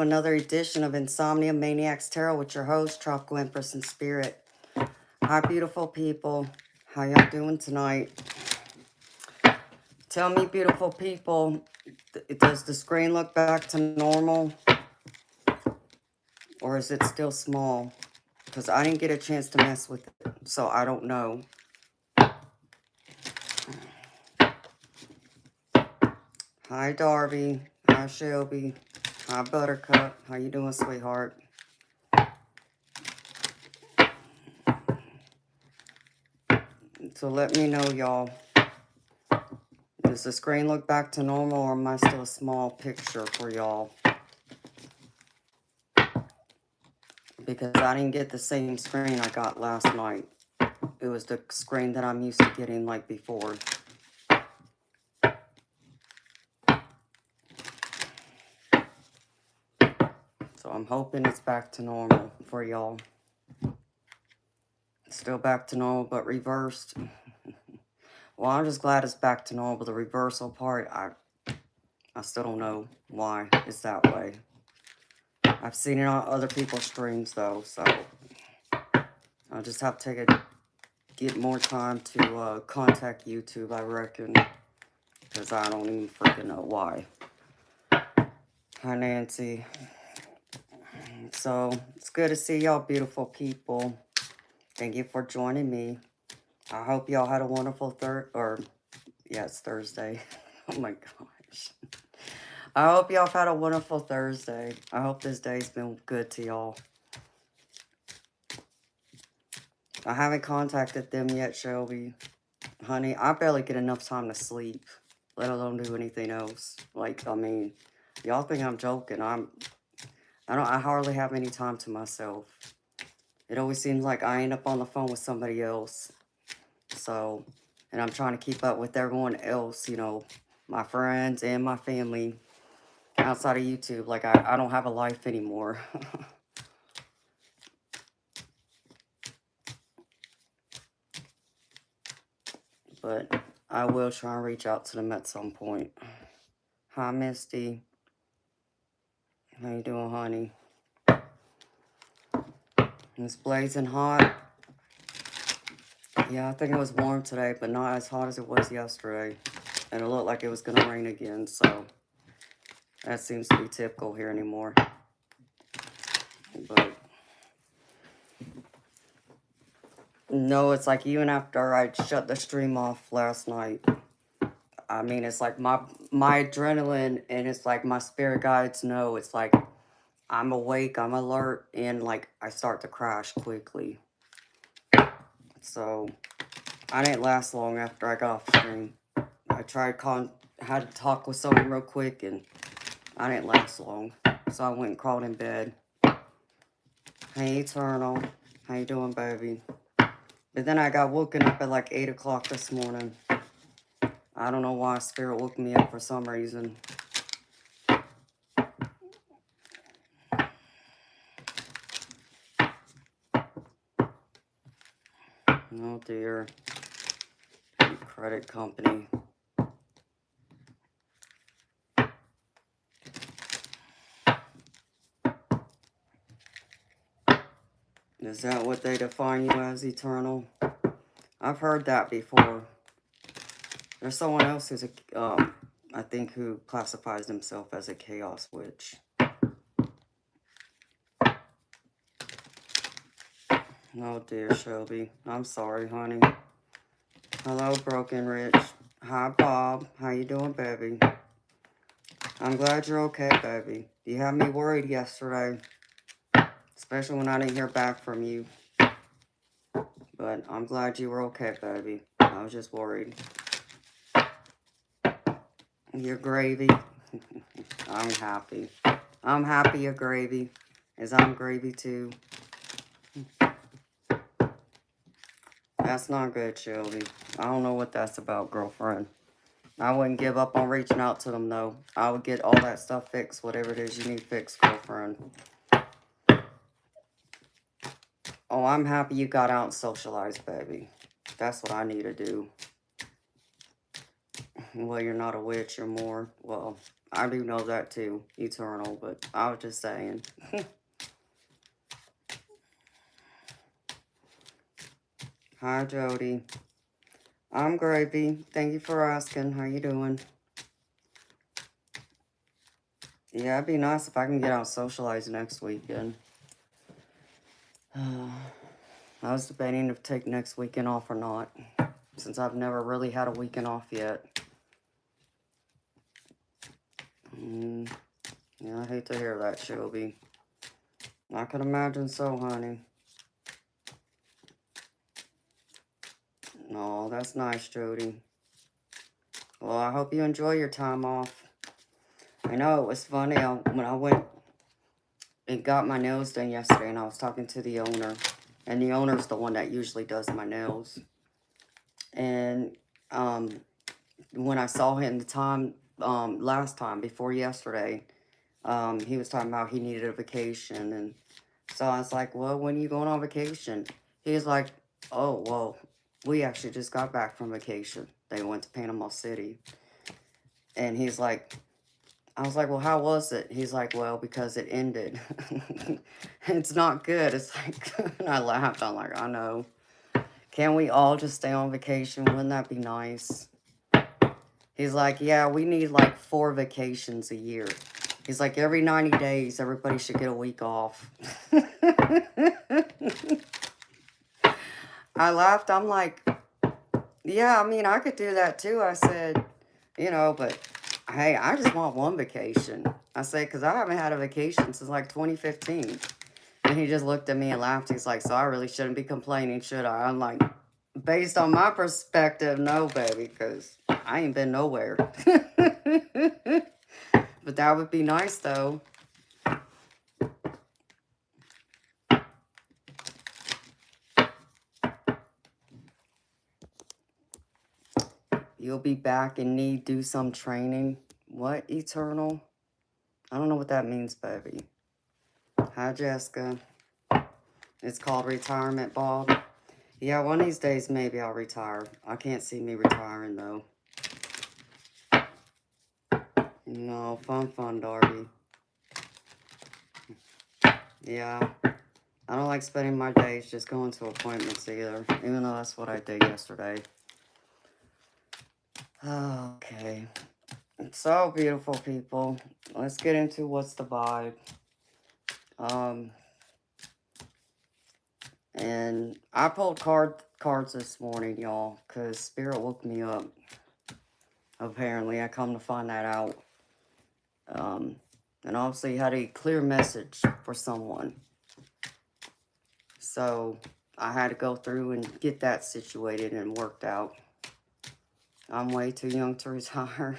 another edition of Insomnia, Maniacs Tarot with your host, Tropical Empress in Spirit. Hi, beautiful people. How y'all doing tonight? Tell me, beautiful people, does the screen look back to normal? Or is it still small? Because I didn't get a chance to mess with it, so I don't know. Hi, Darby. Hi, Shelby. Hi, Buttercup. How you doing, sweetheart? So let me know, y'all. Does the screen look back to normal, or am I still a small picture for y'all? Because I didn't get the same screen I got last night. It was the screen that I'm used to getting like before. So I'm hoping it's back to normal for y'all. Still back to normal, but reversed. Well, I'm just glad it's back to normal. The reversal part, I still don't know why it's that way. I've seen it on other people's streams, though, so I'll just have to get more time to contact YouTube, I reckon, because I don't even freaking know why. Hi, Nancy. So, it's good to see y'all, beautiful people. Thank you for joining me. I hope y'all had a wonderful it's Thursday. Oh my gosh. I hope y'all had a wonderful Thursday. I hope this day's been good to y'all. I haven't contacted them yet, Shelby. Honey, I barely get enough time to sleep, let alone do anything else. Like, I mean, y'all think I'm joking. I hardly have any time to myself. It always seems like I end up on the phone with somebody else. So, and I'm trying to keep up with everyone else, you know, my friends and my family outside of YouTube. Like, I don't have a life anymore. But I will try and reach out to them at some point. Hi, Misty. How you doing, honey? It's blazing hot. Yeah, I think it was warm today, but not as hot as it was yesterday. And it looked like it was going to rain again, so that seems to be typical here anymore. But no, it's like even after I shut the stream off last night, I mean, it's like my adrenaline and it's like my spirit guides know. It's like I'm awake, I'm alert, and like I start to crash quickly. So I didn't last long after I got off stream. I had to talk with someone real quick, and I didn't last long. So I went and crawled in bed. Hey, Eternal. How you doing, baby? But then I got woken up at like 8 o'clock this morning. I don't know why Spirit woke me up for some reason. Oh dear. Credit company. Is that what they define you as, Eternal? I've heard that before. There's someone else who's I think who classifies himself as a chaos witch. Oh dear, Shelby. I'm sorry, honey. Hello, Broken Rich. Hi, Bob. How you doing, baby? I'm glad you're okay, baby. You had me worried yesterday. Especially when I didn't hear back from you. But I'm glad you were okay, baby. I was just worried. You're gravy. I'm happy. I'm happy you're gravy. As I'm gravy too. That's not good, Shelby. I don't know what that's about, girlfriend. I wouldn't give up on reaching out to them, though. I would get all that stuff fixed, whatever it is you need fixed, girlfriend. Oh, I'm happy you got out and socialized, baby. That's what I need to do. Well, you're not a witch, you're more, well, I do know that too, eternal, but I was just saying. Hi, Jody. I'm Gravy. Thank you for asking. How you doing? Yeah, it'd be nice if I can get out socializing next weekend. I was debating if to take next weekend off or not, since I've never really had a weekend off yet. Yeah, I hate to hear that, Shelby. I can imagine so, honey. Oh, that's nice, Jody. Well, I hope you enjoy your time off. I know it was funny when I went and got my nails done yesterday, and I was talking to the owner, and the owner's the one that usually does my nails. And when I saw him the time last time before yesterday, he was talking about he needed a vacation, and so I was like, well, when are you going on vacation? He's like, oh, well, we actually just got back from vacation. They went to Panama City. And he's like, I was like, well, how was it? He's like, well, because it ended. It's not good. It's like, and I laughed. I'm like, I know. Can't we all just stay on vacation? Wouldn't that be nice? He's like, yeah, we need like 4 vacations a year. He's like, every 90 days, everybody should get a week off. I laughed. I'm like, yeah, I mean, I could do that too. I said, you know, but hey, I just want one vacation. I said, because I haven't had a vacation since like 2015. And he just looked at me and laughed. He's like, so I really shouldn't be complaining, should I? I'm like, based on my perspective, no, baby, because I ain't been nowhere. But that would be nice, though. You'll be back and need do some training. What, eternal? I don't know what that means, baby. Hi, Jessica. It's called retirement, Bob. Yeah, one of these days, maybe I'll retire. I can't see me retiring, though. No, fun, Darby. Yeah. I don't like spending my days just going to appointments either, even though that's what I did yesterday. Okay. So, beautiful people. Let's get into what's the vibe. And I pulled cards this morning, y'all, because Spirit woke me up. Apparently, I come to find that out. And obviously had a clear message for someone. So, I had to go through and get that situated and worked out. I'm way too young to retire.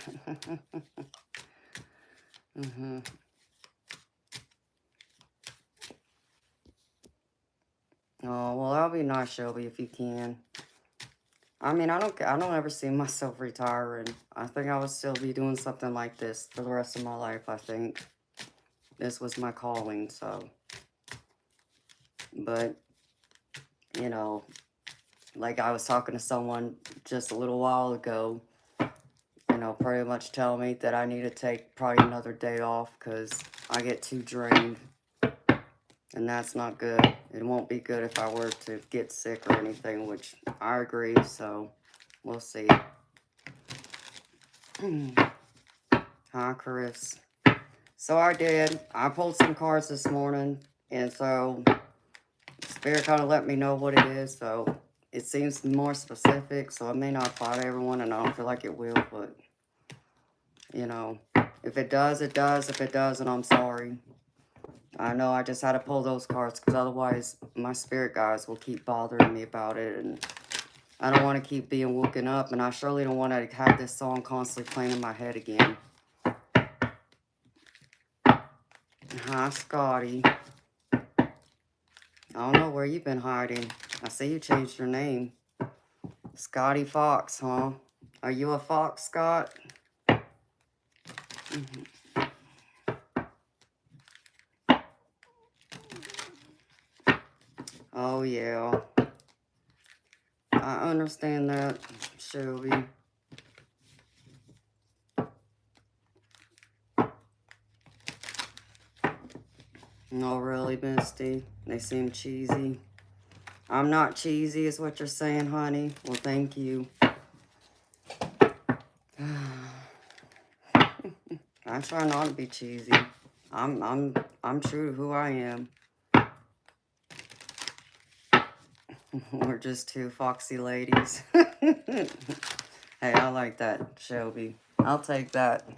Oh, well, that'll be nice, Shelby, if you can. I mean, I don't ever see myself retiring. I think I would still be doing something like this for the rest of my life, I think. This was my calling, so. But, you know, like I was talking to someone just a little while ago, you know, pretty much telling me that I need to take probably another day off because I get too drained. And that's not good. It won't be good if I were to get sick or anything, which I agree, so we'll see. Hi, Chris. So I did. I pulled some cards this morning, and so Spirit kind of let me know what it is, so it seems more specific, so it may not apply to everyone, and I don't feel like it will, but, you know, if it does, it does. If it doesn't, I'm sorry. I know I just had to pull those cards, because otherwise my spirit guides will keep bothering me about it, and I don't want to keep being woken up, and I surely don't want to have this song constantly playing in my head again. Hi, Scotty. I don't know where you've been hiding. I see you changed your name. Scotty Fox, huh? Are you a fox, Scott? Oh, yeah. I understand that, Shelby. No, really, Misty. They seem cheesy. I'm not cheesy is what you're saying, honey. Well, thank you. I try not to be cheesy. I'm true to who I am. We're just two foxy ladies. Hey, I like that, Shelby. I'll take that.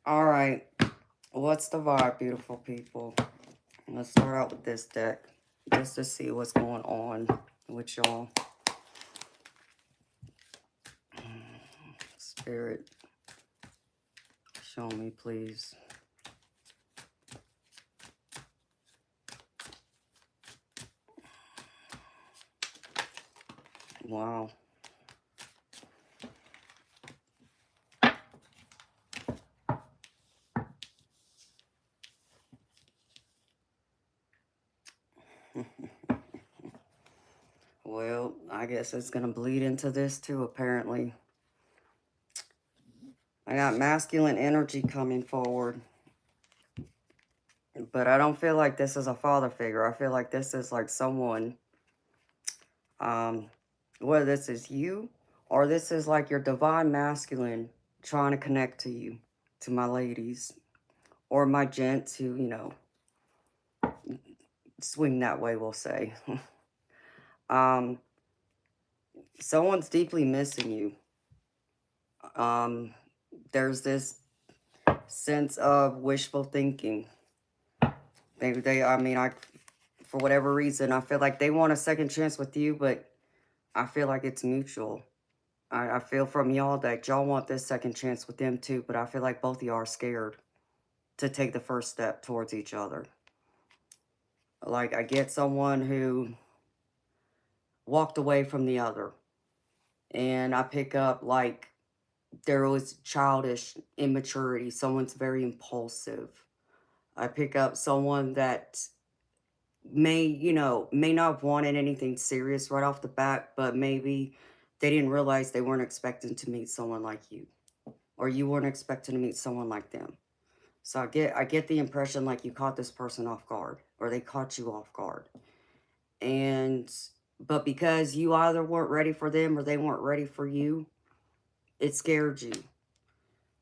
All right. What's the vibe, beautiful people? Let's start out with this deck just to see what's going on with y'all. Spirit, show me, please. Wow. Well, I guess it's going to bleed into this too, apparently. I got masculine energy coming forward. But I don't feel like this is a father figure. I feel like this is like someone, whether this is you or this is like your divine masculine trying to connect to you, to my ladies, or my gents who, you know, swing that way, we'll say. Someone's deeply missing you. There's this sense of wishful thinking. For whatever reason, I feel like they want a second chance with you, but I feel like it's mutual. I feel from y'all that y'all want this second chance with them too, but I feel like both of y'all are scared to take the first step towards each other. Like, I get someone who walked away from the other, and I pick up, like, there was childish immaturity. Someone's very impulsive. I pick up someone that may not have wanted anything serious right off the bat, but maybe they didn't realize they weren't expecting to meet someone like you, or you weren't expecting to meet someone like them. So I get the impression like you caught this person off guard, or they caught you off guard. But because you either weren't ready for them or they weren't ready for you, it scared you.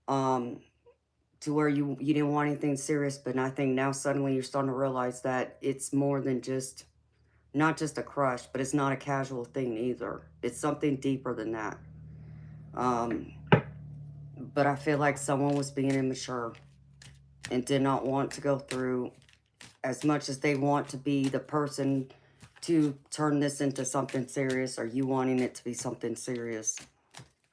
To where you didn't want anything serious, but I think now suddenly you're starting to realize that it's more than just, not just a crush, but it's not a casual thing either. It's something deeper than that. But I feel like someone was being immature and did not want to go through as much as they want to be the person to turn this into something serious, or you wanting it to be something serious.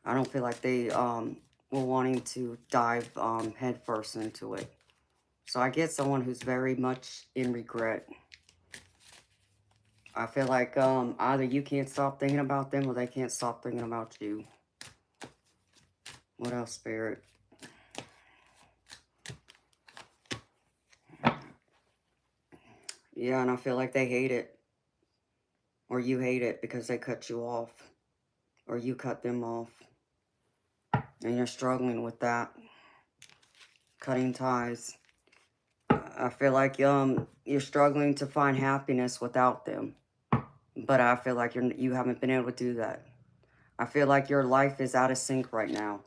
I don't feel like they were wanting to dive headfirst into it. So I get someone who's very much in regret. I feel like either you can't stop thinking about them or they can't stop thinking about you. What else, Spirit? Yeah, and I feel like they hate it. Or you hate it because they cut you off. Or you cut them off. And you're struggling with that. Cutting ties. I feel like you're struggling to find happiness without them. But I feel like you haven't been able to do that. I feel like your life is out of sync right now.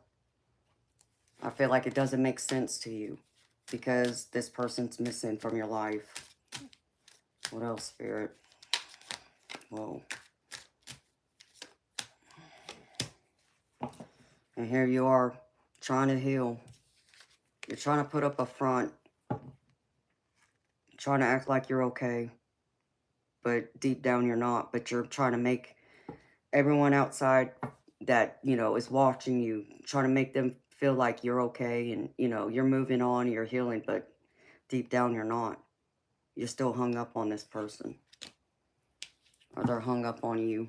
I feel like it doesn't make sense to you because this person's missing from your life. What else, Spirit? Whoa. And here you are trying to heal. You're trying to put up a front. Trying to act like you're okay. But deep down you're not. But you're trying to make everyone outside that, is watching you, trying to make them feel like you're okay and, you're moving on, you're healing, but deep down you're not. You're still hung up on this person. Or they're hung up on you.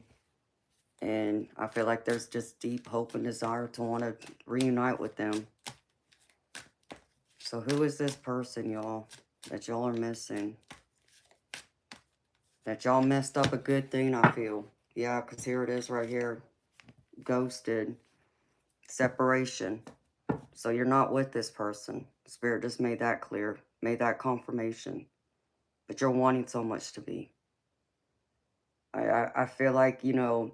And I feel like there's just deep hope and desire to want to reunite with them. So who is this person, y'all, that y'all are missing? That y'all messed up a good thing, I feel. Yeah, because here it is right here. Ghosted. Separation. So you're not with this person. Spirit just made that clear, made that confirmation. But you're wanting so much to be. I feel like, you know,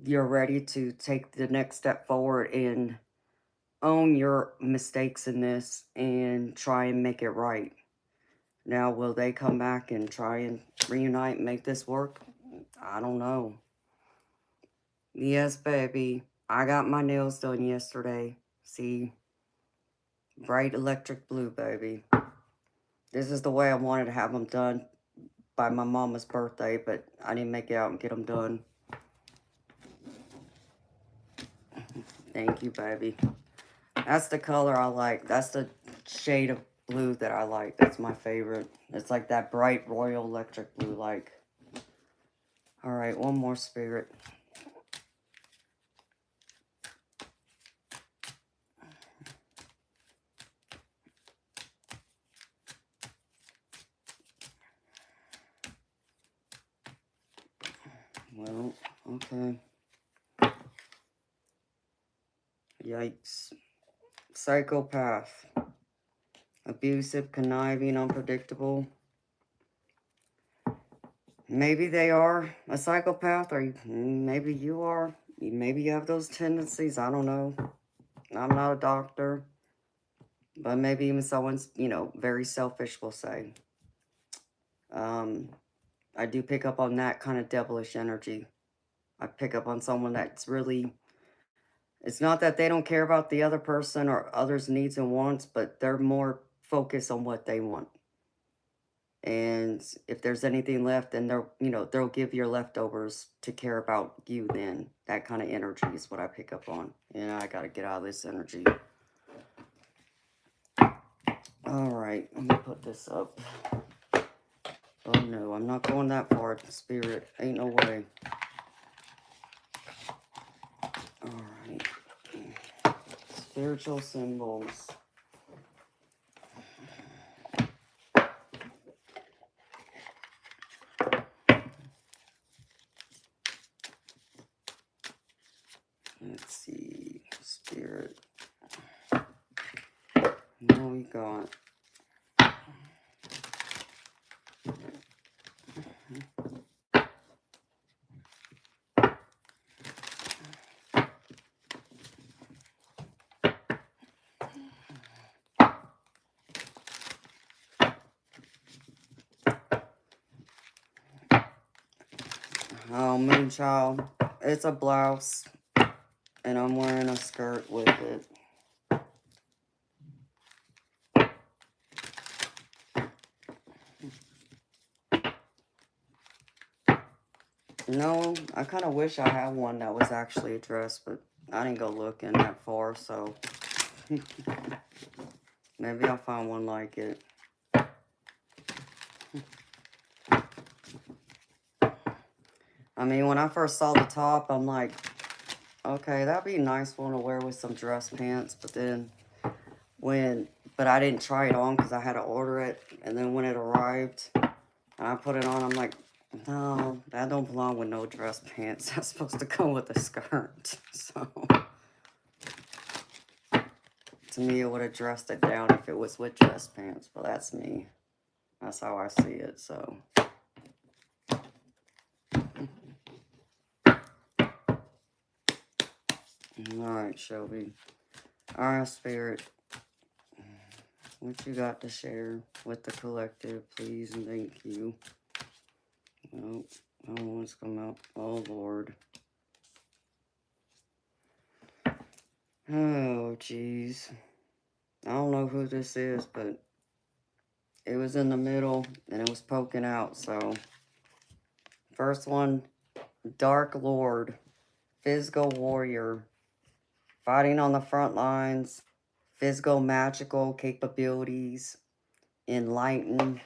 you're ready to take the next step forward and own your mistakes in this and try and make it right. Now, will they come back and try and reunite and make this work? I don't know. Yes, baby. I got my nails done yesterday. See? Bright electric blue, baby. This is the way I wanted to have them done by my mama's birthday, but I didn't make it out and get them done. Thank you, baby. That's the color I like. That's the shade of blue that I like. That's my favorite. It's like that bright royal electric blue like. All right, one more spirit. Well, okay. Yikes. Psychopath. Abusive, conniving, unpredictable. Maybe they are a psychopath, or maybe you are. Maybe you have those tendencies. I don't know. I'm not a doctor. But maybe even someone's, you know, very selfish, will say. I do pick up on that kind of devilish energy. I pick up on someone that's really, it's not that they don't care about the other person or others' needs and wants, but they're more focused on what they want. And if there's anything left, then they'll, you know, they'll give your leftovers to care about you then. That kind of energy is what I pick up on. And I got to get out of this energy. All right, let me put this up. Oh no, I'm not going that far, spirit. Ain't no way. Alright. Spiritual symbols. Let's see. Spirit. What we got? Oh, Moonchild. It's a blouse. And I'm wearing a skirt with it. No, I kind of wish I had one that was actually a dress, but I didn't go looking that far, so maybe I'll find one like it. I mean, when I first saw the top, I'm like, okay, that'd be a nice one to wear with some dress pants, but then but I didn't try it on because I had to order it, and then when it arrived, and I put it on, I'm like, no, that don't belong with no dress pants. That's supposed to come with a skirt. So, to me, it would have dressed it down if it was with dress pants, but that's me. That's how I see it, so. Alright, Shelby. Alright, Spirit. What you got to share with the collective, please, and thank you. Nope, I don't want to come out. Oh, Lord. Oh, jeez. I don't know who this is, but it was in the middle, and it was poking out, so. First one, Dark Lord, physical warrior, fighting on the front lines, physical magical capabilities, enlightened,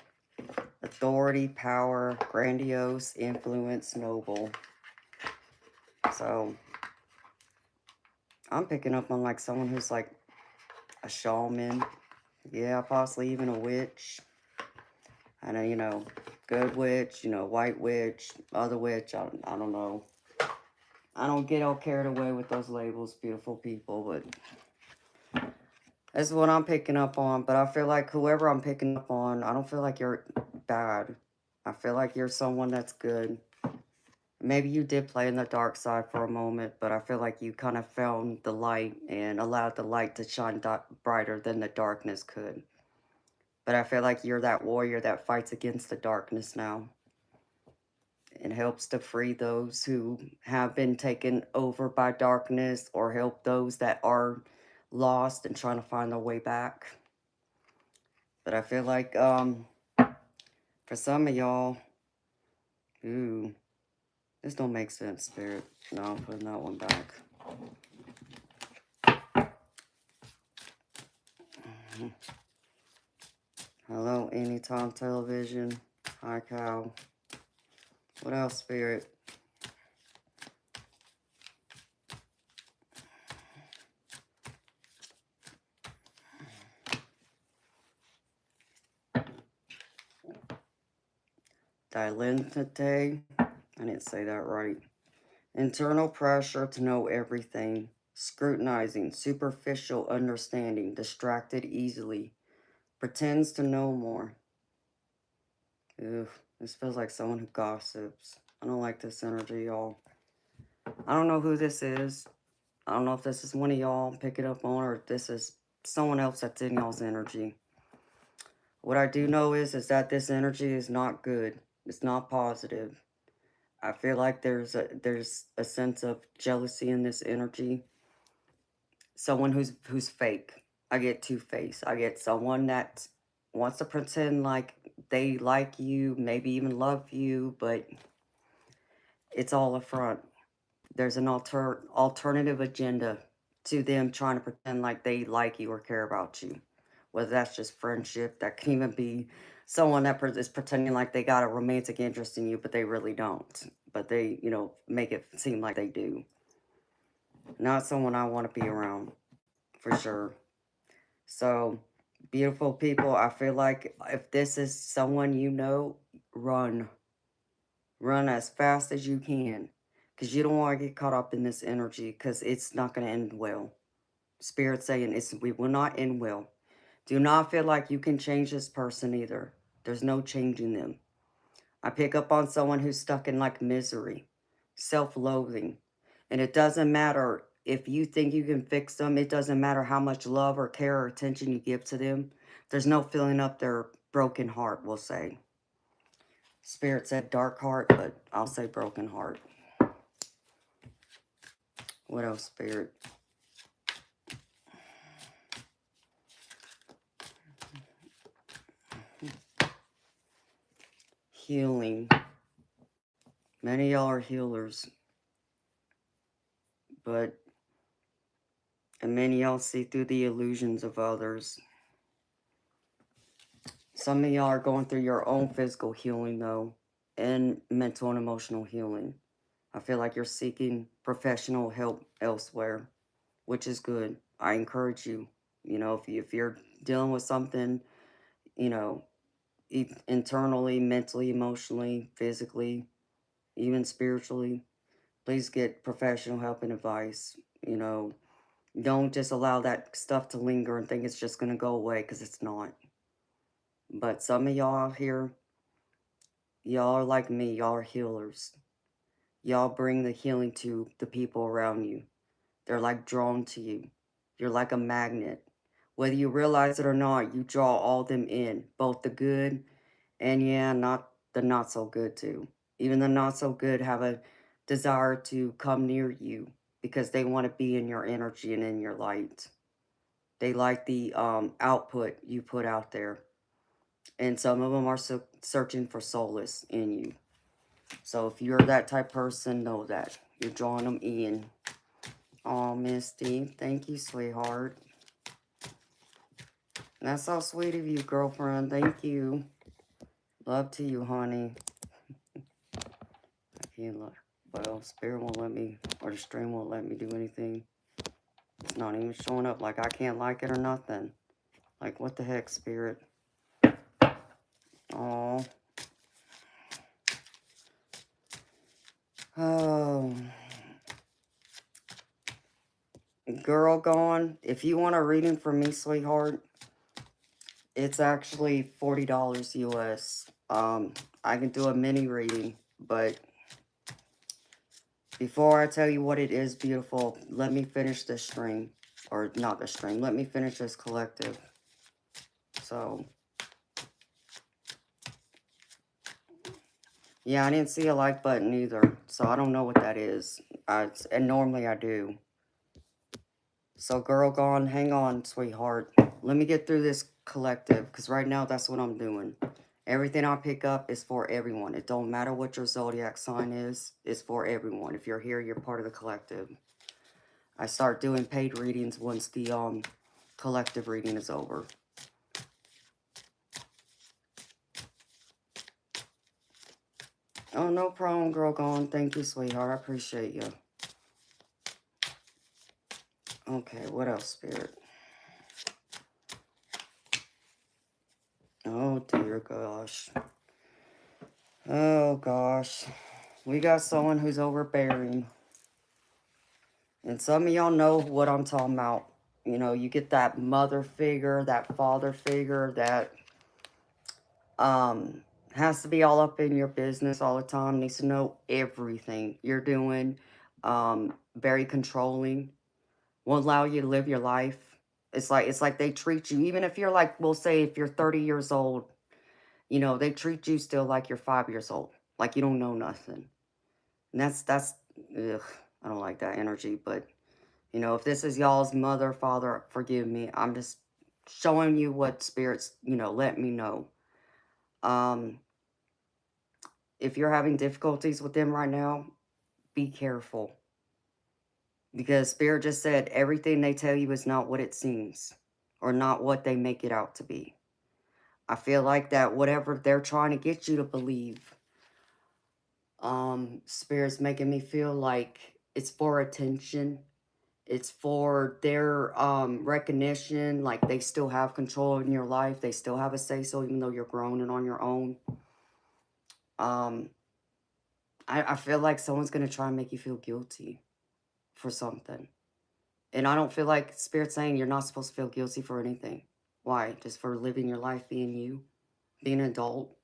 authority, power, grandiose, influence, noble. So, I'm picking up on like someone who's like a shaman. Yeah, possibly even a witch. I know, you know, good witch, you know, white witch, other witch, I don't know. I don't get all carried away with those labels, beautiful people, but this is what I'm picking up on. But I feel like whoever I'm picking up on, I don't feel like you're bad. I feel like you're someone that's good. Maybe you did play in the dark side for a moment, but I feel like you kind of found the light and allowed the light to shine brighter than the darkness could. But I feel like you're that warrior that fights against the darkness now. It helps to free those who have been taken over by darkness or help those that are lost and trying to find their way back. But I feel like for some of y'all, ooh, this don't make sense, Spirit. No, I'm putting that one back. Hello, Anytime Television. Hi, Cow. What else, Spirit? Dilentate. I didn't say that right. Internal pressure to know everything. Scrutinizing. Superficial understanding. Distracted easily. Pretends to know more. Ugh, this feels like someone who gossips. I don't like this energy, y'all. I don't know who this is. I don't know if this is one of y'all pick it up on or if this is someone else that's in y'all's energy. What I do know is that this energy is not good. It's not positive. I feel like there's a sense of jealousy in this energy. Someone who's fake. I get two-faced. I get someone that wants to pretend like they like you, maybe even love you, but it's all a front. There's an alternative agenda to them trying to pretend like they like you or care about you. Whether that's just friendship, that can even be someone that is pretending like they got a romantic interest in you, but they really don't. But they, make it seem like they do. Not someone I want to be around, for sure. So, beautiful people, I feel like if this is someone you know, run. Run as fast as you can. Because you don't want to get caught up in this energy because it's not going to end well. Spirit saying we will not end well. Do not feel like you can change this person either. There's no changing them. I pick up on someone who's stuck in like misery, self-loathing. And it doesn't matter if you think you can fix them. It doesn't matter how much love or care or attention you give to them. There's no filling up their broken heart, we'll say. Spirit said dark heart, but I'll say broken heart. What else, Spirit? Healing. Many of y'all are healers. And many of y'all see through the illusions of others. Some of y'all are going through your own physical healing, though, and mental and emotional healing. I feel like you're seeking professional help elsewhere, which is good. I encourage you. If you're dealing with something, internally, mentally, emotionally, physically, even spiritually, please get professional help and advice. Don't just allow that stuff to linger and think it's just going to go away, because it's not. But some of y'all here, y'all are like me. Y'all are healers. Y'all bring the healing to the people around you. They're like drawn to you. You're like a magnet. Whether you realize it or not, you draw all them in, both the good and not the not so good too. Even the not so good have a desire to come near you because they want to be in your energy and in your light. They like the output you put out there. And some of them are searching for solace in you. So if you're that type of person, know that. You're drawing them in. Oh, Misty. Thank you, sweetheart. That's so sweet of you, girlfriend. Thank you. Love to you, honey. I can't look. Well, Spirit won't let me, or the stream won't let me do anything. It's not even showing up like I can't like it or nothing. Like, what the heck, Spirit? Oh. Oh. Girl gone. If you want a reading from me, sweetheart, it's actually $40 US. I can do a mini reading, but before I tell you what it is, beautiful, let me finish this stream. Or not the stream. Let me finish this collective. So, yeah, I didn't see a like button either. So, I don't know what that is. And normally I do. So, girl gone, hang on, sweetheart. Let me get through this collective. Because right now, that's what I'm doing. Everything I pick up is for everyone. It don't matter what your zodiac sign is. It's for everyone. If you're here, you're part of the collective. I start doing paid readings once the collective reading is over. Oh, no problem, girl gone. Thank you, sweetheart. I appreciate you. Okay, what else, Spirit? Oh, dear gosh. Oh, gosh. We got someone who's overbearing. And some of y'all know what I'm talking about. You know, you get that mother figure, that father figure that has to be all up in your business all the time, needs to know everything you're doing, very controlling, won't allow you to live your life. It's like they treat you, even if you're like, we'll say if you're 30 years old, you know, they treat you still like you're 5 years old, like you don't know nothing. And that's ugh, I don't like that energy. But you know, if this is y'all's mother, father, forgive me. I'm just showing you what spirits, you know, let me know. Um, if you're having difficulties with them right now, be careful. Because Spirit just said everything they tell you is not what it seems, or not what they make it out to be. I feel like that whatever they're trying to get you to believe, Spirit's making me feel like it's for attention. It's for their recognition, like they still have control in your life. They still have a say-so even though you're grown and on your own. Um, I feel like someone's going to try and make you feel guilty for something. And I don't feel like Spirit's saying you're not supposed to feel guilty for anything. Why? Just for living your life, being you, being an adult.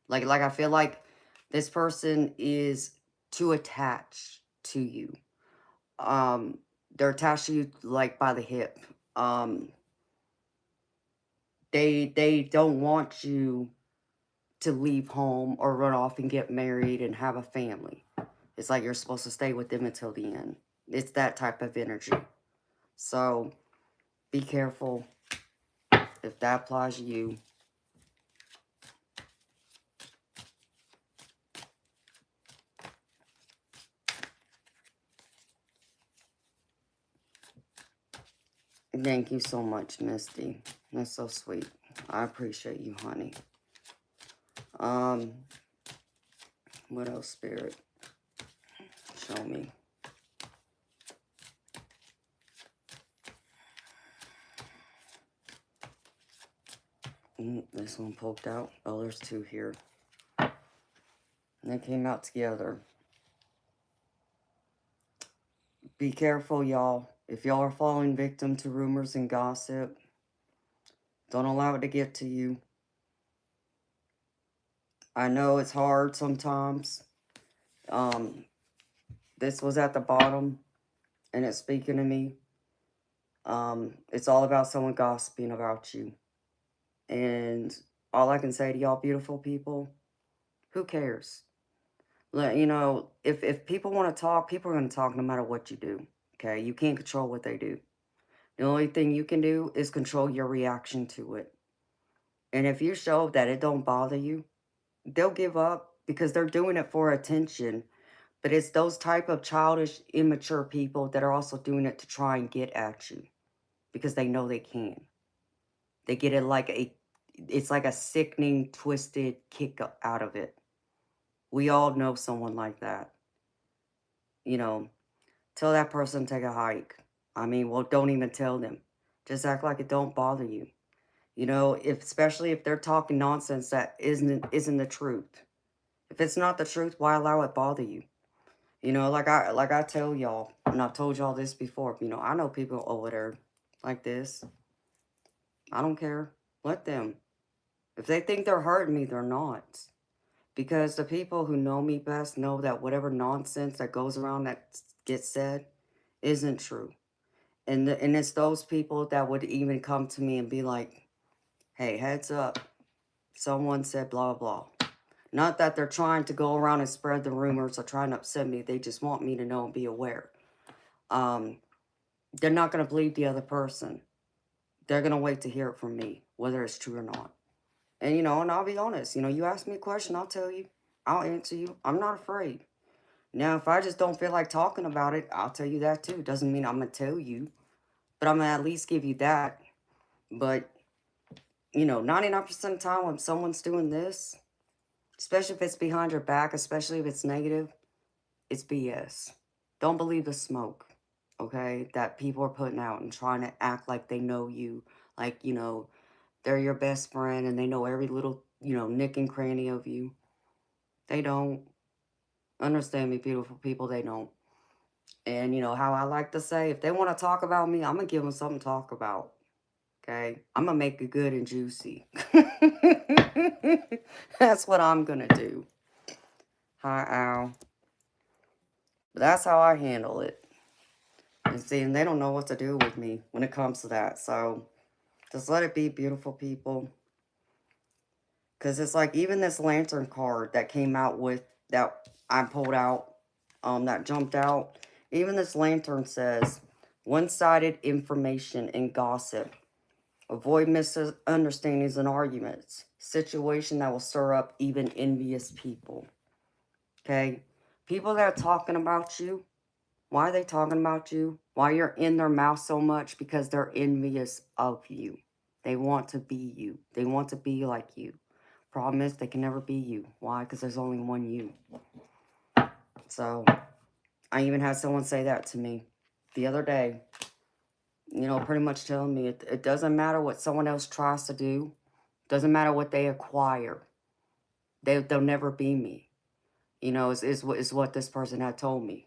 Like I feel like this person is too attached to you. They're attached to you like by the hip. They don't want you to leave home or run off and get married and have a family. It's like you're supposed to stay with them until the end. It's that type of energy. So be careful if that applies to you. Thank you so much, Misty. That's so sweet. I appreciate you, honey. What else, Spirit? Show me. This one poked out. Oh, there's two here. And they came out together. Be careful, y'all. If y'all are falling victim to rumors and gossip, don't allow it to get to you. I know it's hard sometimes. This was at the bottom, and it's speaking to me. It's all about someone gossiping about you. And all I can say to y'all beautiful people, who cares? You know, if people want to talk, people are going to talk no matter what you do. Okay? You can't control what they do. The only thing you can do is control your reaction to it. And if you show that it don't bother you, they'll give up because they're doing it for attention. But it's those type of childish, immature people that are also doing it to try and get at you because they know they can. They get it it's like a sickening, twisted kick out of it. We all know someone like that. You know, tell that person to take a hike. I mean, well, don't even tell them. Just act like it don't bother you. You know, especially if they're talking nonsense that isn't the truth. If it's not the truth, why allow it bother you? You know, like I tell y'all, and I've told y'all this before, you know, I know people over there like this. I don't care. Let them. If they think they're hurting me, they're not. Because the people who know me best know that whatever nonsense that goes around that gets said isn't true. And it's those people that would even come to me and be like, hey, heads up. Someone said blah, blah, blah. Not that they're trying to go around and spread the rumors or trying to upset me. They just want me to know and be aware. Um, they're not going to believe the other person. They're going to wait to hear it from me, whether it's true or not. And, you know, and I'll be honest. You know, you ask me a question, I'll tell you. I'll answer you. I'm not afraid. Now, if I just don't feel like talking about it, I'll tell you that too. Doesn't mean I'm going to tell you. But I'm going to at least give you that. But, you know, 99% of the time when someone's doing this, especially if it's behind your back, especially if it's negative, it's BS. Don't believe the smoke, okay, that people are putting out and trying to act like they know you. Like, you know, they're your best friend and they know every little, you know, nick and cranny of you. They don't. Understand me, beautiful people, they don't. And, you know, how I like to say, if they want to talk about me, I'm going to give them something to talk about. Okay? I'm going to make it good and juicy. That's what I'm going to do. Hi, Al. But that's how I handle it. And see, and they don't know what to do with me when it comes to that. So just let it be, beautiful people. Because it's like even this lantern card that came out with, that I pulled out, that jumped out. Even this lantern says, one-sided information and gossip. Avoid misunderstandings and arguments. Situation that will stir up even envious people. Okay? People that are talking about you, why are they talking about you? Why you're in their mouth so much? Because they're envious of you. They want to be you. They want to be like you. Problem is, they can never be you. Why? Because there's only one you. So, I even had someone say that to me the other day. You know, pretty much telling me it doesn't matter what someone else tries to do. Doesn't matter what they acquire. They'll never be me. You know, is what this person had told me.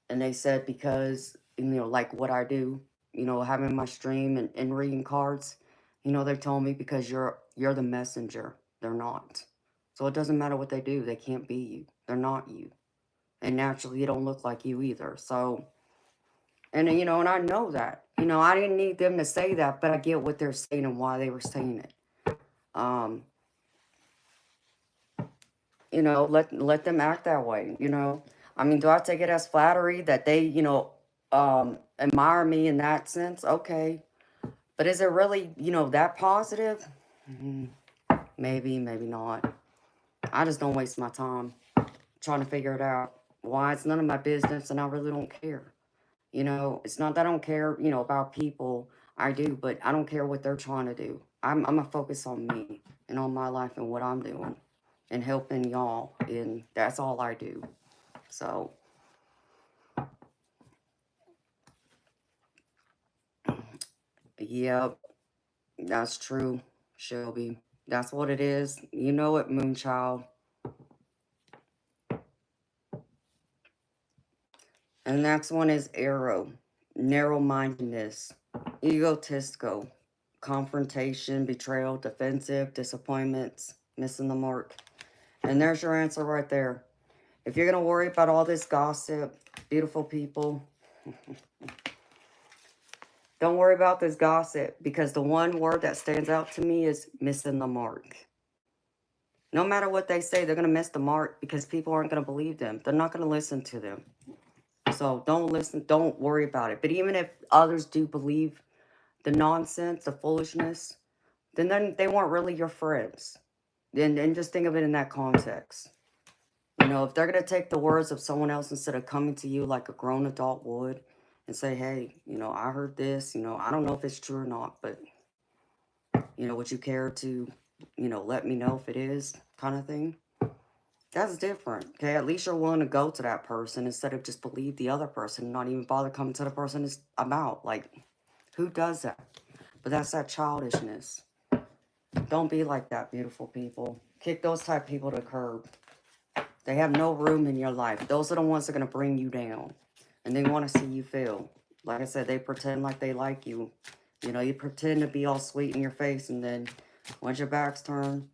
And they said because, you know, like what I do, you know, having my stream and reading cards, you know, they told me because you're the messenger. They're not. So it doesn't matter what they do. They can't be you. They're not you. And naturally, you don't look like you either. So, and, you know, and I know that. You know, I didn't need them to say that, but I get what they're saying and why they were saying it. You know, let them act that way, you know. I mean, do I take it as flattery that they, you know, admire me in that sense? Okay. But is it really, you know, that positive? Maybe, maybe not. I just don't waste my time trying to figure it out. Why? It's none of my business and I really don't care. You know, it's not that I don't care, you know, about people. I do, but I don't care what they're trying to do. I'm going to focus on me and on my life and what I'm doing and helping y'all. And that's all I do. So, yeah, that's true, Shelby. That's what it is. You know it, Moonchild. And the next one is arrow. Narrow-mindedness. Egotistical. Confrontation, betrayal, defensive, disappointments, missing the mark. And there's your answer right there. If you're going to worry about all this gossip, beautiful people, don't worry about this gossip, because the one word that stands out to me is missing the mark. No matter what they say, they're going to miss the mark because people aren't going to believe them. They're not going to listen to them. So don't listen. Don't worry about it. But even if others do believe the nonsense, the foolishness, then they weren't really your friends. Then just think of it in that context. You know, if they're going to take the words of someone else instead of coming to you like a grown adult would and say, hey, you know, I heard this, you know, I don't know if it's true or not, but, you know, would you care to, you know, let me know if it is, kind of thing? That's different, okay? At least you're willing to go to that person instead of just believe the other person and not even bother coming to the person it's about. Like, who does that? But that's that childishness. Don't be like that, beautiful people. Kick those type of people to the curb. They have no room in your life. Those are the ones that are going to bring you down. And they want to see you fail. Like I said, they pretend like they like you. You know, you pretend to be all sweet in your face, and then once your back's turned,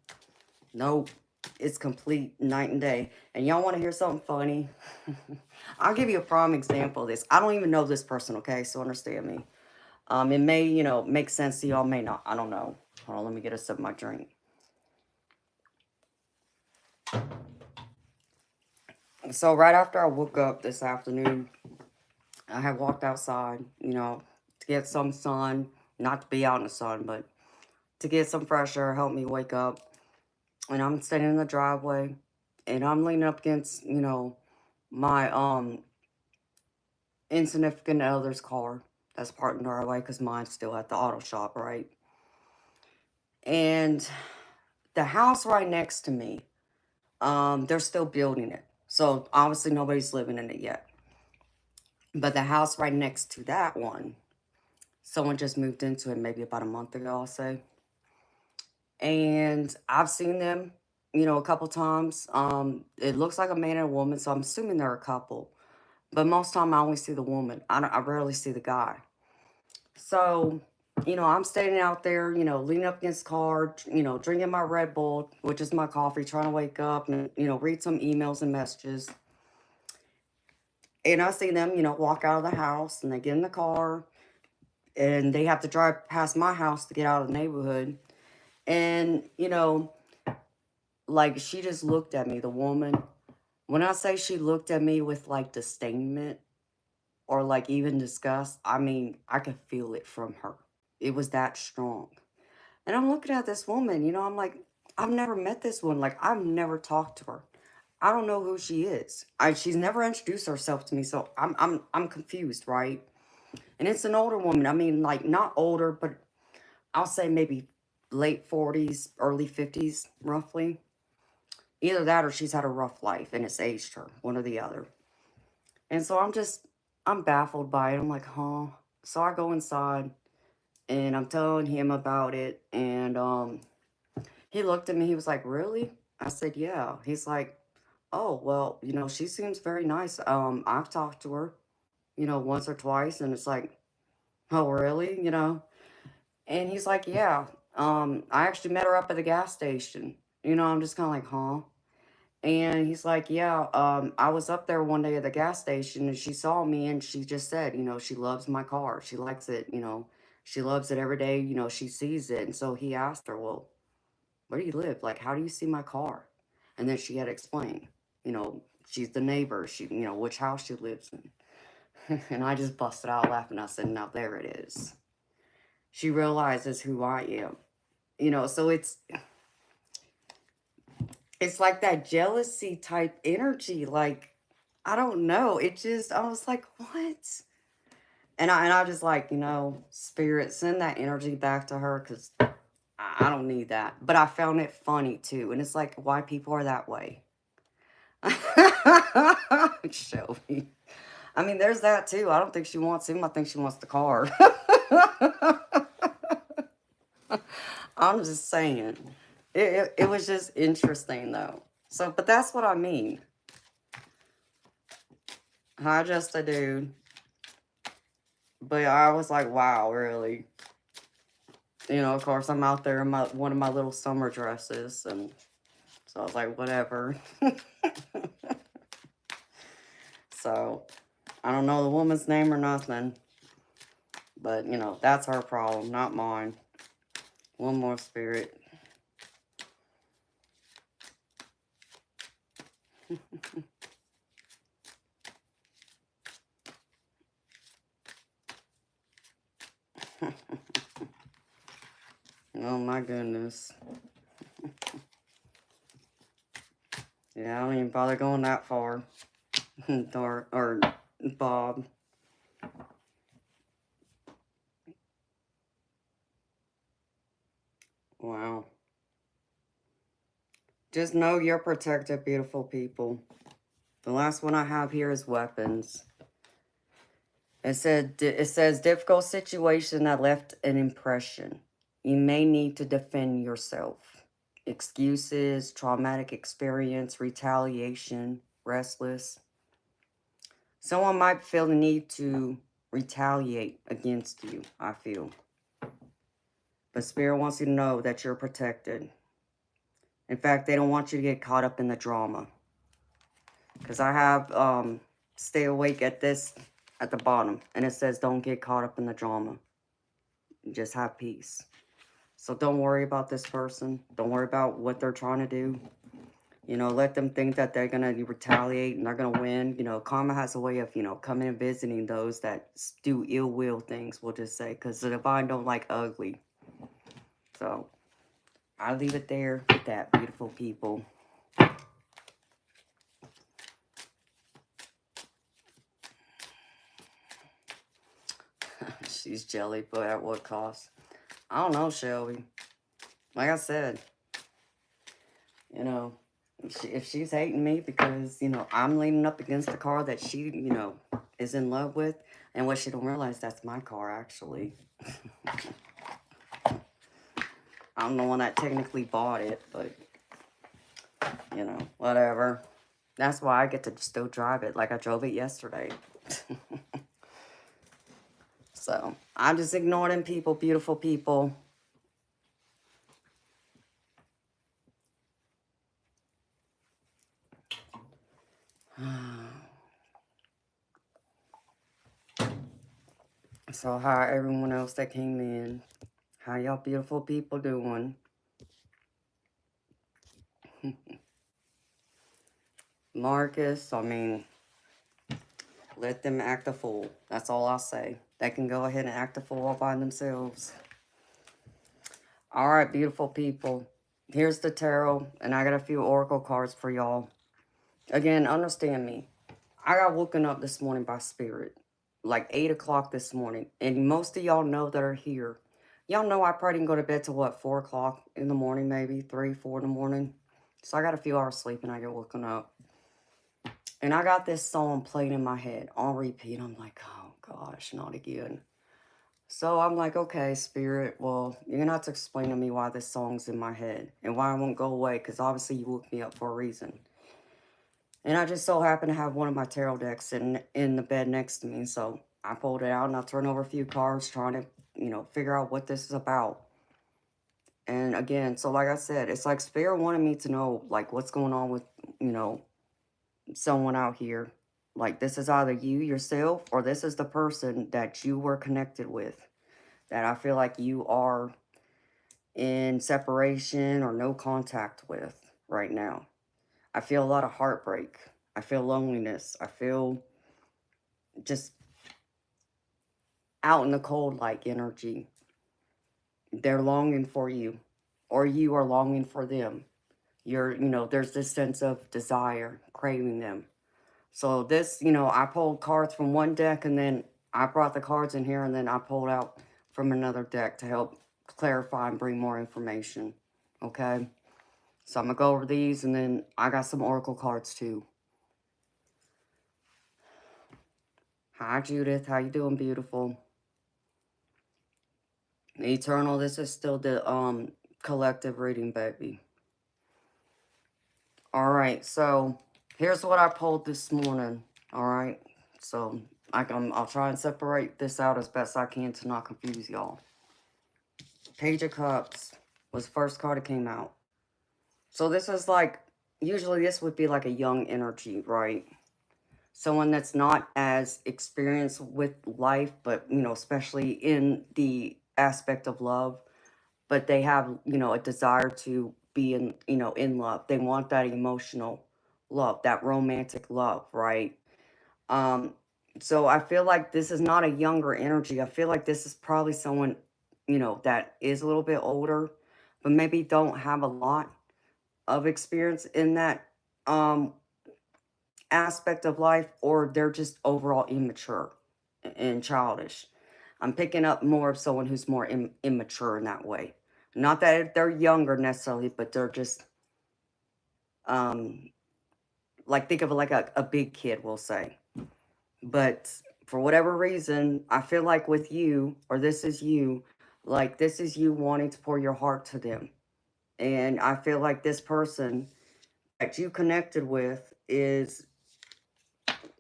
nope. It's complete night and day. And y'all want to hear something funny? I'll give you a prime example of this. I don't even know this person, okay? So understand me. It may, you know, make sense to y'all, may not. I don't know. Hold on, let me get a sip of my drink. So right after I woke up this afternoon, I had walked outside, you know, to get some sun. Not to be out in the sun, but to get some fresh air, help me wake up. And I'm standing in the driveway, and I'm leaning up against, you know, my insignificant other's car that's parked in the driveway, because mine's still at the auto shop, right? And the house right next to me, they're still building it. So obviously nobody's living in it yet. But the house right next to that one, someone just moved into it maybe about a month ago, I'll say. And I've seen them, you know, a couple times. It looks like a man and a woman, so I'm assuming they're a couple. But most time I only see the woman. I rarely see the guy. So, you know, I'm standing out there, you know, leaning up against the car, you know, drinking my Red Bull, which is my coffee, trying to wake up and, you know, read some emails and messages. And I see them, you know, walk out of the house, and they get in the car, and they have to drive past my house to get out of the neighborhood. And, you know, like, she just looked at me, the woman. When I say she looked at me with, like, disdainment or, like, even disgust, I mean, I could feel it from her. It was that strong. And I'm looking at this woman, you know, I'm like, I've never met this one. Like, I've never talked to her. I don't know who she is. She's never introduced herself to me, so I'm confused, right? And it's an older woman. I mean, like, not older, but I'll say maybe late 40s, early 50s, roughly. Either that or she's had a rough life and it's aged her, one or the other. And so I'm baffled by it. I'm like, huh? So I go inside and I'm telling him about it. And he looked at me. He was like, really? I said, yeah. He's like, oh, well, you know, she seems very nice. I've talked to her, you know, once or twice. And it's like, oh, really? You know? And he's like, yeah. I actually met her up at the gas station. You know, I'm just kind of like, huh? And he's like, yeah, I was up there one day at the gas station, and she saw me, and she just said, you know, she loves my car. She likes it, you know, she loves it every day, you know, she sees it. And so he asked her, well, where do you live? Like, how do you see my car? And then she had explained, you know, she's the neighbor, she, you know, which house she lives in. And I just busted out laughing. I said, now there it is. She realizes who I am, you know, so it's like that jealousy type energy. Like, I don't know. It just, I was like, what? And I just like, you know, spirit, send that energy back to her, because I don't need that. But I found it funny too. And it's like, why people are that way. Shelby. I mean, there's that too. I don't think she wants him. I think she wants the car. I'm just saying. It was just interesting though. So, but that's what I mean. Hi, just a dude. But I was like, wow, really? You know, of course, I'm out there in one of my little summer dresses. And so I was like, whatever. So, I don't know the woman's name or nothing. But, you know, that's her problem, not mine. One more spirit. Oh my goodness. Yeah, I don't even bother going that far. or Bob. Wow. Just know you're protected, beautiful people. The last one I have here is weapons. It says difficult situation that left an impression. You may need to defend yourself. excuses, traumatic experience, retaliation, restless. Someone might feel the need to retaliate against you, I feel. But Spirit wants you to know that you're protected. In fact, they don't want you to get caught up in the drama. Because I have stay awake at this at the bottom. And it says don't get caught up in the drama. Just have peace. So don't worry about this person. Don't worry about what they're trying to do. You know, let them think that they're going to retaliate and they're going to win. You know, karma has a way of, you know, coming and visiting those that do ill will things, we'll just say. Because the divine don't like ugly. So, I'll leave it there with that, beautiful people. She's jelly, but at what cost? I don't know, Shelby. Like I said, you know, if she's hating me because, you know, I'm leaning up against the car that she, you know, is in love with, and what she don't realize, that's my car, actually. I'm the one that technically bought it, but, you know, whatever. That's why I get to still drive it like I drove it yesterday. So, I'm just ignoring people, beautiful people. So, hi everyone else that came in. How y'all beautiful people doing? Marcus, I mean, let them act a fool. That's all I'll say. They can go ahead and act a fool all by themselves. All right, beautiful people. Here's the tarot, and I got a few oracle cards for y'all. Again, understand me. I got woken up this morning by spirit, like 8 o'clock this morning. And most of y'all know that are here. Y'all know I probably didn't go to bed till what, 4 o'clock in the morning, maybe 3, 4 in the morning. So I got a few hours sleep and I get woken up. And I got this song playing in my head on repeat. I'm like, oh gosh, not again. So I'm like, okay, spirit, well, you're going to have to explain to me why this song's in my head and why I won't go away, because obviously you woke me up for a reason. And I just so happen to have one of my tarot decks sitting in the bed next to me. So I pulled it out and I turned over a few cards trying to, you know, figure out what this is about. And again, so like I said, it's like spirit wanted me to know, like, what's going on with, you know, someone out here. Like, this is either you yourself or this is the person that you were connected with. That I feel like you are in separation or no contact with right now. I feel a lot of heartbreak. I feel loneliness. I feel just out in the cold like energy. They're longing for you, or you are longing for them. You know, there's this sense of desire, craving them. So this, you know, I pulled cards from one deck and then I brought the cards in here and then I pulled out from another deck to help clarify and bring more information. Okay? So I'm going to go over these and then I got some oracle cards too. Hi Judith, how you doing, beautiful? Eternal, this is still the collective reading, baby. Alright, so here's what I pulled this morning. Alright, so I'll try and separate this out as best I can to not confuse y'all. Page of Cups was the first card that came out. So this is like, usually this would be like a young energy, right? Someone that's not as experienced with life, but, you know, especially in the aspect of love, but they have, you know, a desire to be in, you know, in love. They want that emotional love, that romantic love, right? So I feel like this is not a younger energy. I feel like this is probably someone, you know, that is a little bit older, but maybe don't have a lot of experience in that aspect of life, or they're just overall immature and childish. I'm picking up more of someone who's more immature in that way. Not that they're younger necessarily, but they're just, like, think of it like a big kid, we'll say. But for whatever reason, I feel like with you, or this is you, like, this is you wanting to pour your heart to them. And I feel like this person that you connected with is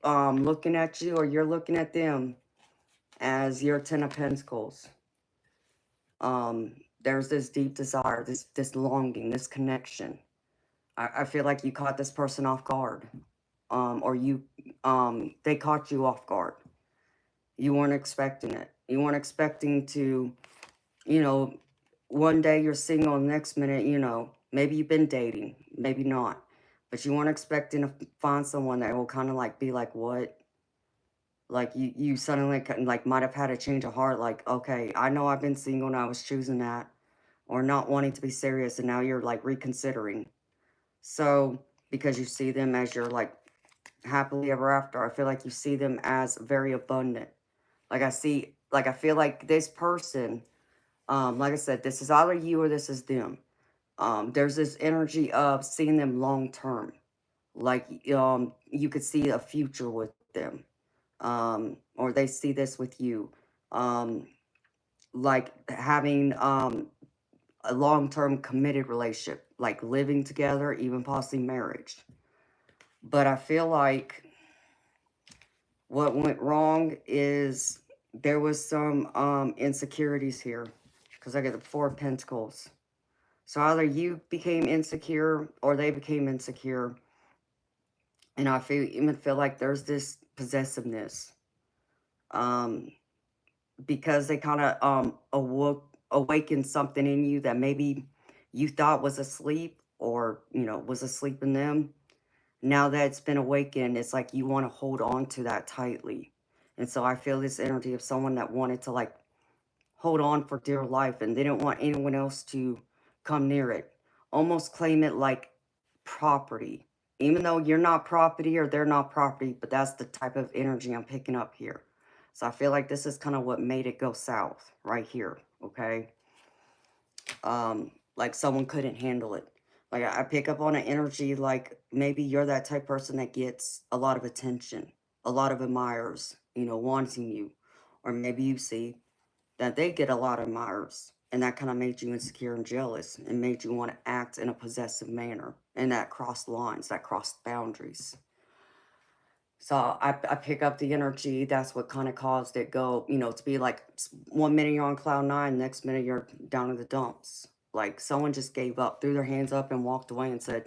looking at you, or you're looking at them as your Ten of Pentacles. There's this deep desire, this longing, this connection. I feel like you caught this person off guard. Or they caught you off guard. You weren't expecting it. You weren't expecting to, you know, one day you're single, the next minute, maybe you've been dating, maybe not. But you weren't expecting to find someone that will kind of like be like, what? Like you suddenly like might have had a change of heart. Like, okay, I know I've been single and I was choosing that, or not wanting to be serious, and now you're like reconsidering. So because you see them as your like happily ever after, I feel like you see them as very abundant. I feel like this person, like I said, this is either you or this is them. There's this energy of seeing them long term. Like, you could see a future with them. Or they see this with you. Um, like having a long term committed relationship, like living together, even possibly marriage. But I feel like what went wrong is there was some insecurities here, because I get the Four of Pentacles. So either you became insecure or they became insecure. And I even feel like there's this possessiveness. Um, because they kind of awakened something in you that maybe you thought was asleep, or, was asleep in them. Now that it's been awakened, it's like you want to hold on to that tightly. And so I feel this energy of someone that wanted to like hold on for dear life, and they didn't want anyone else to come near it. Almost claim it like property. Even though you're not property or they're not property, but that's the type of energy I'm picking up here. So I feel like this is kind of what made it go south right here, okay? Like someone couldn't handle it. Like I pick up on an energy like maybe you're that type of person that gets a lot of attention, a lot of admirers, wanting you. Or maybe you see that they get a lot of admirers, and that kind of made you insecure and jealous and made you want to act in a possessive manner, and that crossed lines, that crossed boundaries. So I pick up the energy. That's what kind of caused it go, to be like 1 minute you're on cloud nine, next minute you're down in the dumps. Like someone just gave up, threw their hands up and walked away and said,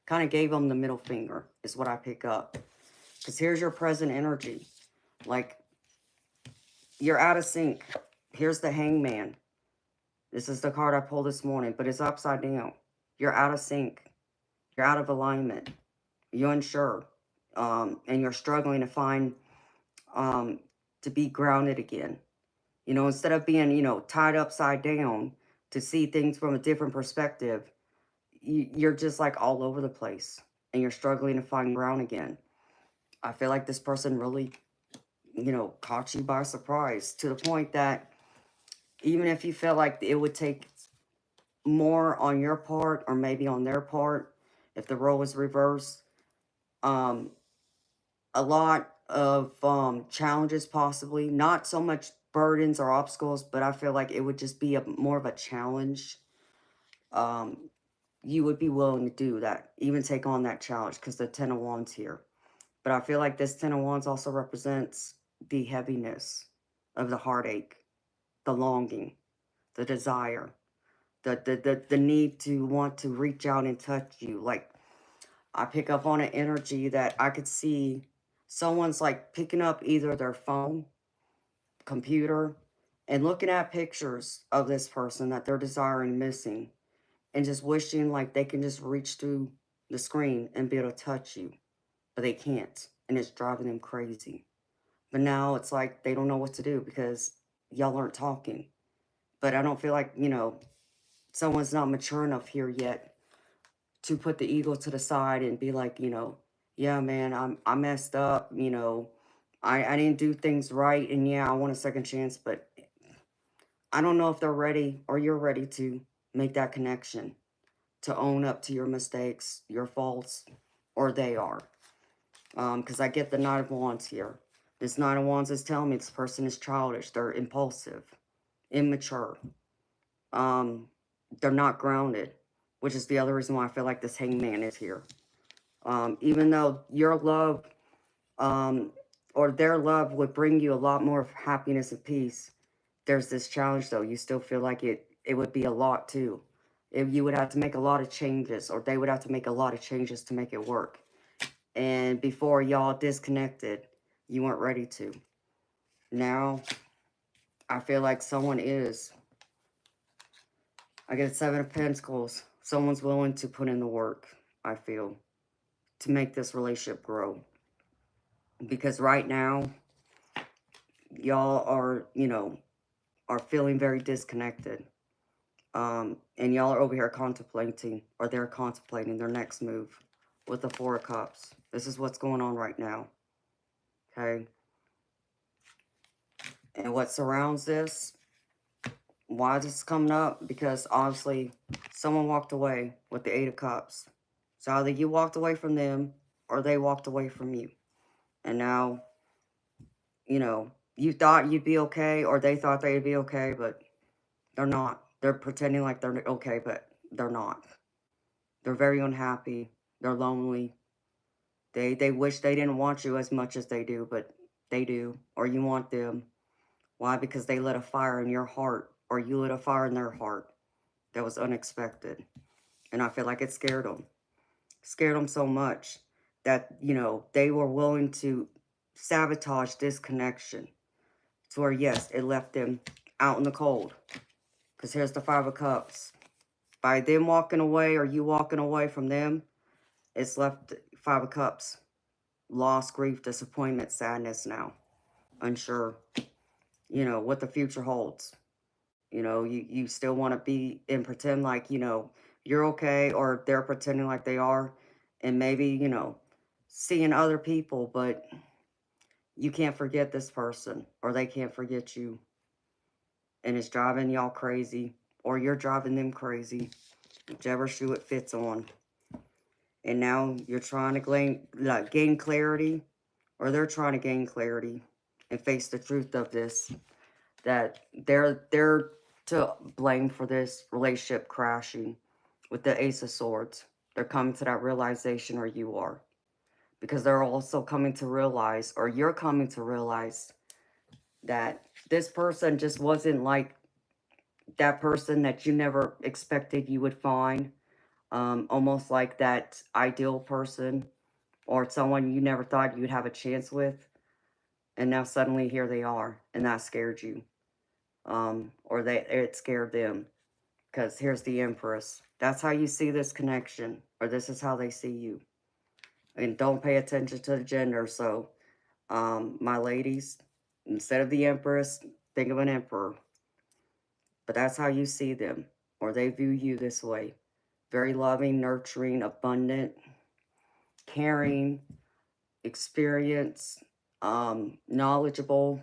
kind of gave them the middle finger is what I pick up. Because here's your present energy. Like you're out of sync. Here's the Hangman. This is the card I pulled this morning, but it's upside down. You're out of sync. You're out of alignment. You're unsure. And you're struggling to find, to be grounded again. Instead of being, tied upside down to see things from a different perspective, you're just like all over the place and you're struggling to find ground again. I feel like this person really, caught you by surprise to the point that even if you felt like it would take more on your part or maybe on their part, if the role was reversed, um, a lot of challenges possibly, not so much burdens or obstacles, but I feel like it would just be more of a challenge. You would be willing to do that, even take on that challenge, because the Ten of Wands here. But I feel like this Ten of Wands also represents the heaviness of the heartache, the longing, the desire, the need to want to reach out and touch you. Like I pick up on an energy that I could see someone's like picking up either their phone, computer, and looking at pictures of this person that they're desiring missing, and just wishing like they can just reach through the screen and be able to touch you, but they can't, and it's driving them crazy. But now it's like they don't know what to do because y'all aren't talking. But I don't feel like, someone's not mature enough here yet to put the ego to the side and be like, yeah, man, I messed up, I didn't do things right, and yeah, I want a second chance, but I don't know if they're ready or you're ready to make that connection, to own up to your mistakes, your faults, or they are. Because I get the Knight of Wands here. This Knight of Wands is telling me this person is childish, they're impulsive, immature, they're not grounded. which is the other reason why I feel like this hangman is here. Even though your love, or their love would bring you a lot more happiness and peace, there's this challenge though. You still feel like it would be a lot too. If you would have to make a lot of changes, or they would have to make a lot of changes to make it work. And before y'all disconnected, you weren't ready to. Now, I feel like someone is. I get 7 of Pentacles. Someone's willing to put in the work, I feel, to make this relationship grow. Because right now, y'all are, are feeling very disconnected. And y'all are over here contemplating, or they're contemplating their next move with the 4 of Cups. This is what's going on right now. Okay? And what surrounds this, why this is coming up? Because obviously, someone walked away with the 8 of Cups. So either you walked away from them, or they walked away from you. And now, you thought you'd be okay, or they thought they'd be okay, but they're not. They're pretending like they're okay, but they're not. They're very unhappy. They're lonely. They wish they didn't want you as much as they do, but they do. Or you want them. Why? Because they lit a fire in your heart, or you lit a fire in their heart that was unexpected. And I feel like it scared them. Scared them so much that, they were willing to sabotage this connection. To where, yes, it left them out in the cold. Because here's the 5 of Cups. By them walking away, or you walking away from them, it's left 5 of Cups. Loss, grief, disappointment, sadness now. Unsure, what the future holds. You still want to be and pretend like, you're okay, or they're pretending like they are. And maybe, seeing other people, but you can't forget this person, or they can't forget you. And it's driving y'all crazy, or you're driving them crazy, whichever shoe it fits on. And now you're trying to gain clarity, or they're trying to gain clarity and face the truth of this, that they're to blame for this relationship crashing with the Ace of Swords. They're coming to that realization, or you are. Because they're also coming to realize, or you're coming to realize, that this person just wasn't like that person that you never expected you would find. Almost like that ideal person, or someone you never thought you'd have a chance with. And now suddenly here they are, and that scared you. Or it scared them. Because here's the Empress. That's how you see this connection, or this is how they see you. And don't pay attention to the gender. So, my ladies, instead of the Empress, think of an Emperor. But that's how you see them, or they view you this way. Very loving, nurturing, abundant, caring, experienced, knowledgeable,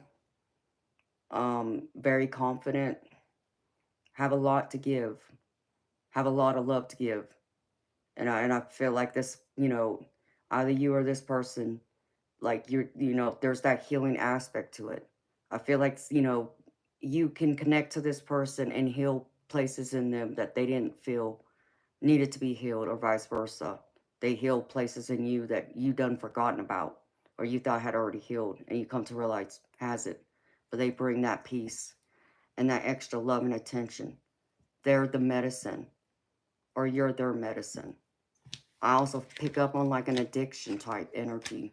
very confident, have a lot to give, have a lot of love to give. And I feel like this, either you or this person, like there's that healing aspect to it. I feel like, you can connect to this person and heal places in them that they didn't feel needed to be healed, or vice versa. They heal places in you that you done forgotten about, or you thought had already healed, and you come to realize has it. But they bring that peace and that extra love and attention. They're the medicine, or you're their medicine. I also pick up on like an addiction type energy.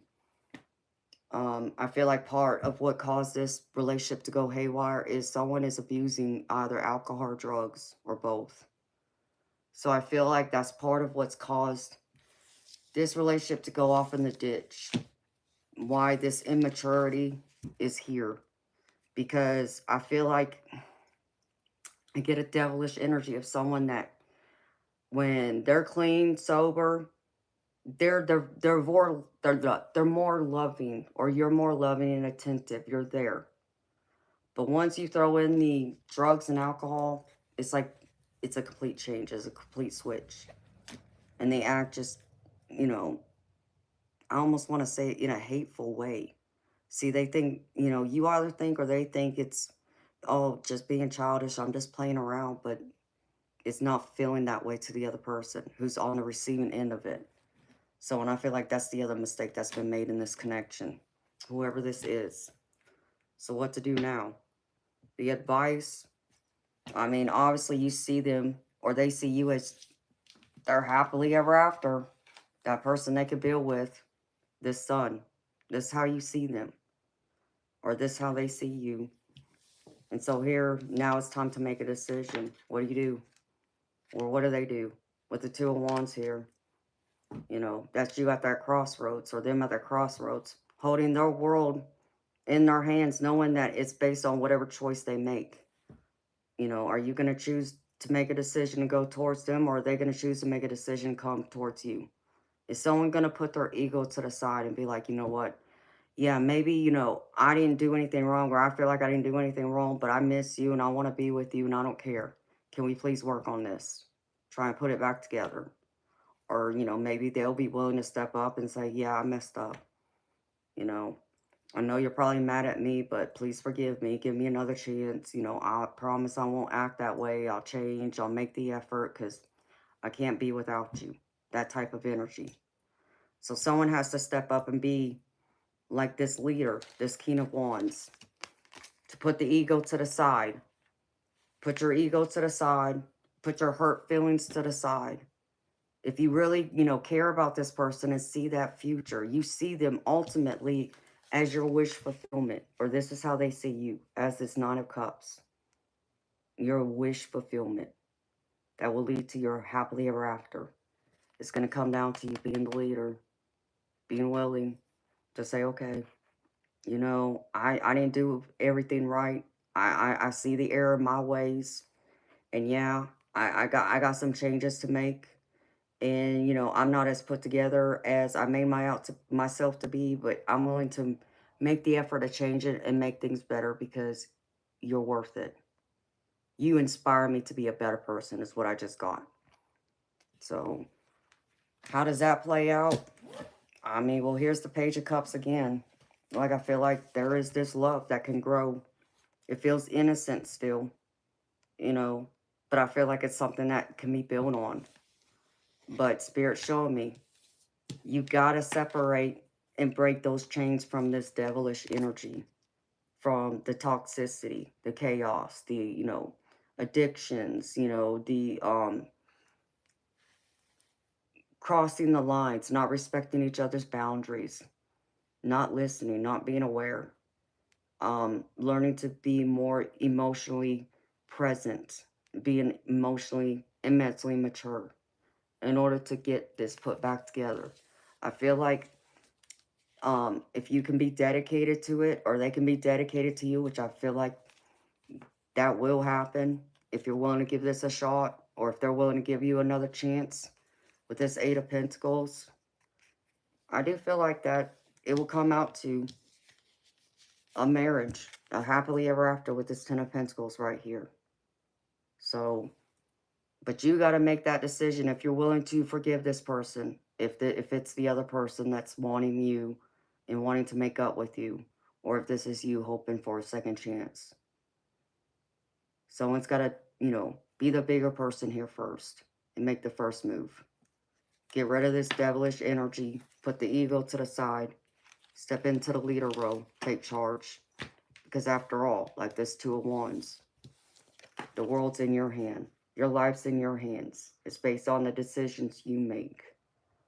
I feel like part of what caused this relationship to go haywire is someone is abusing either alcohol or drugs, or both. So I feel like that's part of what's caused this relationship to go off in the ditch. Why this immaturity is here. Because I feel like I get a devilish energy of someone that when they're clean, sober, they're more loving, or you're more loving and attentive. You're there. But once you throw in the drugs and alcohol, it's like it's a complete change, it's a complete switch. And they act just, I almost want to say it in a hateful way. See, they think, you either think, or they think it's, oh, just being childish, I'm just playing around. But is not feeling that way to the other person who's on the receiving end of it. So, and I feel like that's the other mistake that's been made in this connection, whoever this is. So what to do now? The advice, I mean, obviously you see them or they see you as they're happily ever after. That person they could build with, this son. This is how you see them. Or this is how they see you. And so here, now it's time to make a decision. What do you do? Or what do they do? With the Two of Wands here, you know, that's you at that crossroads or them at that crossroads, holding their world in their hands, knowing that it's based on whatever choice they make. You know, are you going to choose to make a decision and go towards them, or are they going to choose to make a decision and come towards you? Is someone going to put their ego to the side and be like, you know what? Yeah, maybe, you know, I didn't do anything wrong, or I feel like I didn't do anything wrong, but I miss you and I want to be with you and I don't care. Can we please work on this? Try and put it back together. Or, you know, maybe they'll be willing to step up and say, yeah, I messed up. You know, I know you're probably mad at me, but please forgive me. Give me another chance. You know, I promise I won't act that way. I'll change. I'll make the effort because I can't be without you. That type of energy. So someone has to step up and be like this leader, this King of Wands, to put the ego to the side. Put your ego to the side. Put your hurt feelings to the side. If you really, you know, care about this person and see that future, you see them ultimately as your wish fulfillment, or this is how they see you, as this Nine of Cups. Your wish fulfillment that will lead to your happily ever after. It's going to come down to you being the leader, being willing to say, okay, you know, I didn't do everything right. I see the error in my ways. And yeah, I got some changes to make. And, you know, I'm not as put together as I made myself to be, but I'm willing to make the effort to change it and make things better because you're worth it. You inspire me to be a better person is what I just got. So how does that play out? I mean, well, here's the Page of Cups again. Like, I feel like there is this love that can grow. It feels innocent still, you know, but I feel like it's something that can be built on. But Spirit's showing me you gotta separate and break those chains from this devilish energy, from the toxicity, the chaos, the, you know, addictions, you know, the crossing the lines, not respecting each other's boundaries, not listening, not being aware, learning to be more emotionally present, being emotionally and mentally mature in order to get this put back together. I feel like if you can be dedicated to it, or they can be dedicated to you, which I feel like that will happen if you're willing to give this a shot, or if they're willing to give you another chance with this Eight of Pentacles, I do feel like that it will come out to a marriage, a happily ever after with this Ten of Pentacles right here. So, but you got to make that decision if you're willing to forgive this person, if it's the other person that's wanting you and wanting to make up with you, or if this is you hoping for a second chance. Someone's got to, you know, be the bigger person here first and make the first move. Get rid of this devilish energy, put the ego to the side, step into the leader role, take charge. Because after all, like this Two of Wands, the world's in your hand. Your life's in your hands. It's based on the decisions you make.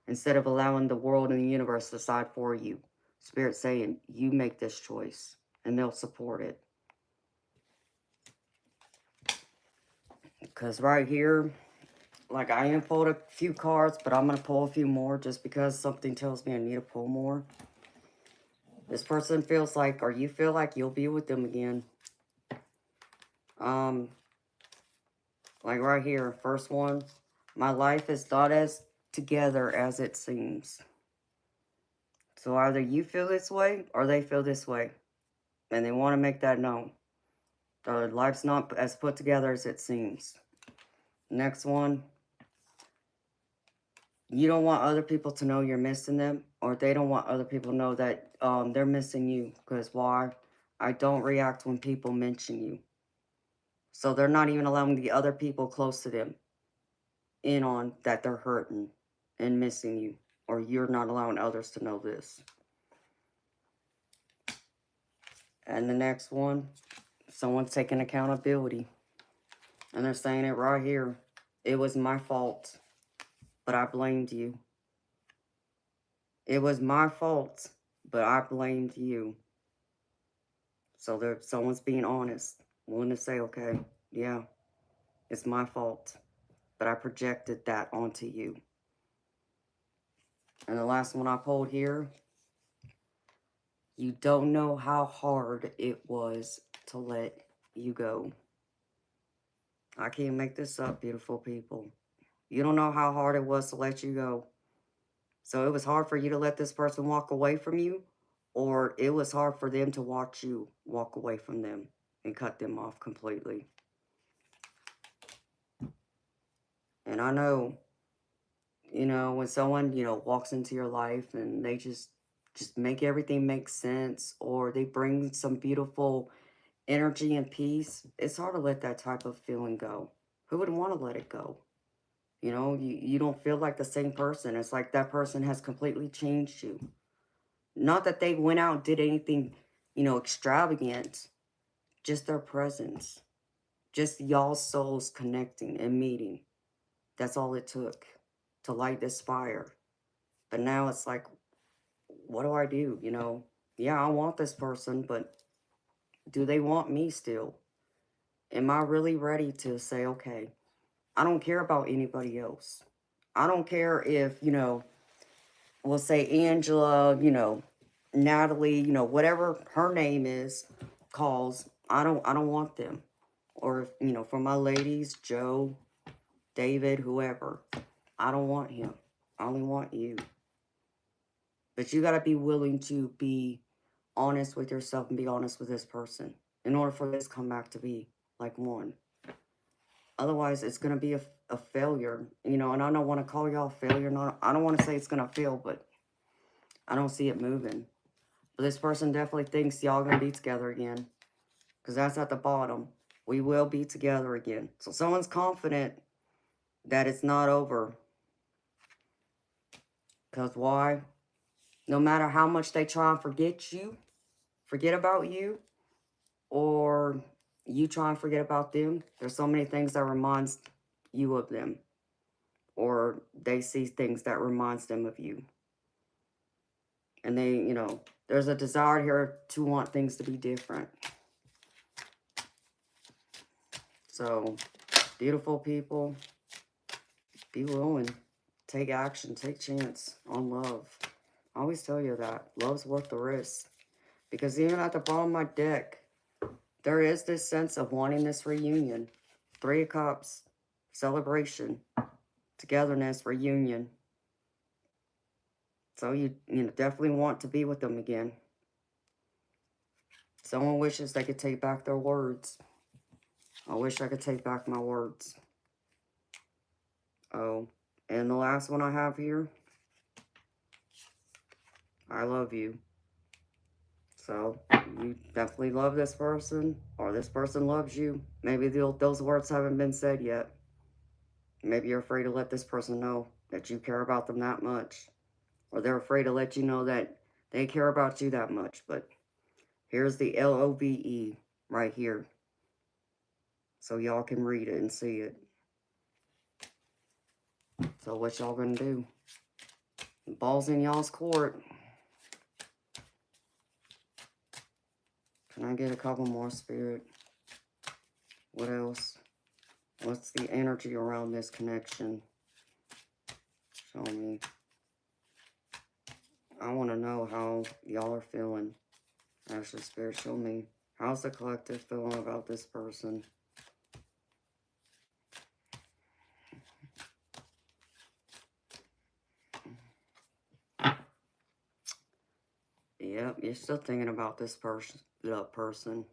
Instead of allowing the world and the universe to decide for you. Spirit's saying, you make this choice, and they'll support it. Because right here, like, I am pulled a few cards, but I'm going to pull a few more just because something tells me I need to pull more. This person feels like, or you feel like you'll be with them again. Like right here, first one. My life is not as together as it seems. So either you feel this way or they feel this way. And they want to make that known. Their life's not as put together as it seems. Next one. You don't want other people to know you're missing them, or they don't want other people to know that they're missing you. Because why? I don't react when people mention you. So they're not even allowing the other people close to them in on that they're hurting and missing you, or you're not allowing others to know this. And the next one, someone's taking accountability. And they're saying it right here. It was my fault, but I blamed you. It was my fault, but I blamed you. So someone's being honest, willing to say, okay, yeah, it's my fault, but I projected that onto you. And the last one I pulled here, you don't know how hard it was to let you go. I can't make this up, beautiful people. You don't know how hard it was to let you go. So it was hard for you to let this person walk away from you, or it was hard for them to watch you walk away from them and cut them off completely. And I know, when someone, walks into your life and they just make everything make sense, or they bring some beautiful energy and peace, it's hard to let that type of feeling go. Who would want to let it go? You don't feel like the same person. It's like that person has completely changed you. Not that they went out and did anything, extravagant, just their presence, just y'all's souls connecting and meeting. That's all it took to light this fire. But now it's like, what do I do? Yeah, I want this person, but do they want me still? Am I really ready to say, okay, I don't care about anybody else. I don't care if, we'll say Angela, Natalie, whatever her name is, calls. I don't want them. Or if, for my ladies, Joe, David, whoever, I don't want him. I only want you. But you got to be willing to be honest with yourself and be honest with this person in order for this to come back to be like one. Otherwise, it's going to be a failure, and I don't want to call y'all failure. I don't want to say it's going to fail, but I don't see it moving. But this person definitely thinks y'all going to be together again, because that's at the bottom. We will be together again. So someone's confident that it's not over. Because why? No matter how much they try and forget about you, or you try and forget about them, there's so many things that reminds you of them. Or they see things that reminds them of you. And they, there's a desire here to want things to be different. So, beautiful people, be willing. Take action. Take chance on love. I always tell you that. Love's worth the risk. Because even at the bottom of my deck, there is this sense of wanting this reunion. 3 of Cups. Celebration. Togetherness. Reunion. So you definitely want to be with them again. Someone wishes they could take back their words. I wish I could take back my words. Oh, and the last one I have here. I love you. So, you definitely love this person, or this person loves you. Maybe those words haven't been said yet. Maybe you're afraid to let this person know that you care about them that much. Or they're afraid to let you know that they care about you that much. But here's the LOVE right here. So y'all can read it and see it. So what y'all gonna do? Ball's in y'all's court. Can I get a couple more, Spirit? What else? What's the energy around this connection? Show me. I want to know how y'all are feeling. Actually, Spirit, show me. How's the collective feeling about this person? Yep, you're still thinking about this person.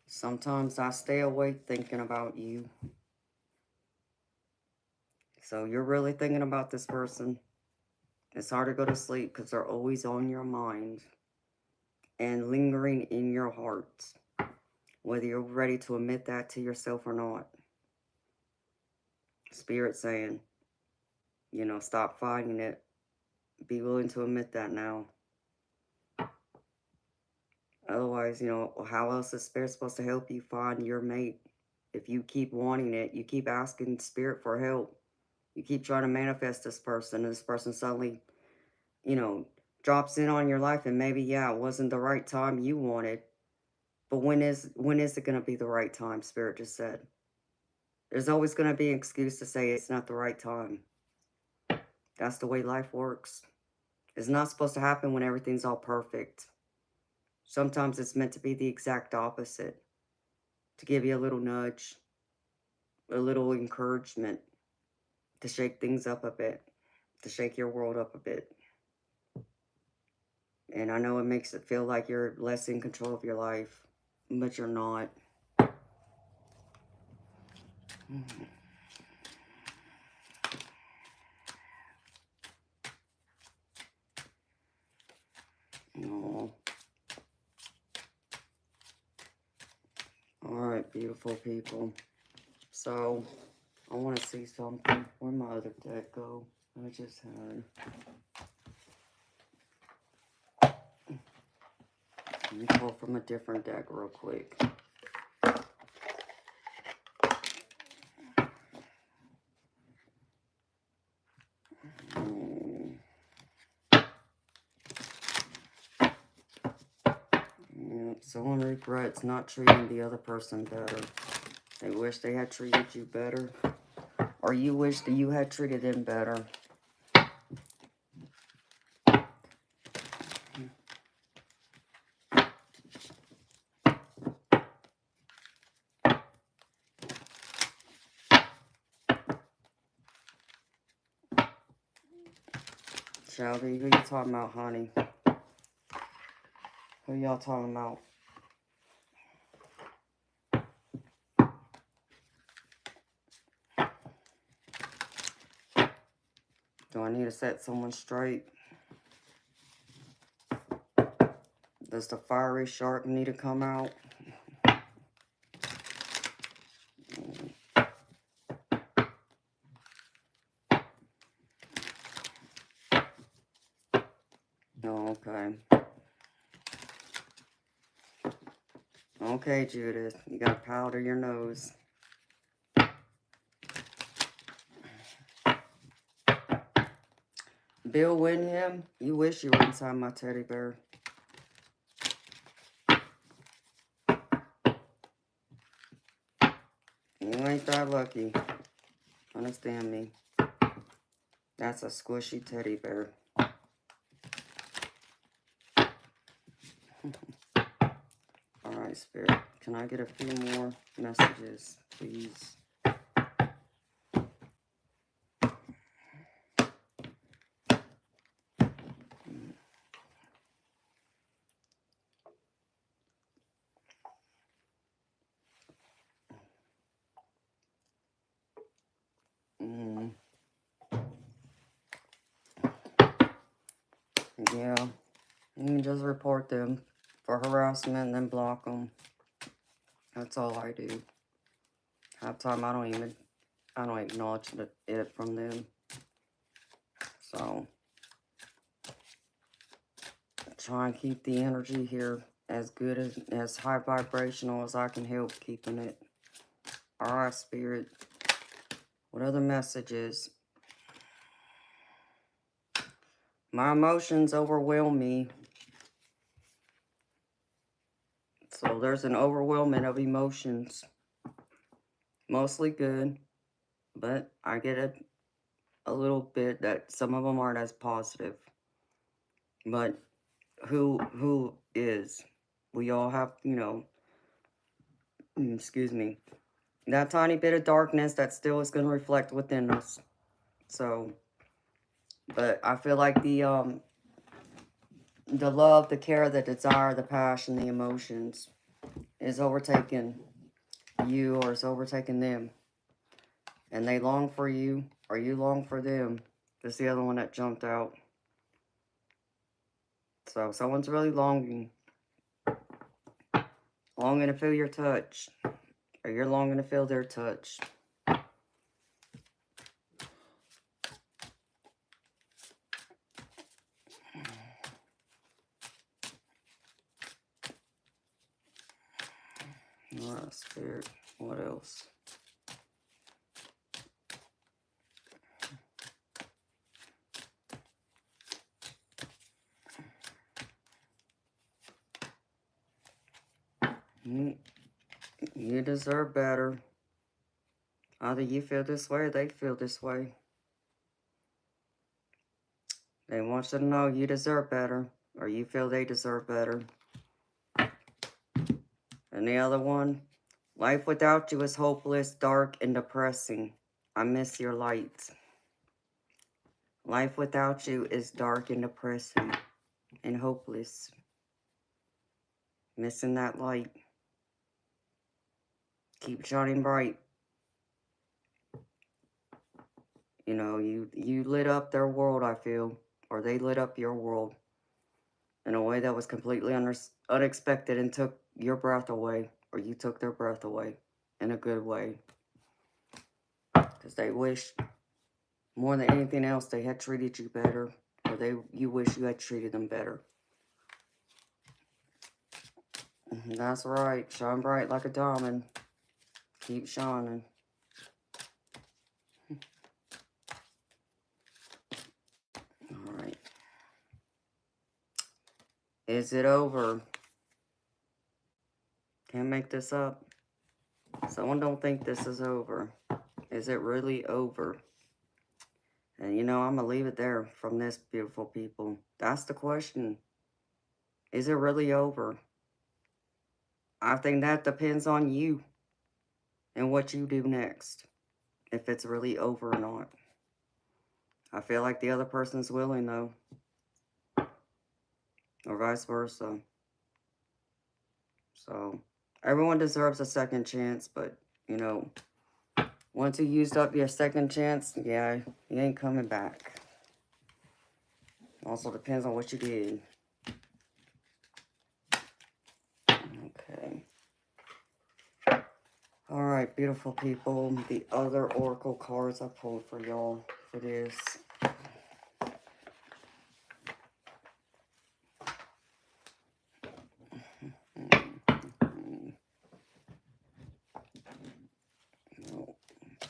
Sometimes I stay awake thinking about you. So you're really thinking about this person. It's hard to go to sleep because they're always on your mind and lingering in your heart, whether you're ready to admit that to yourself or not. Spirit saying, you know, stop fighting it. Be willing to admit that now. Otherwise, you know, how else is Spirit supposed to help you find your mate? If you keep wanting it, you keep asking Spirit for help. You keep trying to manifest this person, and this person suddenly, you know, drops in on your life, and maybe, yeah, it wasn't the right time you wanted. But when is it going to be the right time? Spirit just said. There's always going to be an excuse to say it's not the right time. That's the way life works. It's not supposed to happen when everything's all perfect. Sometimes it's meant to be the exact opposite. To give you a little nudge, a little encouragement, to shake things up a bit, to shake your world up a bit. And I know it makes it feel like you're less in control of your life, but you're not. Oh. Alright, beautiful people. So, I want to see something. Where'd my other deck go? I just had... Let me pull from a different deck real quick. Someone regrets not treating the other person better. They wish they had treated you better. Or you wish that you had treated them better. Shelby, who you talking about, honey? Who y'all talking about? Do I need to set someone straight? Does the fiery shark need to come out? Oh, okay. Okay, Judith. You gotta powder your nose. Bill Winham, you wish you were inside my teddy bear. You ain't that lucky. Understand me. That's a squishy teddy bear. Alright, Spirit. Can I get a few more messages, please? Yeah. You can just report them for harassment and then block them. That's all I do. Half time I don't acknowledge it from them. So try and keep the energy here as good as high vibrational as I can help keeping it. Alright, Spirit. What other messages? My emotions overwhelm me. So there's an overwhelming of emotions. Mostly good. But I get a little bit that some of them aren't as positive. But who is? We all have, you know, excuse me, that tiny bit of darkness that still is going to reflect within us. So, but I feel like the love, the care, the desire, the passion, the emotions is overtaking you or is overtaking them. And they long for you or you long for them. That's the other one that jumped out. So someone's really longing to feel your touch, or you're longing to feel their touch. Spirit, what else? You deserve better. Either you feel this way or they feel this way. They want you to know you deserve better, or you feel they deserve better. And the other one, life without you is hopeless, dark, and depressing. I miss your light. Life without you is dark and depressing and hopeless. Missing that light. Keep shining bright. You know, you lit up their world, I feel, or they lit up your world in a way that was completely unexpected and took your breath away, or you took their breath away in a good way. Because they wish, more than anything else, they had treated you better, or you wish you had treated them better. That's right. Shine bright like a diamond. Keep shining. All right. Is it over? Can't make this up. Someone don't think this is over. Is it really over? And you know, I'm going to leave it there from this, beautiful people. That's the question. Is it really over? I think that depends on you and what you do next. If it's really over or not. I feel like the other person's willing, though. Or vice versa. So, everyone deserves a second chance, but, you know, once you used up your second chance, yeah, you ain't coming back. Also depends on what you did. Okay. Alright, beautiful people. The other oracle cards I pulled for y'all for this.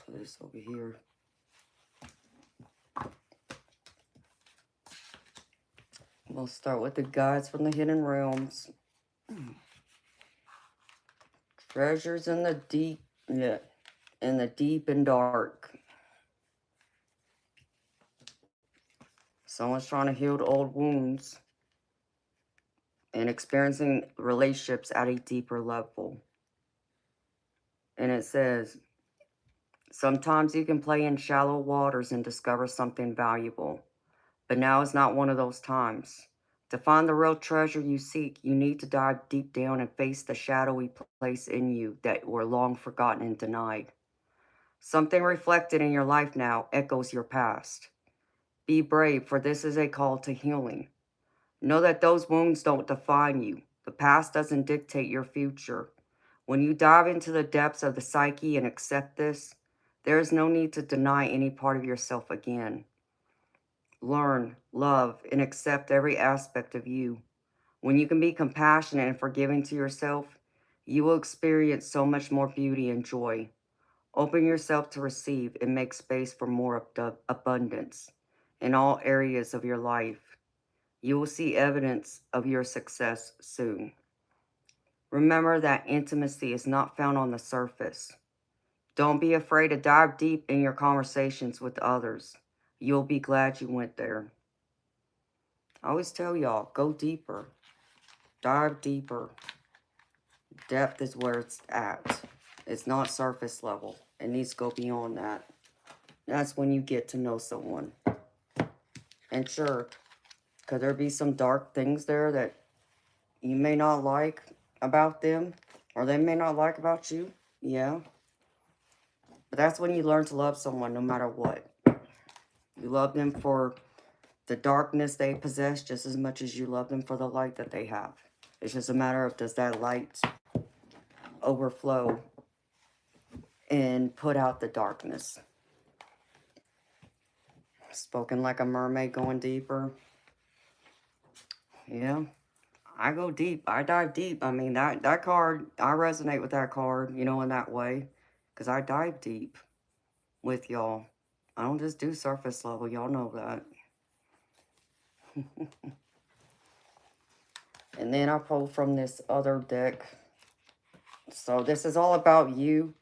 Put this over here. We'll start with the guides from the hidden realms. Treasures in the deep, yeah, in the deep and dark. Someone's trying to heal old wounds and experiencing relationships at a deeper level. And it says, sometimes you can play in shallow waters and discover something valuable. But now is not one of those times. To find the real treasure you seek, you need to dive deep down and face the shadowy place in you that were long forgotten and denied. Something reflected in your life now echoes your past. Be brave, for this is a call to healing. Know that those wounds don't define you. The past doesn't dictate your future. When you dive into the depths of the psyche and accept this, there is no need to deny any part of yourself again. Learn, love, and accept every aspect of you. When you can be compassionate and forgiving to yourself, you will experience so much more beauty and joy. Open yourself to receive and make space for more abundance in all areas of your life. You will see evidence of your success soon. Remember that intimacy is not found on the surface. Don't be afraid to dive deep in your conversations with others. You'll be glad you went there. I always tell y'all, go deeper. Dive deeper. Depth is where it's at. It's not surface level. It needs to go beyond that. That's when you get to know someone. And sure, could there be some dark things there that you may not like about them, or they may not like about you? Yeah. But that's when you learn to love someone no matter what. You love them for the darkness they possess just as much as you love them for the light that they have. It's just a matter of, does that light overflow and put out the darkness? Spoken like a mermaid going deeper. Yeah. I go deep. I dive deep. I mean, that card, I resonate with that card, you know, in that way. Because I dive deep with y'all. I don't just do surface level. Y'all know that. And then I pull from this other deck. So this is all about you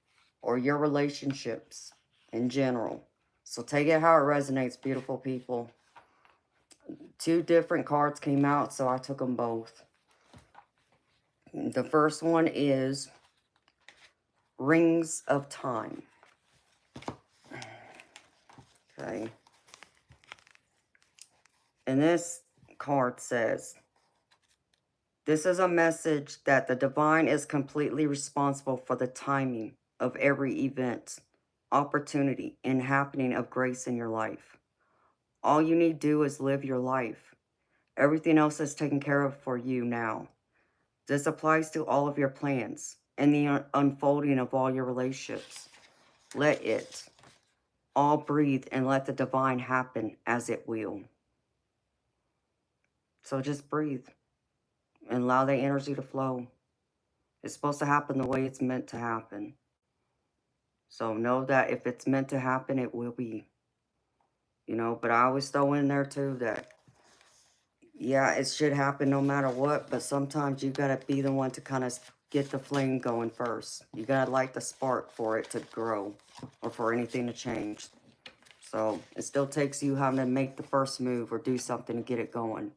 or your relationships in general. So take it how it resonates, beautiful people. 2 different cards came out, so I took them both. The first one is Rings of Time. Okay. And this card says, this is a message that the divine is completely responsible for the timing of every event, opportunity, and happening of grace in your life. All you need to do is live your life. Everything else is taken care of for you now. This applies to all of your plans and the unfolding of all your relationships. Let it all breathe and let the divine happen as it will. So just breathe and allow the energy to flow. It's supposed to happen the way it's meant to happen. So know that if it's meant to happen, it will be. You know, but I always throw in there too that, yeah, it should happen no matter what, but sometimes you got to be the one to kind of get the flame going first. You got to light the spark for it to grow or for anything to change. So it still takes you having to make the first move or do something to get it going.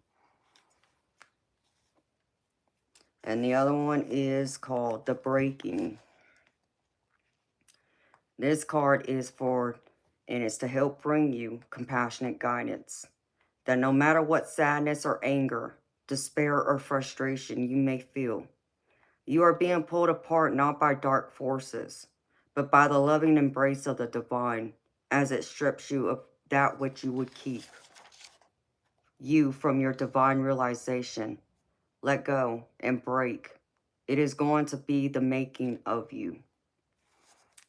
And the other one is called The Breaking. This card is for, and it's to help bring you compassionate guidance. That no matter what sadness or anger, despair or frustration you may feel, you are being pulled apart not by dark forces, but by the loving embrace of the divine as it strips you of that which you would keep you from your divine realization. Let go and break. It is going to be the making of you.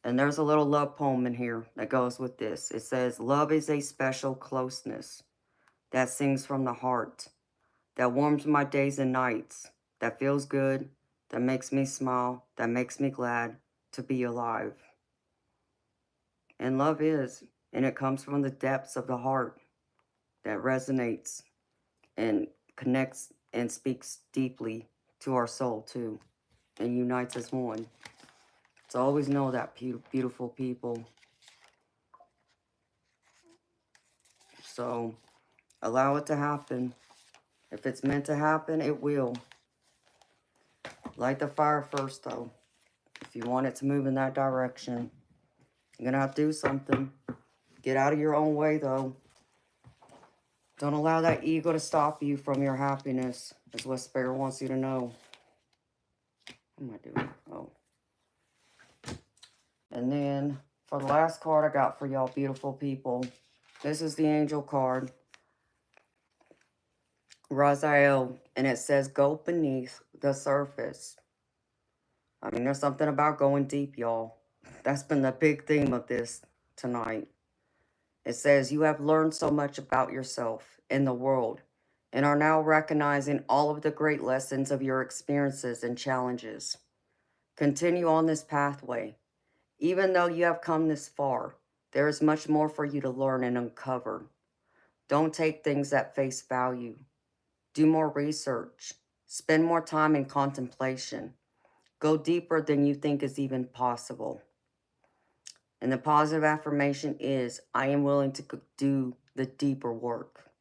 And there's a little love poem in here that goes with this. It says, love is a special closeness that sings from the heart, that warms my days and nights, that feels good, that makes me smile, that makes me glad to be alive. And love is, and it comes from the depths of the heart that resonates and connects and speaks deeply to our soul too, and unites as one. So always know that, beautiful people. So allow it to happen. If it's meant to happen, it will. Light the fire first, though. If you want it to move in that direction, you're going to have to do something. Get out of your own way, though. Don't allow that ego to stop you from your happiness, is what Spirit wants you to know. What am I doing? Oh. And then, for the last card I got for y'all beautiful people, this is the Angel card. Raziel, and it says, go beneath the surface. I mean, there's something about going deep, y'all. That's been the big theme of this tonight. It says, you have learned so much about yourself and the world and are now recognizing all of the great lessons of your experiences and challenges. Continue on this pathway. Even though you have come this far, there is much more for you to learn and uncover. Don't take things at face value. Do more research. Spend more time in contemplation. Go deeper than you think is even possible. And the positive affirmation is, I am willing to do the deeper work.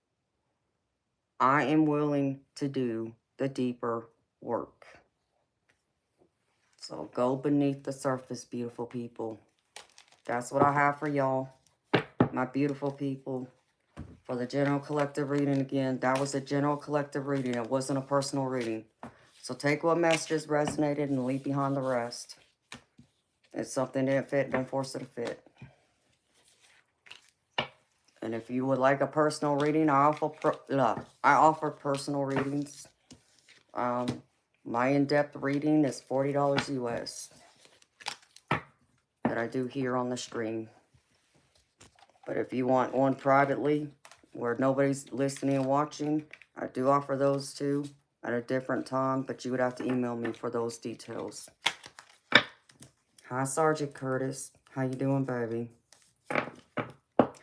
I am willing to do the deeper work. So go beneath the surface, beautiful people. That's what I have for y'all, my beautiful people. For the general collective reading, again, that was a general collective reading. It wasn't a personal reading. So take what messages resonated and leave behind the rest. If something didn't fit, don't force it to fit. And if you would like a personal reading, I offer personal readings. My in-depth reading is $40 US that I do here on the stream. But if you want one privately, where nobody's listening and watching, I do offer those too. at a different time, but you would have to email me for those details. Hi, Sergeant Curtis. How you doing, baby?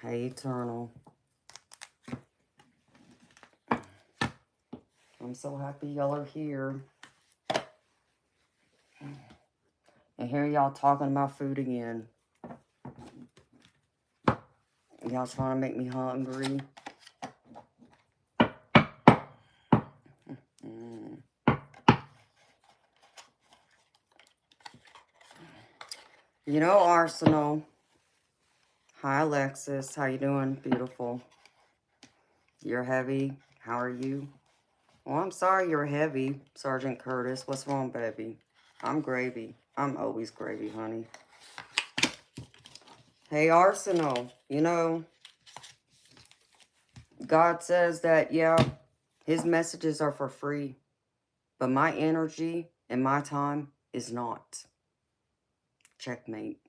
Hey, Eternal. I'm so happy y'all are here. And here y'all talking about food again. Y'all trying to make me hungry. You know, Arsenal. Hi, Alexis. How you doing, beautiful? You're heavy. How are you? Well, I'm sorry you're heavy, Sergeant Curtis. What's wrong, baby? I'm gravy. I'm always gravy, honey. Hey, Arsenal. You know, God says that, yeah, his messages are for free. But my energy and my time is not. Checkmate.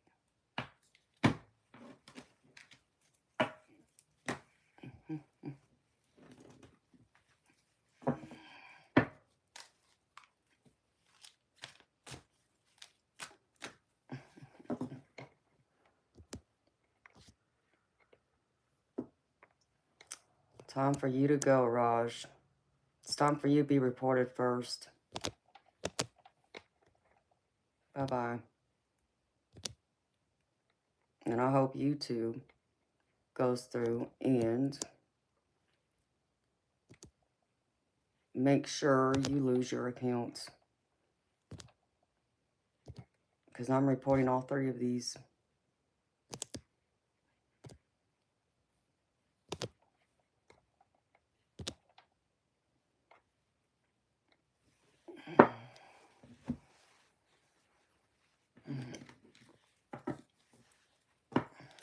Time for you to go, Raj. It's time for you to be reported first. Bye-bye. And I hope YouTube goes through and make sure you lose your accounts. Because I'm reporting all 3 of these.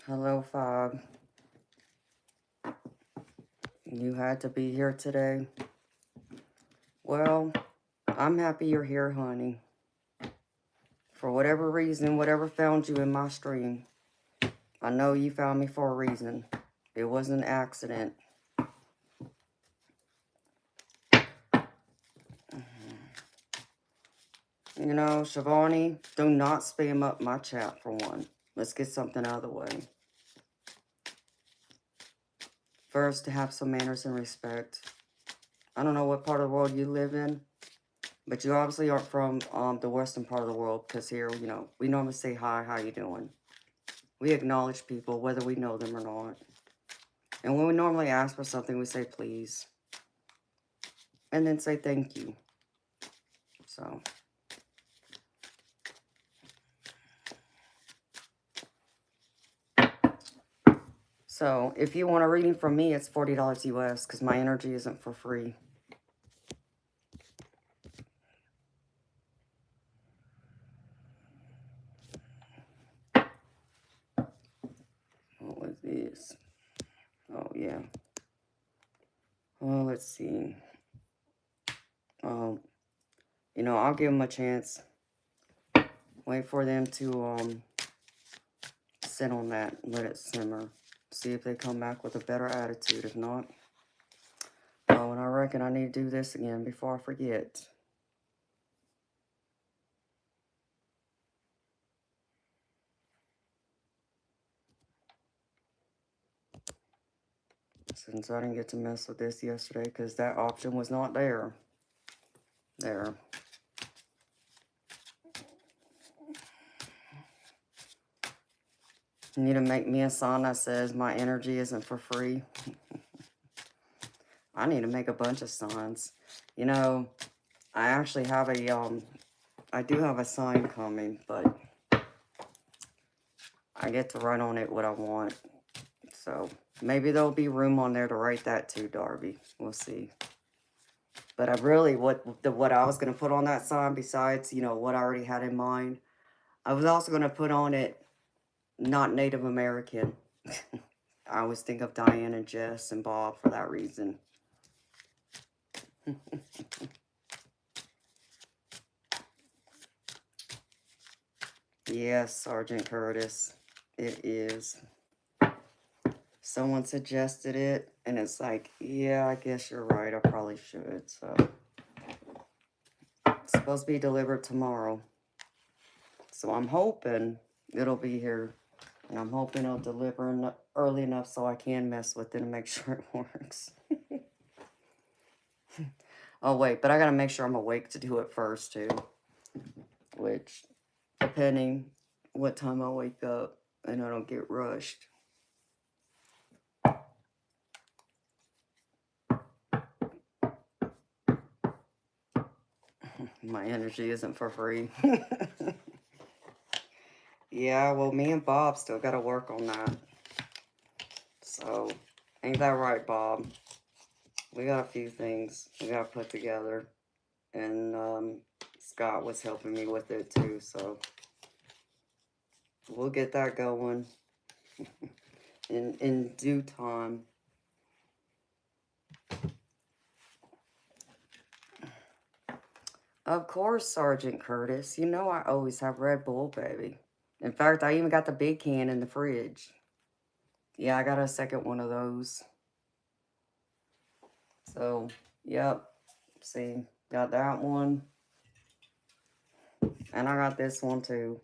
Hello, Fob. You had to be here today. Well, I'm happy you're here, honey. For whatever reason, whatever found you in my stream, I know you found me for a reason. It wasn't an accident. You know, Shivani, do not spam up my chat for one. Let's get something out of the way. First, to have some manners and respect. I don't know what part of the world you live in, but you obviously aren't from the western part of the world, because here, you know, we normally say hi, how you doing? We acknowledge people whether we know them or not. And when we normally ask for something, we say please. And then say thank you. So, if you want a reading from me, it's $40 US, because my energy isn't for free. What was this? Oh, yeah. Well, let's see. You know, I'll give them a chance. Wait for them to sit on that and let it simmer. See if they come back with a better attitude. If not, oh, and I reckon I need to do this again before I forget. Since I didn't get to mess with this yesterday because that option was not there. There. You need to make me a sign that says my energy isn't for free. I need to make a bunch of signs. You know, I actually have a, I do have a sign coming, but I get to write on it what I want. So, maybe there'll be room on there to write that too, Darby. We'll see. But I really, what I was going to put on that sign, besides, you know, what I already had in mind, I was also going to put on it, not Native American. I always think of Diane and Jess and Bob for that reason. Yes, Sergeant Curtis, it is. Someone suggested it, and it's like, yeah, I guess you're right. I probably should, so. supposed to be delivered tomorrow. So I'm hoping it'll be here. And I'm hoping it'll deliver early enough so I can mess with it and make sure it works. Oh, wait, but I gotta make sure I'm awake to do it first, too. Which, depending what time I wake up and I don't get rushed. My energy isn't for free. Yeah, well, me and Bob still gotta work on that. So, ain't that right, Bob? We got a few things we gotta put together. And Scott was helping me with it too, so we'll get that going in due time. Of course, Sergeant Curtis. You know I always have Red Bull, baby. In fact, I even got the big can in the fridge. Yeah, I got a second one of those. So, yep. See, got that one. And I got this one too.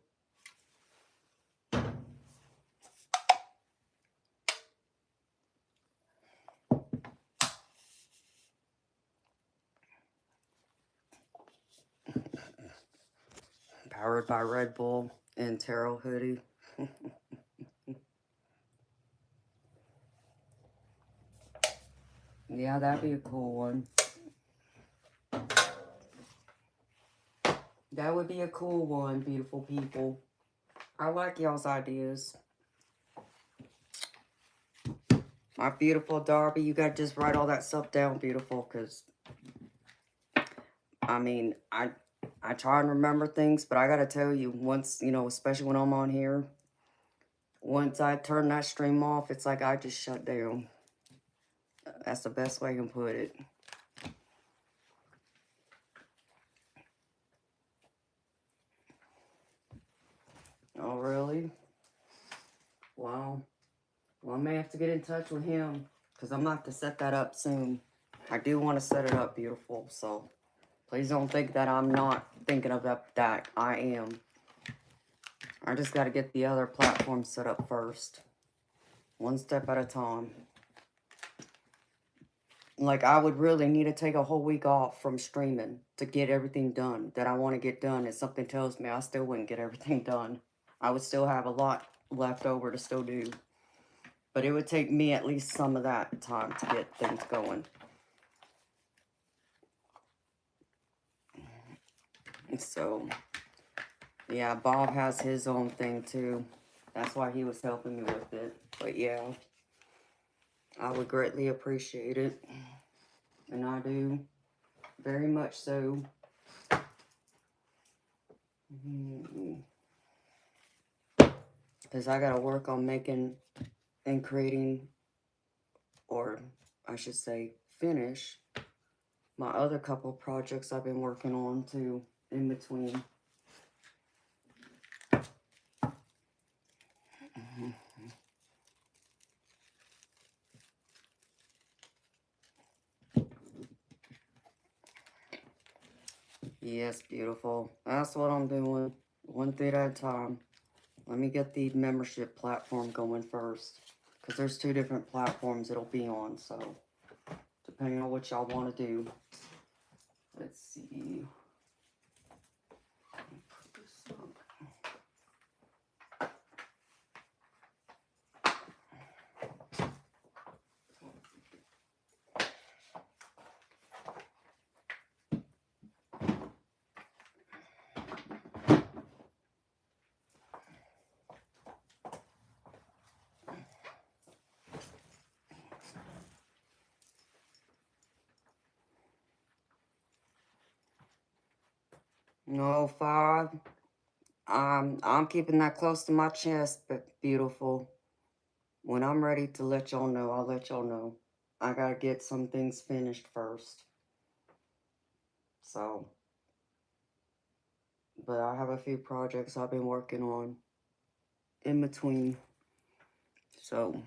Powered by Red Bull and Tarot hoodie. Yeah, that'd be a cool one. That would be a cool one, beautiful people. I like y'all's ideas. My beautiful Darby, you gotta just write all that stuff down, beautiful, because, I mean, I try and remember things, but I gotta tell you, once, you know, especially when I'm on here, once I turn that stream off, it's like I just shut down. That's the best way I can put it. Oh, really? Wow. Well, I may have to get in touch with him, because I'm going to have to set that up soon. I do want to set it up, beautiful, so please don't think that I'm not thinking of that. I am. I just got to get the other platform set up first. One step at a time. Like, I would really need to take a whole week off from streaming to get everything done that I want to get done. And something tells me I still wouldn't get everything done. I would still have a lot left over to still do. But it would take me at least some of that time to get things going. So, yeah, Bob has his own thing too. That's why he was helping me with it. But yeah, I would greatly appreciate it. And I do. Very much so. Because I got to work on making and creating, or I should say finish, my other couple projects I've been working on too, in between. Yes, beautiful. That's what I'm doing. One thing at a time. Let me get the membership platform going first. Because there's 2 different platforms it'll be on. So, depending on what y'all want to do. Let's see. Put this up. No, 5. I'm keeping that close to my chest, but beautiful. When I'm ready to let y'all know, I'll let y'all know. I gotta get some things finished first. So, but I have a few projects I've been working on in between. So,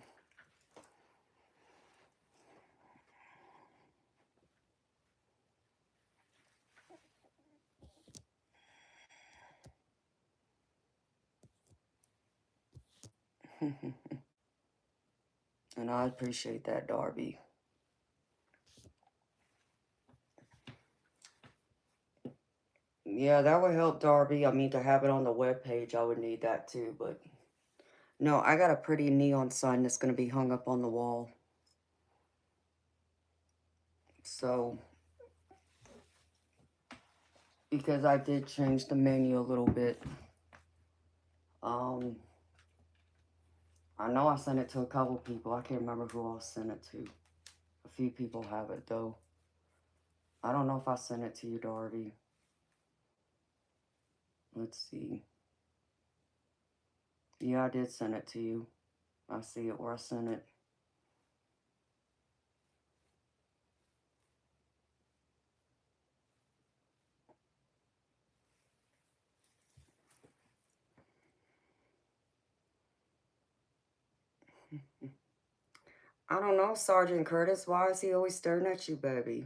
And I appreciate that, Darby. Yeah, that would help, Darby. I mean, to have it on the webpage, I would need that too. But no, I got a pretty neon sign that's going to be hung up on the wall. So, because I did change the menu a little bit. I know I sent it to a couple people. I can't remember who else sent it to. A few people have it, though. I don't know if I sent it to you, Darby. Let's see. Yeah, I did send it to you. I see it where I sent it. I don't know, Sergeant Curtis. Why is he always staring at you, baby?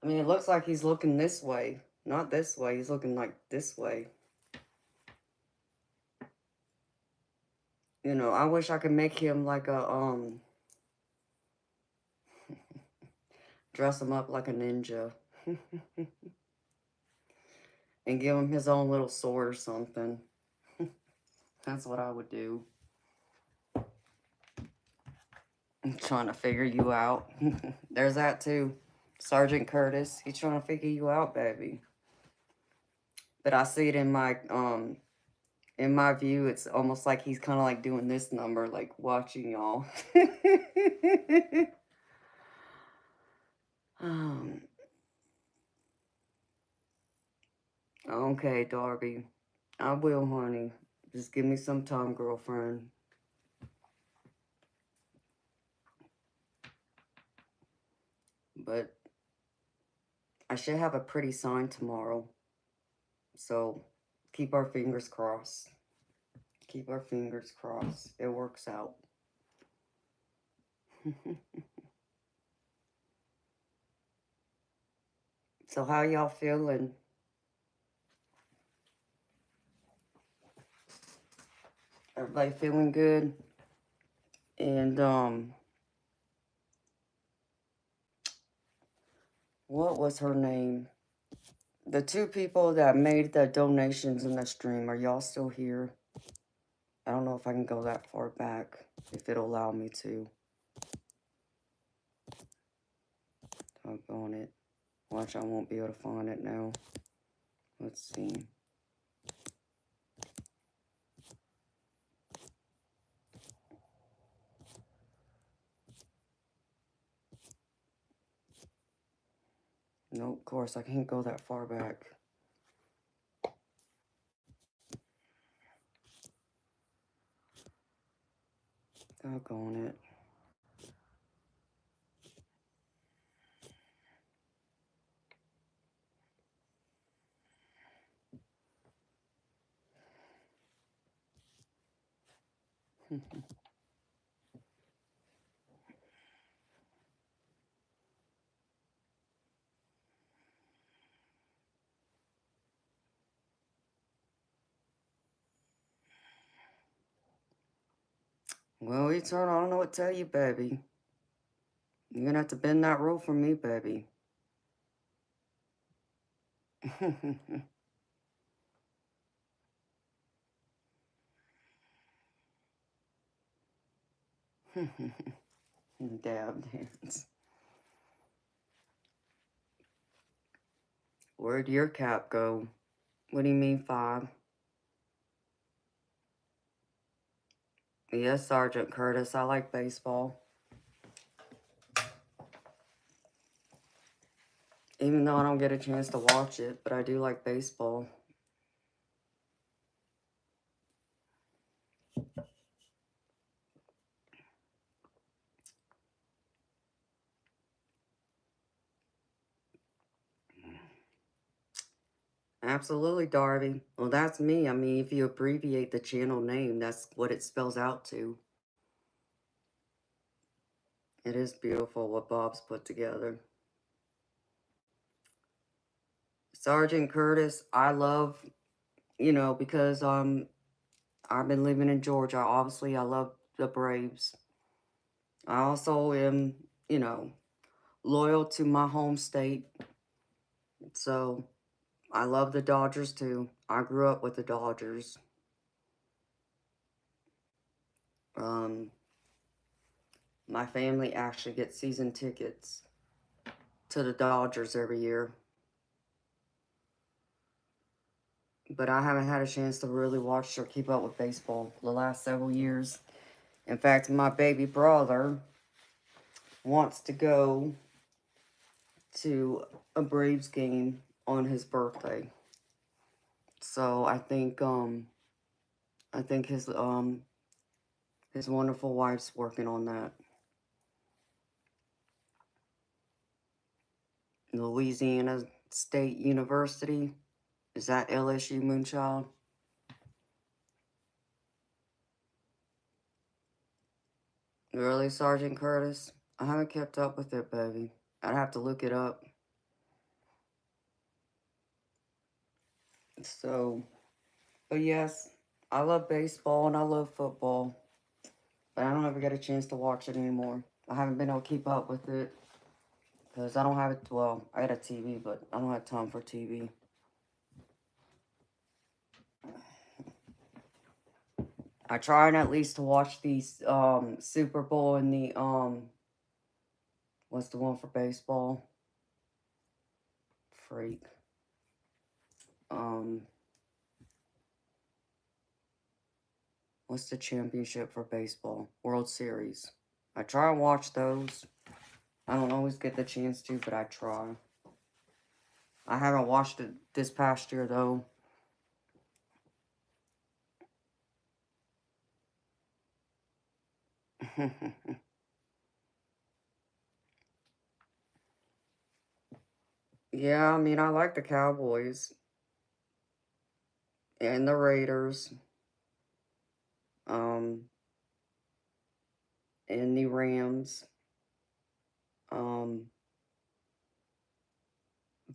I mean, it looks like he's looking this way. Not this way. He's looking like this way. You know, I wish I could make him like a, dress him up like a ninja. And give him his own little sword or something. That's what I would do. I'm trying to figure you out. There's that too. Sergeant Curtis. He's trying to figure you out, baby. But I see it in my view, it's almost like he's kind of like doing this number, like watching y'all. um, okay, Darby. I will, honey. Just give me some time, girlfriend. But I should have a pretty sign tomorrow. So keep our fingers crossed. Keep our fingers crossed. It works out. So how y'all feeling? Everybody feeling good? And what was her name? The two people that made the donations in the stream, are y'all still here? I don't know if I can go that far back, if it'll allow me to. Doggone it. Watch, I won't be able to find it now. Let's see. Nope, of course, I can't go that far back. Doggone it. Well, Eternal, I don't know what to tell you, baby. You're gonna have to bend that rule for me, baby. Dab dance. Where'd your cap go? What do you mean, 5? Yes, Sergeant Curtis, I like baseball. Even though I don't get a chance to watch it, but I do like baseball. Absolutely, Darby. Well, that's me. I mean, if you abbreviate the channel name, that's what it spells out to. It is beautiful what Bob's put together. Sergeant Curtis, I love you know, because I've been living in Georgia. Obviously, I love the Braves. I also am, you know, loyal to my home state. So I love the Dodgers too. I grew up with the Dodgers. Um, my family actually gets season tickets to the Dodgers every year. But I haven't had a chance to really watch or keep up with baseball the last several years. In fact, my baby brother wants to go to a Braves game on his birthday. So I think his wonderful wife's working on that. Louisiana State University. Is that LSU, Moonchild? Really, Sergeant Curtis? I haven't kept up with it, baby. I'd have to look it up. So, but yes, I love baseball and I love football. But I don't ever get a chance to watch it anymore. I haven't been able to keep up with it. Because I don't have it, well, I had a TV, but I don't have time for TV. I tried at least to watch the Super Bowl and the what's the one for baseball? Freak. Um what's the championship for baseball? World Series. I try and watch those. I don't always get the chance to, but I try. I haven't watched it this past year though. Yeah, I mean I like the Cowboys and the Raiders. Um and the Rams. Um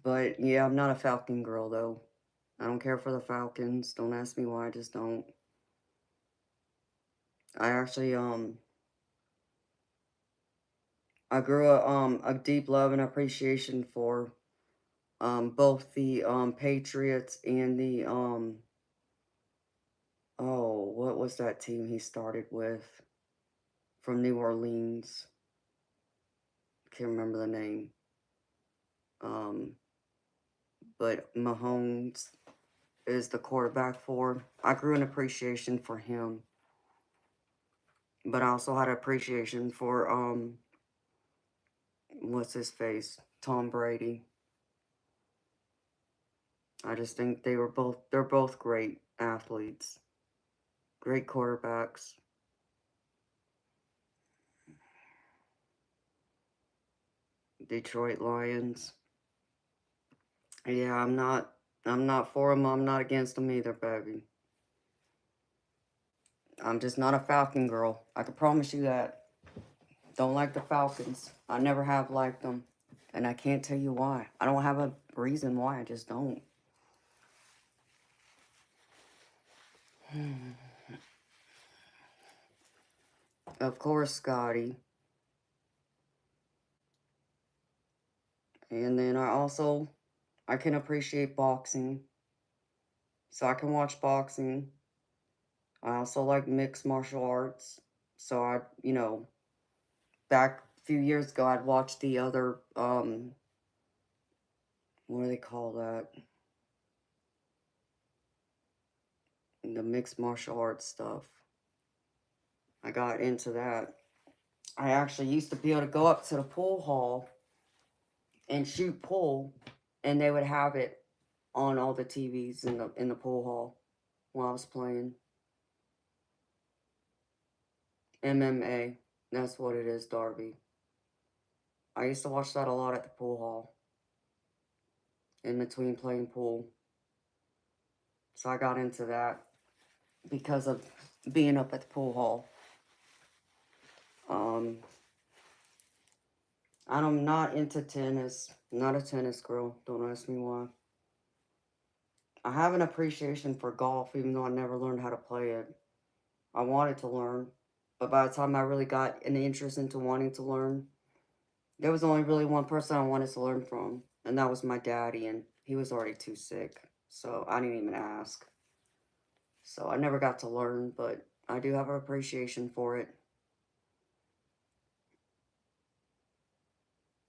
but yeah, I'm not a Falcon girl though. I don't care for the Falcons. Don't ask me why, I just don't. I actually I grew a deep love and appreciation for both the Patriots and the oh, what was that team he started with from New Orleans? Can't remember the name. Um but Mahomes is the quarterback for. I grew an appreciation for him. But I also had appreciation for what's his face? Tom Brady. I just think they're both great athletes. Great quarterbacks. Detroit Lions. Yeah, I'm not for them. I'm not against them either, baby. I'm just not a Falcon girl. I can promise you that. Don't like the Falcons. I never have liked them. And I can't tell you why. I don't have a reason why. I just don't. Of course, Scotty. And then I can appreciate boxing. So I can watch boxing. I also like mixed martial arts. So back a few years ago, I'd watch the other, what do they call that? The mixed martial arts stuff. I got into that. I actually used to be able to go up to the pool hall and shoot pool, and they would have it on all the TVs in the pool hall while I was playing. MMA. That's what it is, Darby. I used to watch that a lot at the pool hall in between playing pool. So I got into that because of being up at the pool hall. Um, I'm not into tennis. Not a tennis girl. Don't ask me why. I have an appreciation for golf, even though I never learned how to play it. I wanted to learn, but by the time I really got an interest into wanting to learn, there was only really one person I wanted to learn from, and that was my daddy, and he was already too sick, so I didn't even ask. So I never got to learn, but I do have an appreciation for it.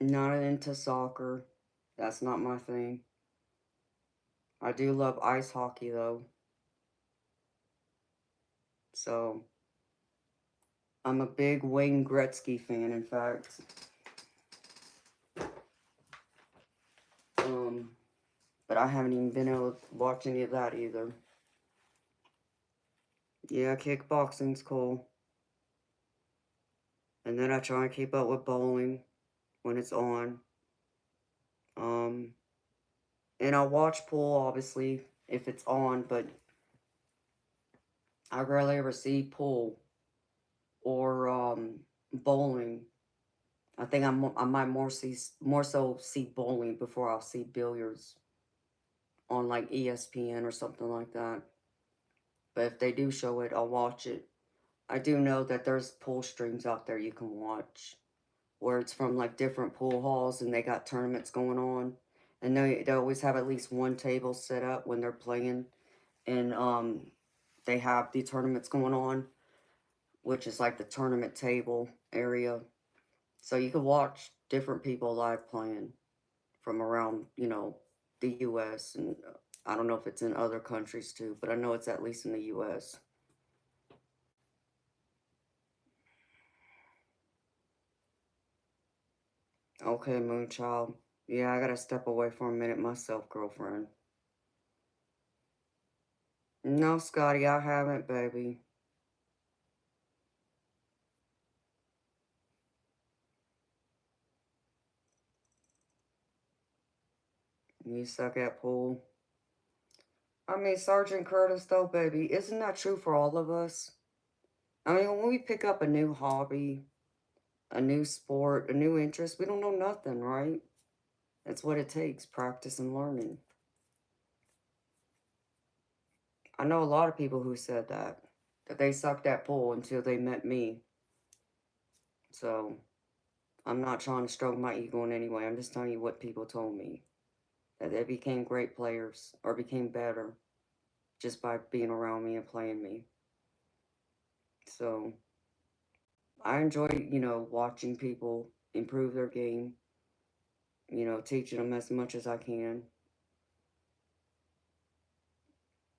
Not into soccer. That's not my thing. I do love ice hockey though. So I'm a big Wayne Gretzky fan, in fact. Um, but I haven't even been able to watch any of that either. Yeah, kickboxing's cool. And then I try and keep up with bowling when it's on. Um, and I watch pool, obviously, if it's on, but I rarely ever see pool or bowling. I think I might more so see bowling before I'll see billiards on like ESPN or something like that. But if they do show it, I'll watch it. I do know that there's pool streams out there you can watch where it's from like different pool halls and they got tournaments going on. And they always have at least one table set up when they're playing and they have the tournaments going on, which is like the tournament table area. So you can watch different people live playing from around, the US and I don't know if it's in other countries too, but I know it's at least in the US. Okay, Moonchild. Yeah, I gotta step away for a minute myself, girlfriend. No, Scotty, I haven't, baby. You suck at pool. I mean, Sergeant Curtis, though, baby, isn't that true for all of us? I mean, when we pick up a new hobby, a new sport, a new interest, we don't know nothing, right? That's what it takes, practice and learning. I know a lot of people who said that they sucked at pool until they met me. So, I'm not trying to stroke my ego in any way. I'm just telling you what people told me. That they became great players or became better just by being around me and playing me. So, I enjoy, watching people improve their game, teaching them as much as I can.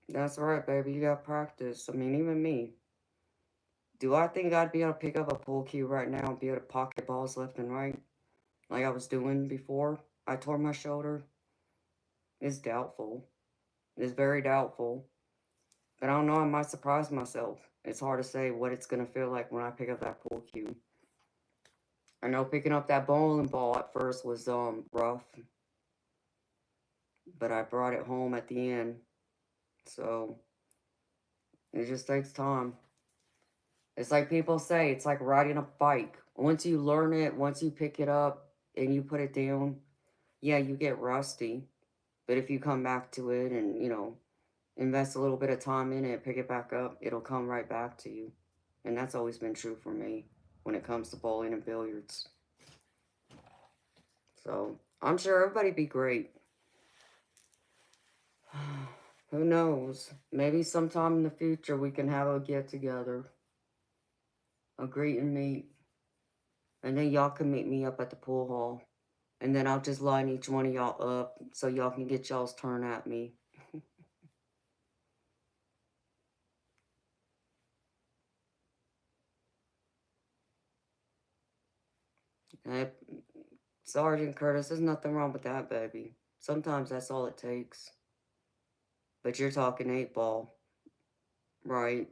That's right, baby. You got practice. I mean, even me. Do I think I'd be able to pick up a pool cue right now and be able to pocket balls left and right like I was doing before I tore my shoulder? It's doubtful. It's very doubtful. But I don't know, I might surprise myself. It's hard to say what it's going to feel like when I pick up that pool cue. I know picking up that bowling ball at first was rough, but I brought it home at the end. So it just takes time. It's like people say, it's like riding a bike. Once you learn it, once you pick it up and you put it down, yeah, you get rusty. But if you come back to it and, invest a little bit of time in it, pick it back up, it'll come right back to you. And that's always been true for me when it comes to bowling and billiards. So I'm sure everybody'd be great. Who knows? Maybe sometime in the future we can have a get together, a greet and meet, and then y'all can meet me up at the pool hall. And then I'll just line each one of y'all up so y'all can get y'all's turn at me. Eh, Sergeant Curtis, there's nothing wrong with that, baby. Sometimes that's all it takes. But you're talking 8 ball, right?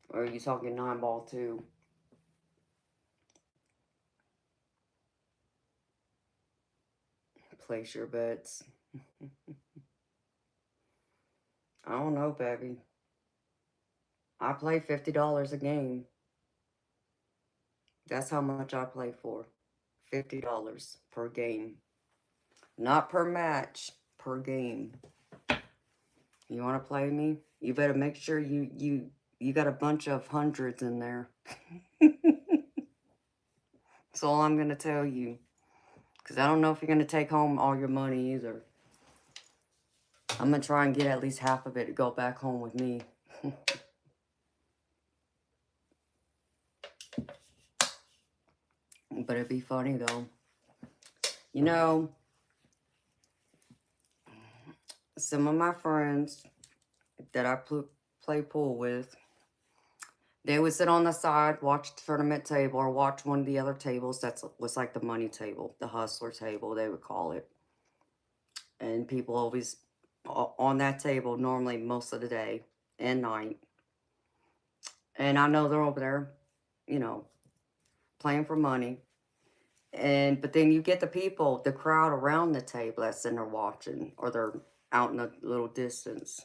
Or are you talking 9 ball too? Place your bets. I don't know, baby. I play $50 a game. That's how much I play for. $50 per game. Not per match, per game. You want to play me? You better make sure you got a bunch of hundreds in there. That's all I'm going to tell you. Because I don't know if you're going to take home all your money either. I'm going to try and get at least half of it to go back home with me. But it'd be funny though. You know, some of my friends that I play pool with, they would sit on the side, watch the tournament table, or watch one of the other tables. That was like the money table, the hustler table, they would call it. And people always on that table, normally most of the day and night. And I know they're over there, you know, playing for money. But then you get the people, the crowd around the table that's sitting there watching, or they're out in a little distance.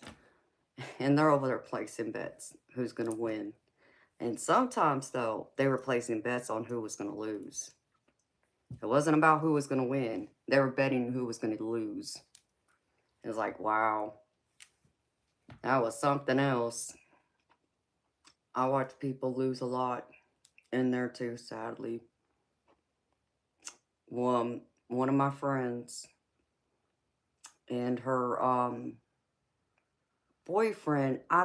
And they're over there placing bets, who's going to win. And sometimes, though, they were placing bets on who was going to lose. It wasn't about who was going to win. They were betting who was going to lose. It was like, wow, that was something else. I watch people lose a lot in there too, sadly. One of my friends and her boyfriend, I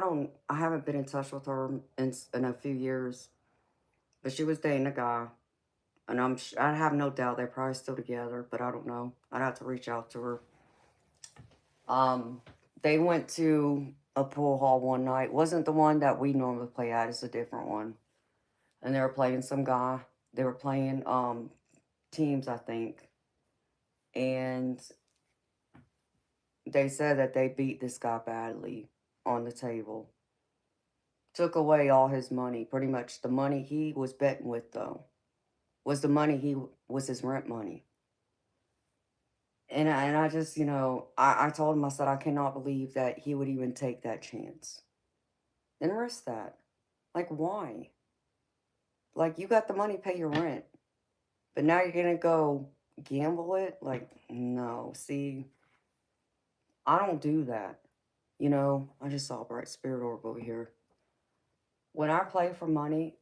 haven't been in touch with her in a few years, but she was dating a guy. And I have no doubt they're probably still together, but I don't know. I'd have to reach out to her. They went to a pool hall one night. Wasn't the one that we normally play at. It's a different one. And they were playing some guy. They were playing teams, I think. And they said that they beat this guy badly on the table. Took away all his money. Pretty much the money he was betting with, though, was the money was his rent money. And I just, I told him, I said, I cannot believe that he would even take that chance and risk that. Like, why? Like, you got the money, pay your rent. But now you're going to go gamble it? Like, no. See, I don't do that. I just saw a bright spirit orb over here. When I play for money,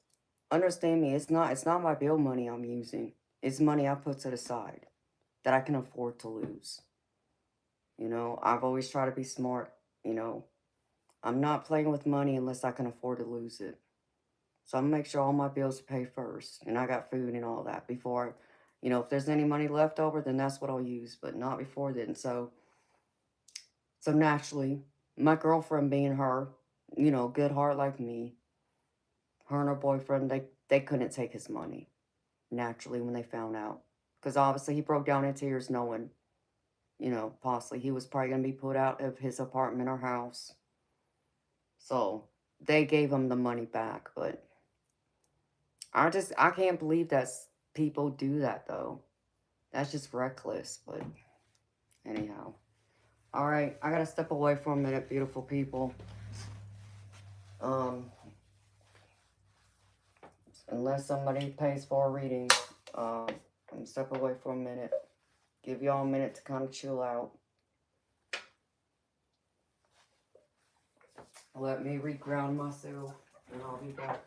understand me, it's not my bill money I'm using. It's money I put to the side that I can afford to lose. I've always tried to be smart. I'm not playing with money unless I can afford to lose it. So I'm gonna make sure all my bills are paid first, and I got food and all that before. If there's any money left over, then that's what I'll use, but not before then. So naturally, my girlfriend being her, good heart like me, her and her boyfriend, they couldn't take his money naturally when they found out, because obviously he broke down in tears knowing, possibly he was probably gonna be put out of his apartment or house. So they gave him the money back, but I can't believe that people do that, though. That's just reckless, but anyhow. All right, I gotta step away for a minute, beautiful people. Unless somebody pays for a reading, I'm gonna step away for a minute. Give y'all a minute to kind of chill out. Let me reground myself, and I'll be back.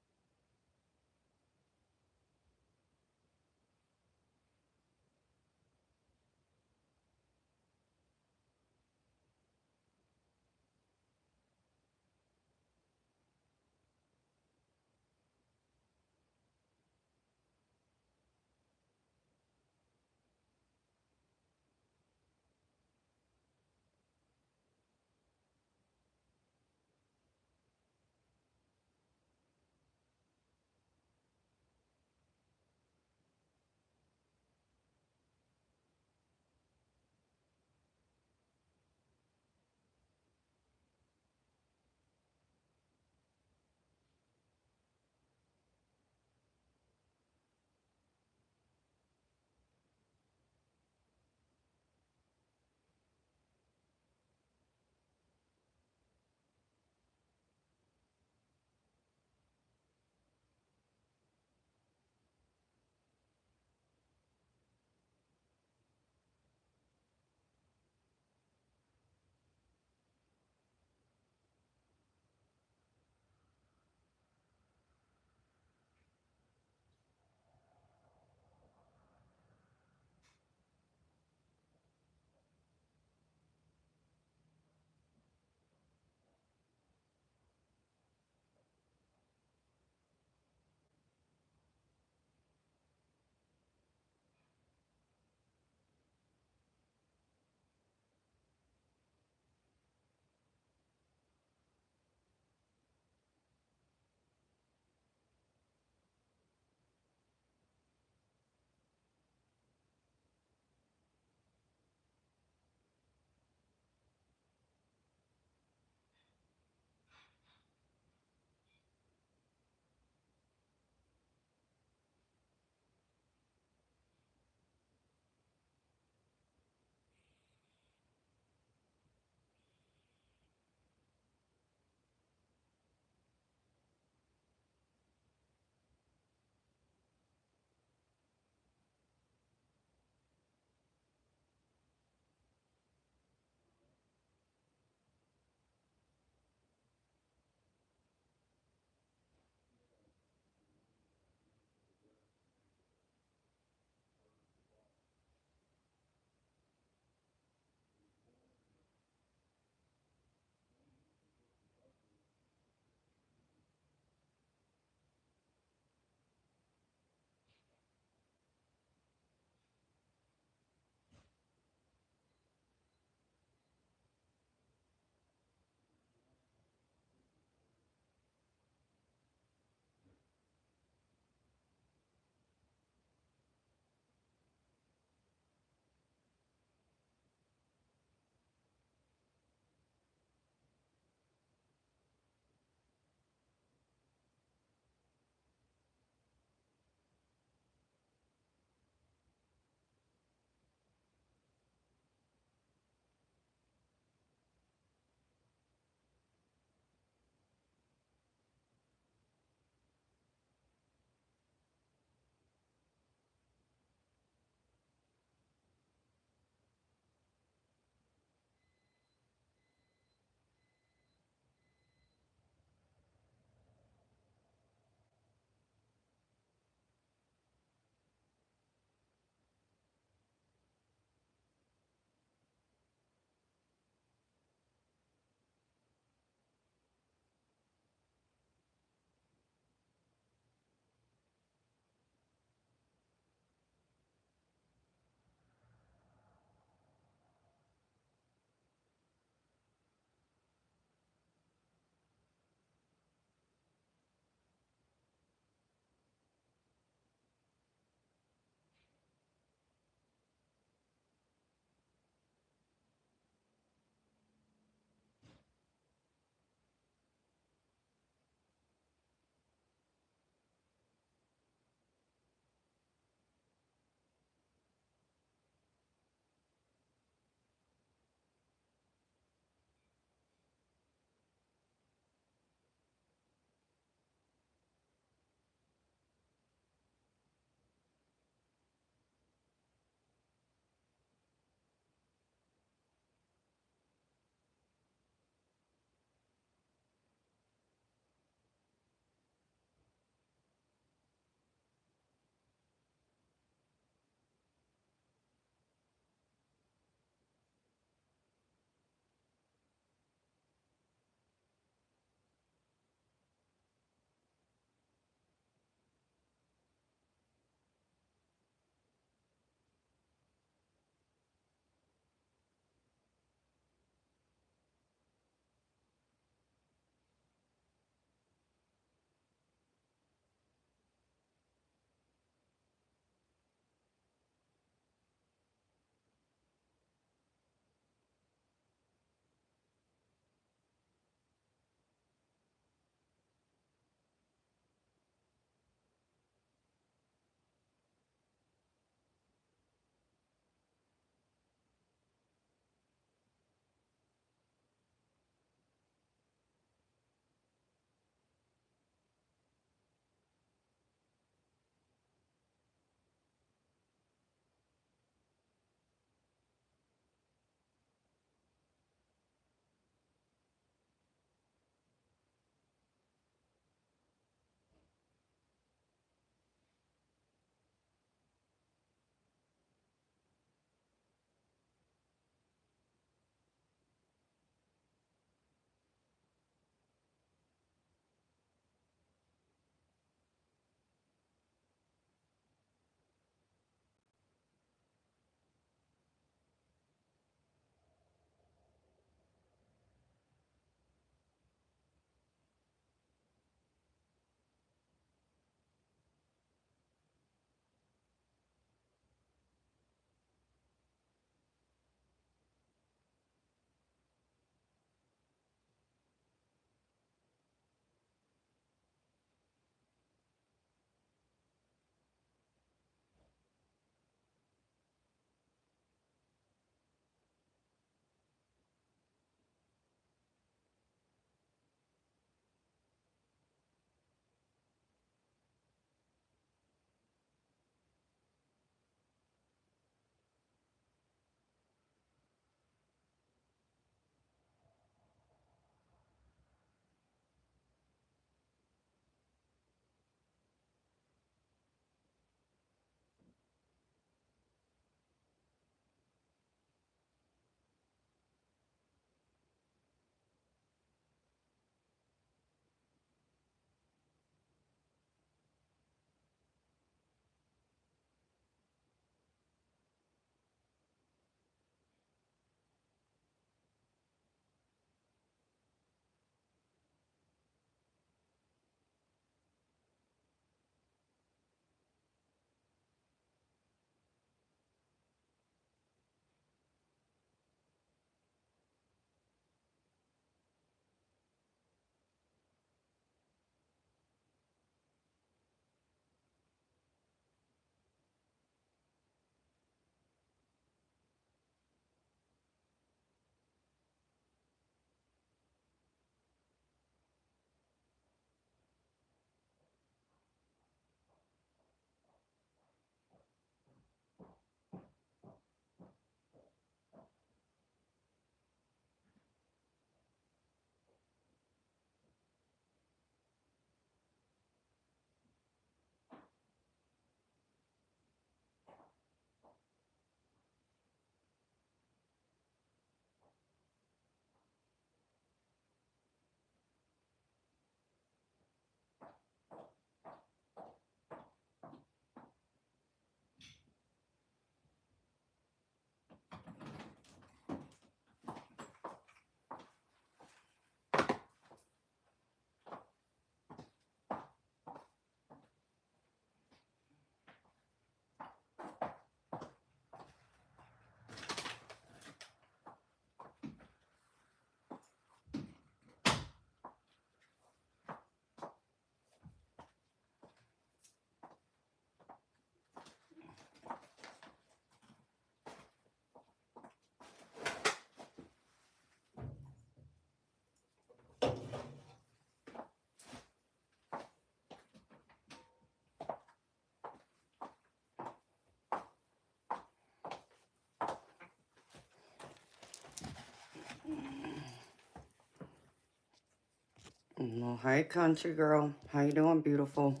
Well, hey, country girl. How you doing, beautiful?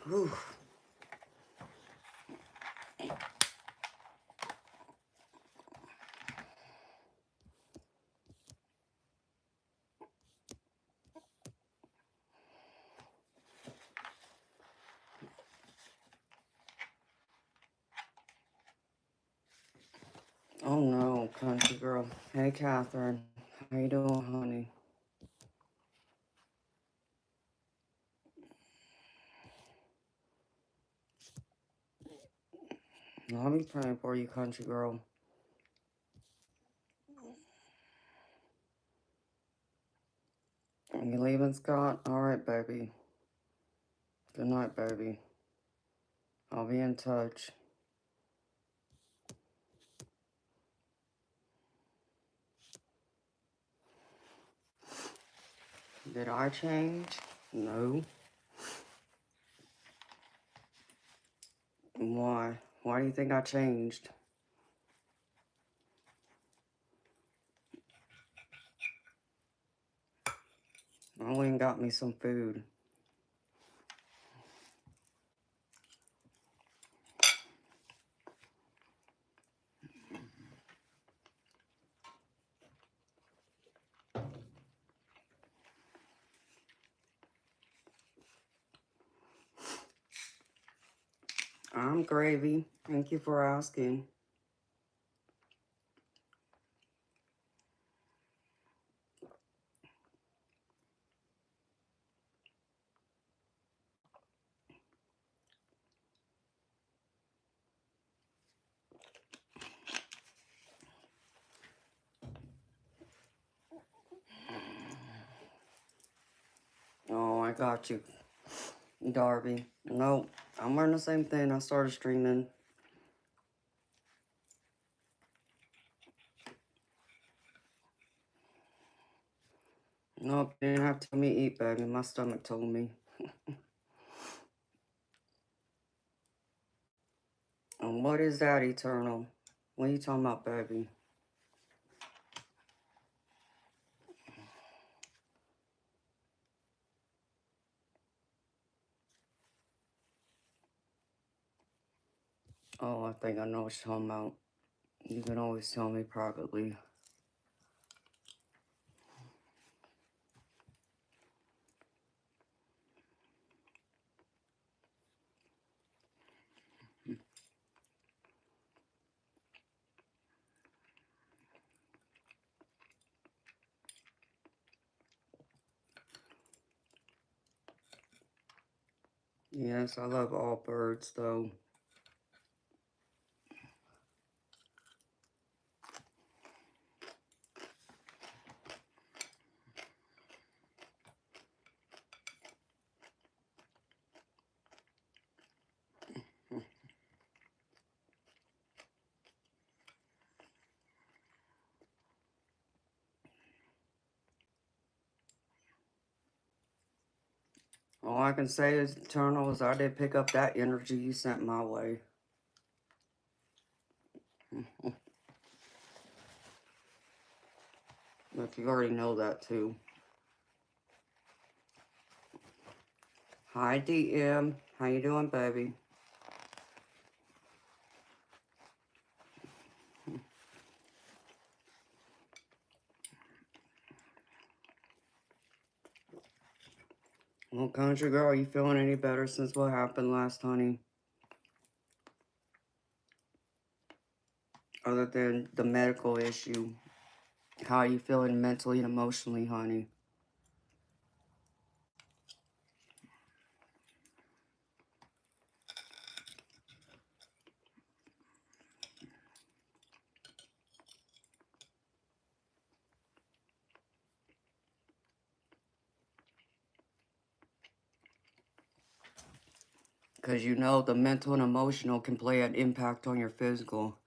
Whew. Oh, no, country girl. Hey, Catherine. How you doing, honey? I'll be praying for you, country girl. You leaving, Scott? All right, baby. Good night, baby. I'll be in touch. Did I change? No. Why? Why do you think I changed? I went and got me some food. I'm gravy. Thank you for asking. Oh, I got you, Darby. Nope. I'm wearing the same thing. I started streaming. Nope, you didn't have to tell me eat, baby. My stomach told me. And what is that, Eternal? What are you talking about, baby? Oh, I think I know what you're talking about. You can always tell me privately. Yes, I love all birds, though. All I can say is, Eternal, is I did pick up that energy you sent my way. But you already know that, too. Hi, DM. How you doing, baby? Well, country girl, are you feeling any better since what happened last, honey? Other than the medical issue, how are you feeling mentally and emotionally, honey? Because you know the mental and emotional can play an impact on your physical.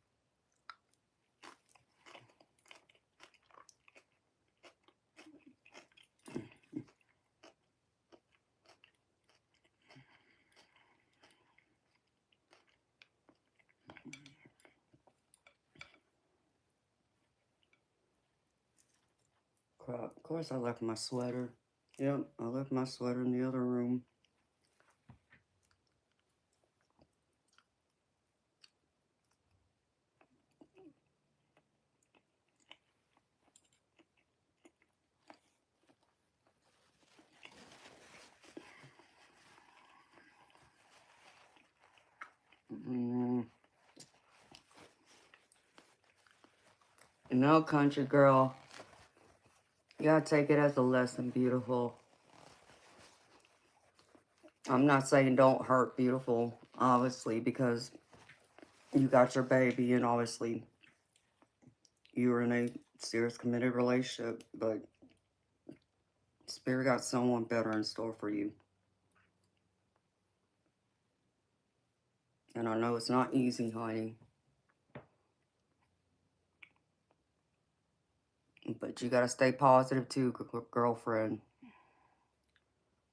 Crap. Of course I left my sweater. Yep, I left my sweater in the other room. Mm. You know, country girl, you gotta take it as a lesson, beautiful. I'm not saying don't hurt, beautiful, obviously, because you got your baby and obviously you're in a serious committed relationship, but Spirit got someone better in store for you. And I know it's not easy, honey. But you gotta stay positive too, girlfriend.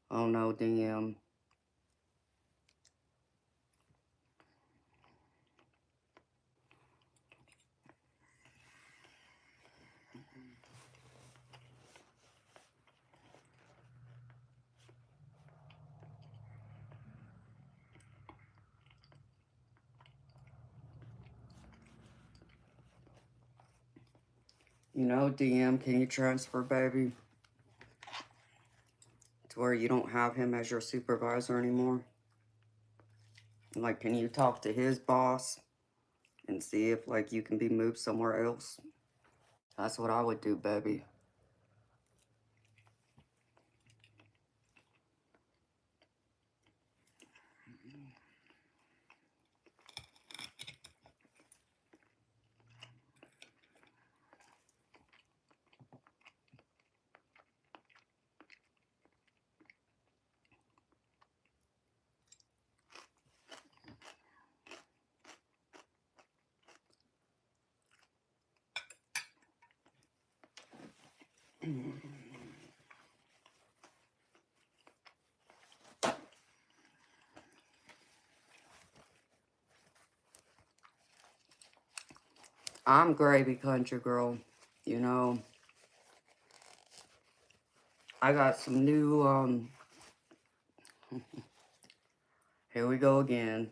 Oh no, DM. You know, DM, can you transfer, baby? To where you don't have him as your supervisor anymore? Like, can you talk to his boss and see if, like, you can be moved somewhere else? That's what I would do, baby. I'm gravy country girl. You know, I got some new, here we go again.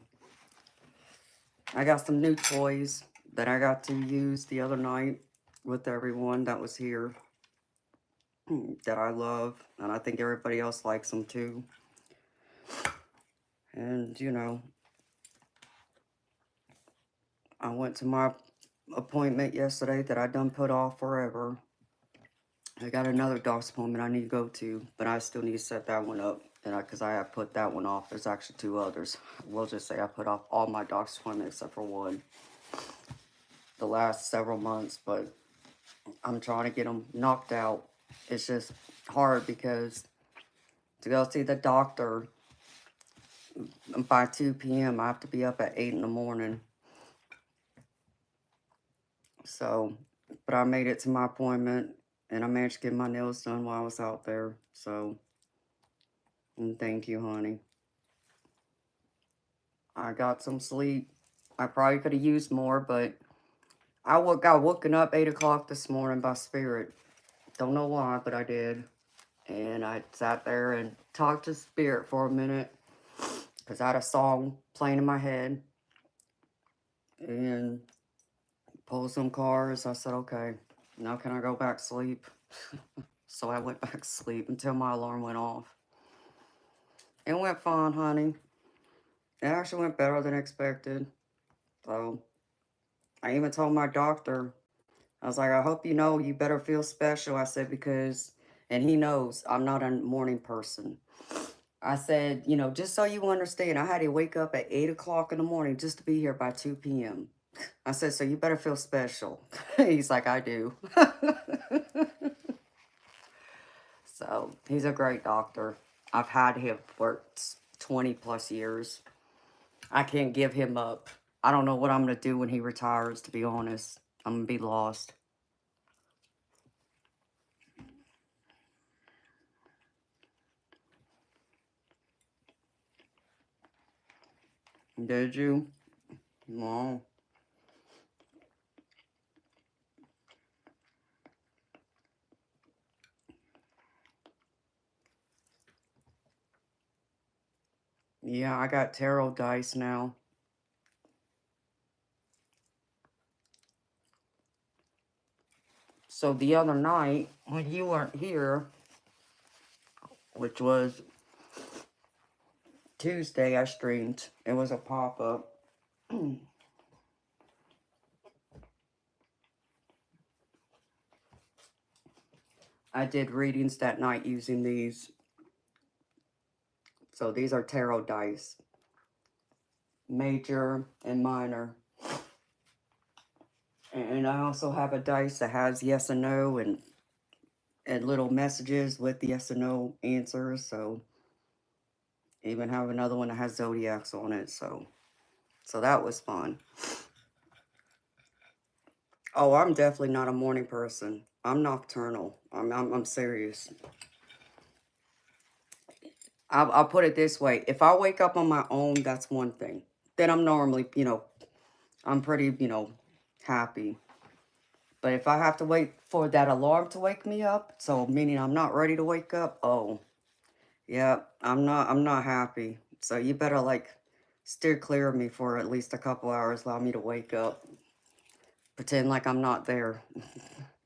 I got some new toys that I got to use the other night with everyone that was here that I love. And I think everybody else likes them too. And, you know, I went to my appointment yesterday that I done put off forever. I got another doc's appointment I need to go to, but I still need to set that one up. And because I have put that one off. There's actually 2 others. We'll just say I put off all my doc's appointments except for one the last several months, but I'm trying to get them knocked out. It's just hard because to go see the doctor by 2 p.m., I have to be up at 8 in the morning. So, but I made it to my appointment, and I managed to get my nails done while I was out there. So, and thank you, honey. I got some sleep. I probably could have used more, but I got woken up 8 o'clock this morning by Spirit. Don't know why, but I did. And I sat there and talked to Spirit for a minute because I had a song playing in my head. And pulled some cards. I said, okay, now can I go back to sleep? So I went back to sleep until my alarm went off. It went fine, honey. It actually went better than expected. So I even told my doctor, I was like, I hope you know you better feel special. I said, because, and he knows I'm not a morning person. I said, you know, just so you understand, I had to wake up at 8 o'clock in the morning just to be here by 2 p.m. I said, so you better feel special. He's like, I do. So he's a great doctor. I've had him for 20 plus years. I can't give him up. I don't know what I'm going to do when he retires, to be honest. I'm going to be lost. Did you? No. Yeah, I got tarot dice now. So the other night, when you weren't here, which was Tuesday, I streamed. It was a pop-up. I did readings that night using these. So these are tarot dice. Major and minor. And I also have a dice that has yes and no and little messages with yes and no answers. So even have another one that has zodiacs on it. So that was fun. Oh, I'm definitely not a morning person. I'm nocturnal. I'm serious. I'll put it this way. If I wake up on my own, that's one thing. Then I'm normally, I'm pretty, happy. But if I have to wait for that alarm to wake me up, so meaning I'm not ready to wake up, oh, yeah, I'm not happy. So you better like steer clear of me for at least a couple hours, allow me to wake up. Pretend like I'm not there.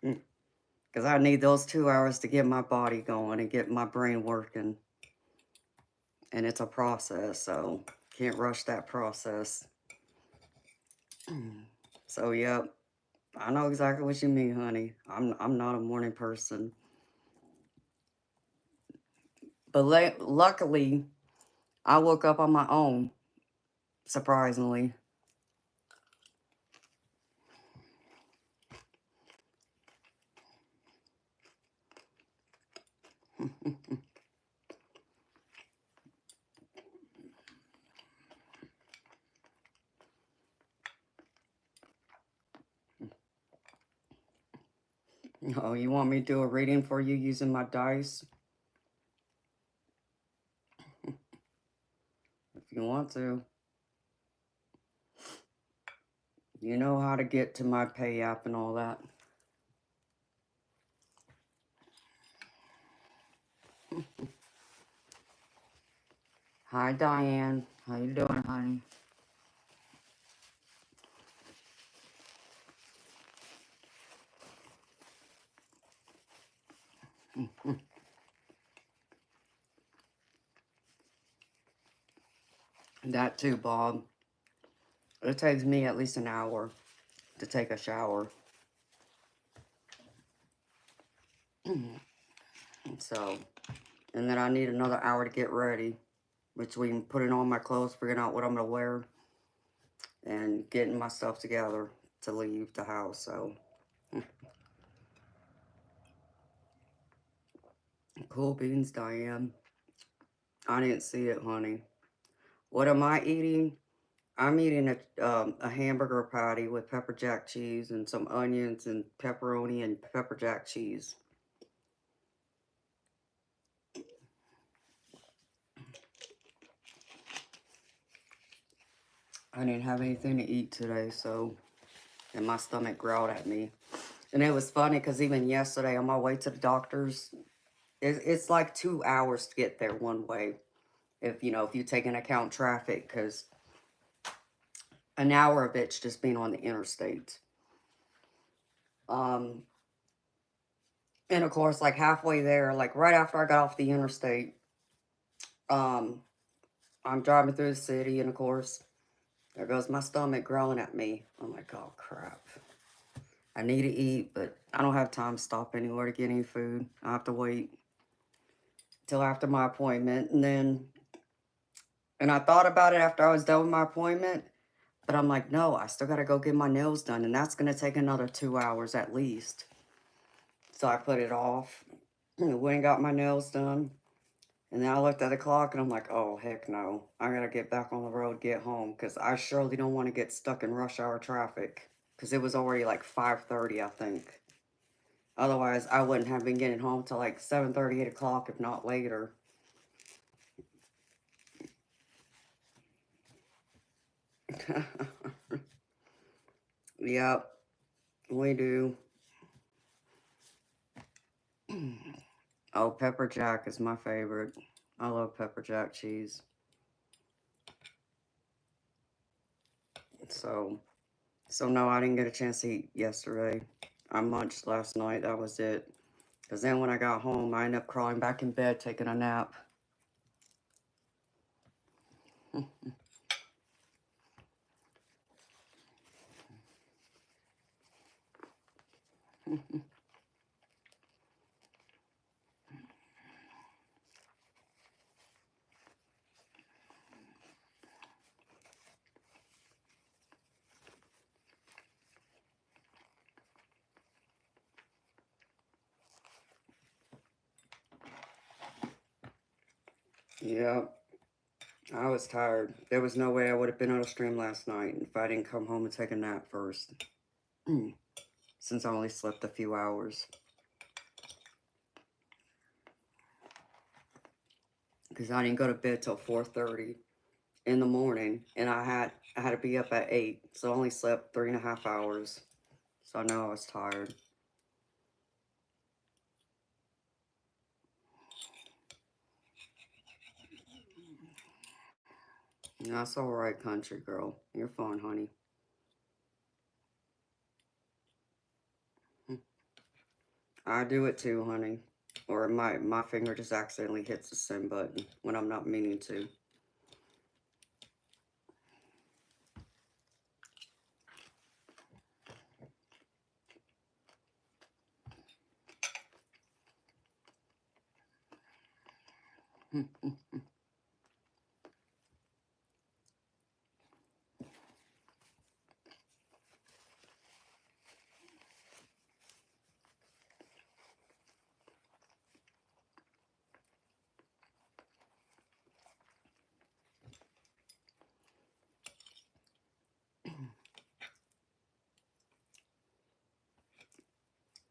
Because I need those 2 hours to get my body going and get my brain working. And it's a process, so can't rush that process. So, yep, I know exactly what you mean, honey. I'm not a morning person. But luckily, I woke up on my own, surprisingly. Oh, you want me to do a reading for you using my dice? If you want to. You know how to get to my pay app and all that. Hi, Diane. How you doing, honey? That too, Bob. It takes me at least an hour to take a shower. So, and then I need another hour to get ready between putting on my clothes, figuring out what I'm going to wear, and getting my stuff together to leave the house. So, cool beans, Diane. I didn't see it, honey. What am I eating? I'm eating a hamburger patty with pepper jack cheese and some onions and pepperoni and pepper jack cheese. I didn't have anything to eat today, so, and my stomach growled at me. And it was funny because even yesterday on my way to the doctor's, it's like 2 hours to get there one way. If you take into account traffic, because an hour of it's just being on the interstate. And of course, like halfway there, like right after I got off the interstate, um, I'm driving through the city, and of course, there goes my stomach growling at me. I'm like, oh crap. I need to eat, but I don't have time to stop anywhere to get any food. I have to wait till after my appointment. And I thought about it after I was done with my appointment, but I'm like, no, I still got to go get my nails done, and that's going to take another 2 hours at least. So I put it off, went and got my nails done, and then I looked at the clock, and I'm like, oh, heck no. I got to get back on the road, get home, because I surely don't want to get stuck in rush hour traffic, because it was already like 5:30, I think. Otherwise, I wouldn't have been getting home till like 7:30, 8 o'clock, if not later. Yep, we do. Oh, pepper jack is my favorite. I love pepper jack cheese. So no, I didn't get a chance to eat yesterday. I munched last night. That was it. Because then when I got home, I ended up crawling back in bed, taking a nap. Yeah, I was tired. There was no way I would have been on a stream last night if I didn't come home and take a nap first. Since I only slept a few hours. Because I didn't go to bed till 4:30 in the morning, and I had to be up at 8, so I only slept 3.5 hours. So I know I was tired. That's all right, country girl. You're fine, honey. I do it too, honey. Or my finger just accidentally hits the send button when I'm not meaning to.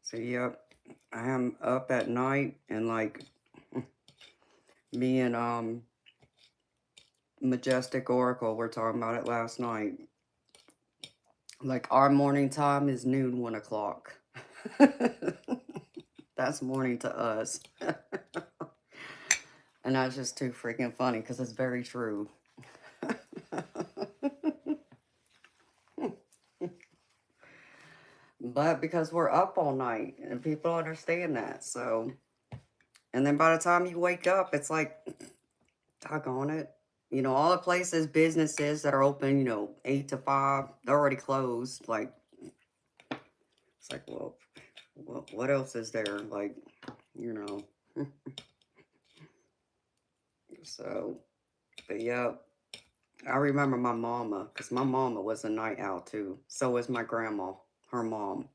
So, yep, I am up at night, and like me and Majestic Oracle were talking about it last night. Like, our morning time is noon, 1 o'clock. That's morning to us. And that's just too freaking funny because it's very true. But because we're up all night and people understand that, so. And then by the time you wake up, it's like, doggone it. You know, all the places, businesses that are open, 8 to 5, they're already closed. Like, it's like, well, what else is there? Like, you know. So, but yeah, I remember my mama, because my mama was a night owl too. So was my grandma, her mom.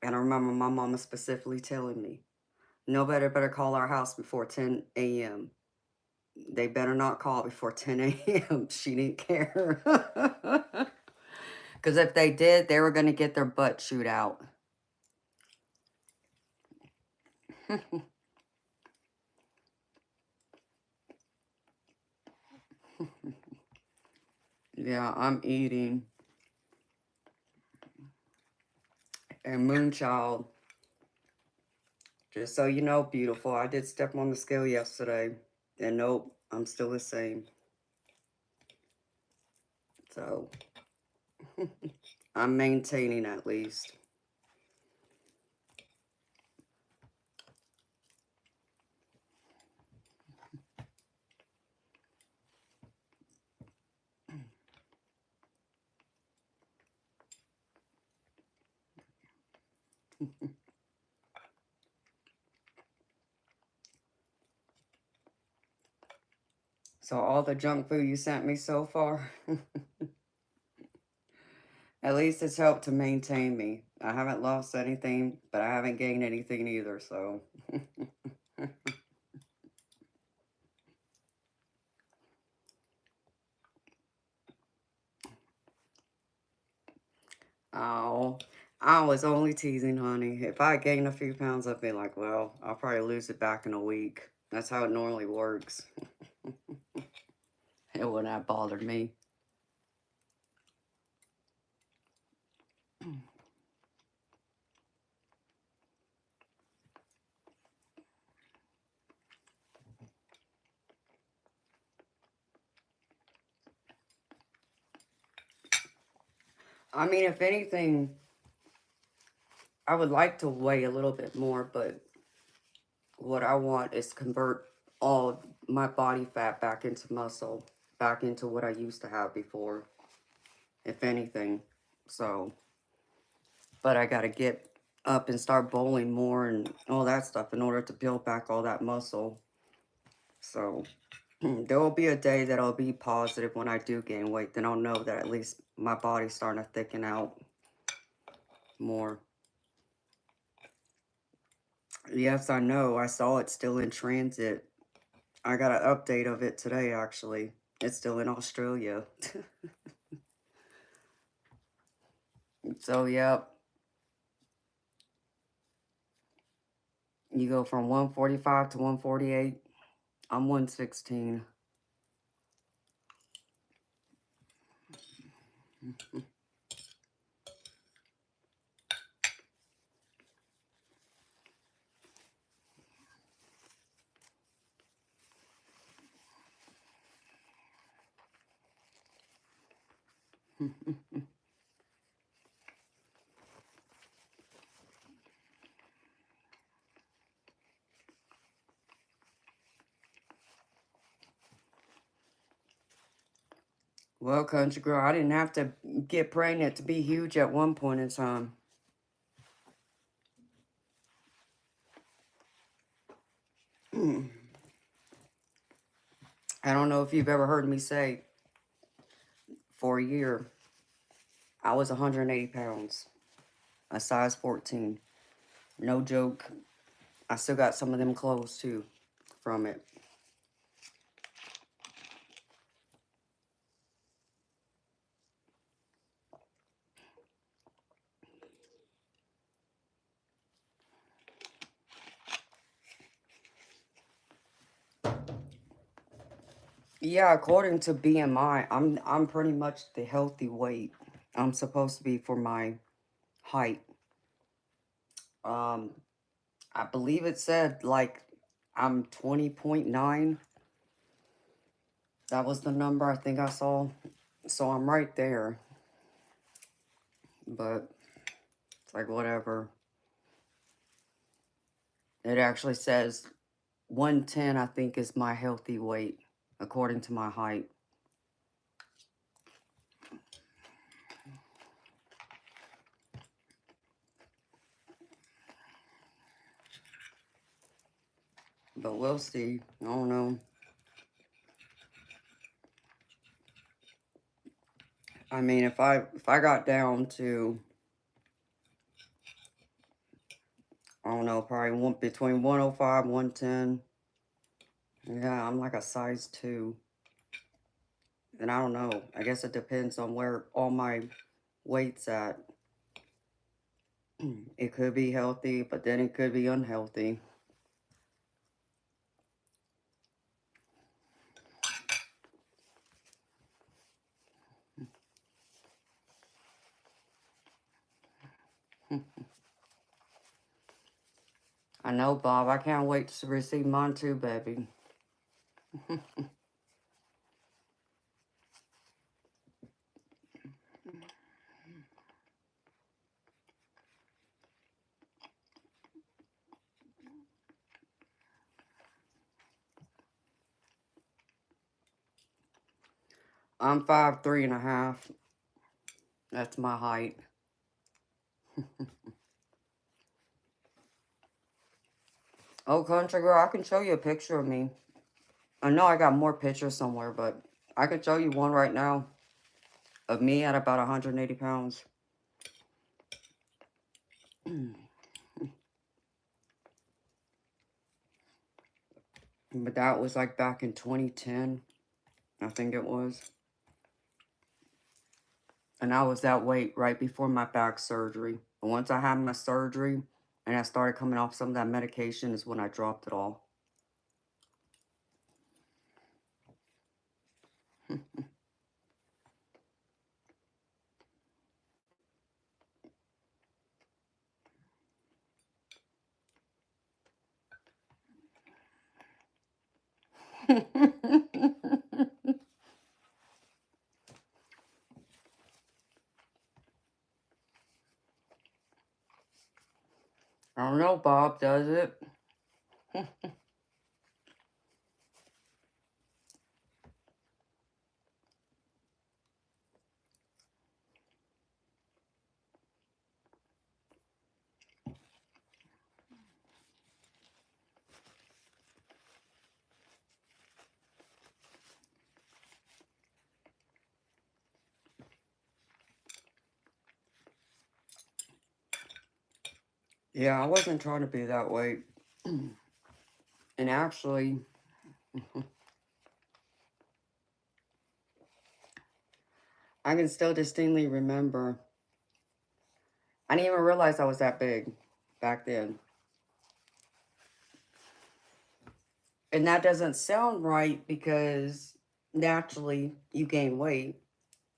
And I remember my mama specifically telling me, nobody better call our house before 10 a.m. They better not call before 10 a.m. She didn't care. Because if they did, they were going to get their butt chewed out. Yeah, I'm eating. And Moonchild, just so you know, beautiful, I did step on the scale yesterday. And nope, I'm still the same. So, I'm maintaining at least. So all the junk food you sent me so far, at least it's helped to maintain me. I haven't lost anything, but I haven't gained anything either, so. Oh, I was only teasing, honey. If I gain a few pounds, I'd be like, well, I'll probably lose it back in a week. That's how it normally works. It wouldn't have bothered me. I mean, if anything, I would like to weigh a little bit more, but what I want is convert all my body fat back into muscle, back into what I used to have before, if anything. So, but I got to get up and start bowling more and all that stuff in order to build back all that muscle. So, there will be a day that I'll be positive when I do gain weight. Then I'll know that at least my body's starting to thicken out more. Yes, I know. I saw it still in transit. I got an update of it today, actually. It's still in Australia. So, yeah, you go from 145 to 148. I'm 116. Well, country girl, I didn't have to get pregnant to be huge at one point in time. I don't know if you've ever heard me say, for a year, I was 180 pounds, a size 14. No joke. I still got some of them clothes, too, from it. Yeah, according to BMI, I'm pretty much the healthy weight I'm supposed to be for my height. Um, I believe it said like I'm 20.9. That was the number I think I saw. So I'm right there. But it's like whatever. It actually says 110, I think, is my healthy weight according to my height. But we'll see. I don't know. I mean, if I got down to, I don't know, probably between 105 110. Yeah, I'm like a size 2. And I don't know. I guess it depends on where all my weight's at. It could be healthy, but then it could be unhealthy. I know, Bob. I can't wait to receive mine too, baby. I'm 5'3.5". That's my height. Oh, country girl, I can show you a picture of me. I know I got more pictures somewhere, but I could show you one right now of me at about 180 pounds. But that was like back in 2010, I think it was. And I was that weight right before my back surgery. But once I had my surgery and I started coming off some of that medication is when I dropped it all. fuck does it? Yeah, I wasn't trying to be that way. And actually, I can still distinctly remember. I didn't even realize I was that big back then. And that doesn't sound right because naturally you gain weight,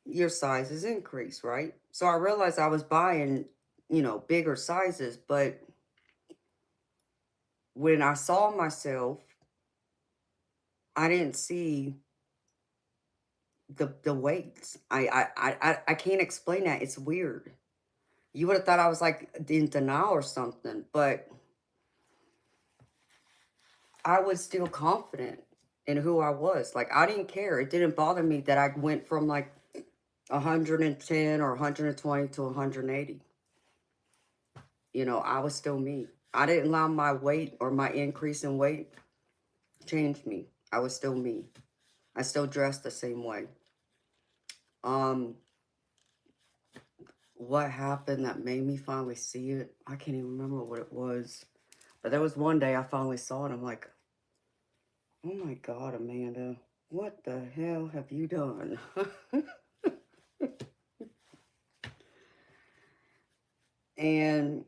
your sizes increase, right? So I realized I was buying, bigger sizes, but when I saw myself, I didn't see the weights. I can't explain that. It's weird. You would have thought I was like in denial or something, but I was still confident in who I was. Like I didn't care. It didn't bother me that I went from like 110 or 120 to 180. I was still me. I didn't allow my weight or my increase in weight change me. I was still me. I still dressed the same way. Um, what happened that made me finally see it? I can't even remember what it was. But there was one day I finally saw it. I'm like, oh my God, Amanda, what the hell have you done? And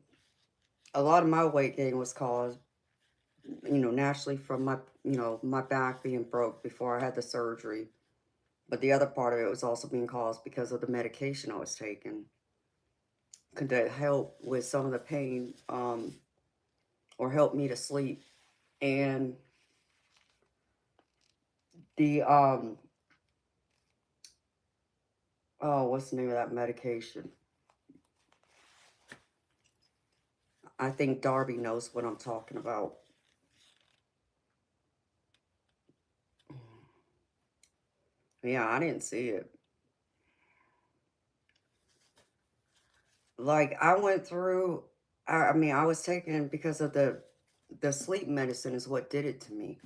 a lot of my weight gain was caused, naturally from my back being broke before I had the surgery. But the other part of it was also being caused because of the medication I was taking. Could that help with some of the pain, or help me to sleep? And the oh, what's the name of that medication? I think Darby knows what I'm talking about. Yeah, I didn't see it. Like I went through. I mean, I was taking because of the sleep medicine is what did it to me.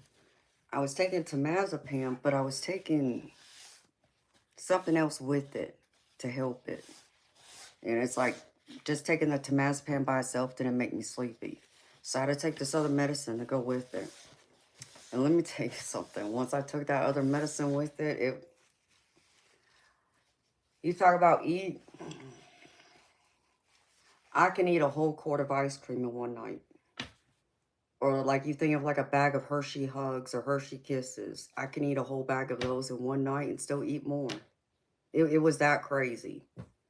I was taking temazepam, but I was taking something else with it to help it. And it's like just taking the temazepam by itself didn't make me sleepy. So I had to take this other medicine to go with it. And let me tell you something. Once I took that other medicine with it, you talk about eat. I can eat a whole quart of ice cream in one night. Or like you think of like a bag of Hershey Hugs or Hershey Kisses. I can eat a whole bag of those in one night and still eat more. It was that crazy.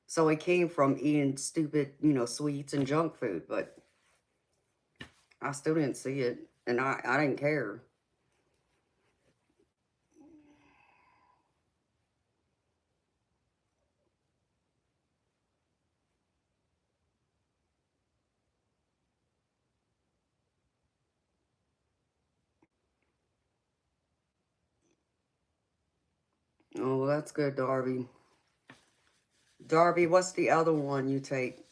So it came from eating stupid, sweets and junk food, but I still didn't see it. And I didn't care. Oh, well, that's good, Darby. Darby, what's the other one you take?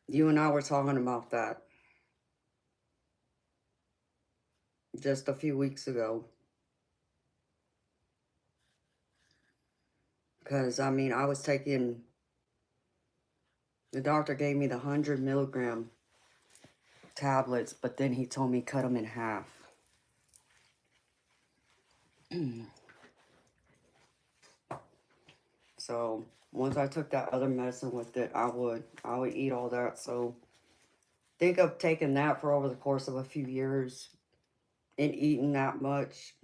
You and I were talking about that just a few weeks ago. Because, I mean, I was taking, the doctor gave me the 100 milligram tablets, but then he told me cut them in half. So once I took that other medicine with it, I would eat all that. So think of taking that for over the course of a few years and eating that much.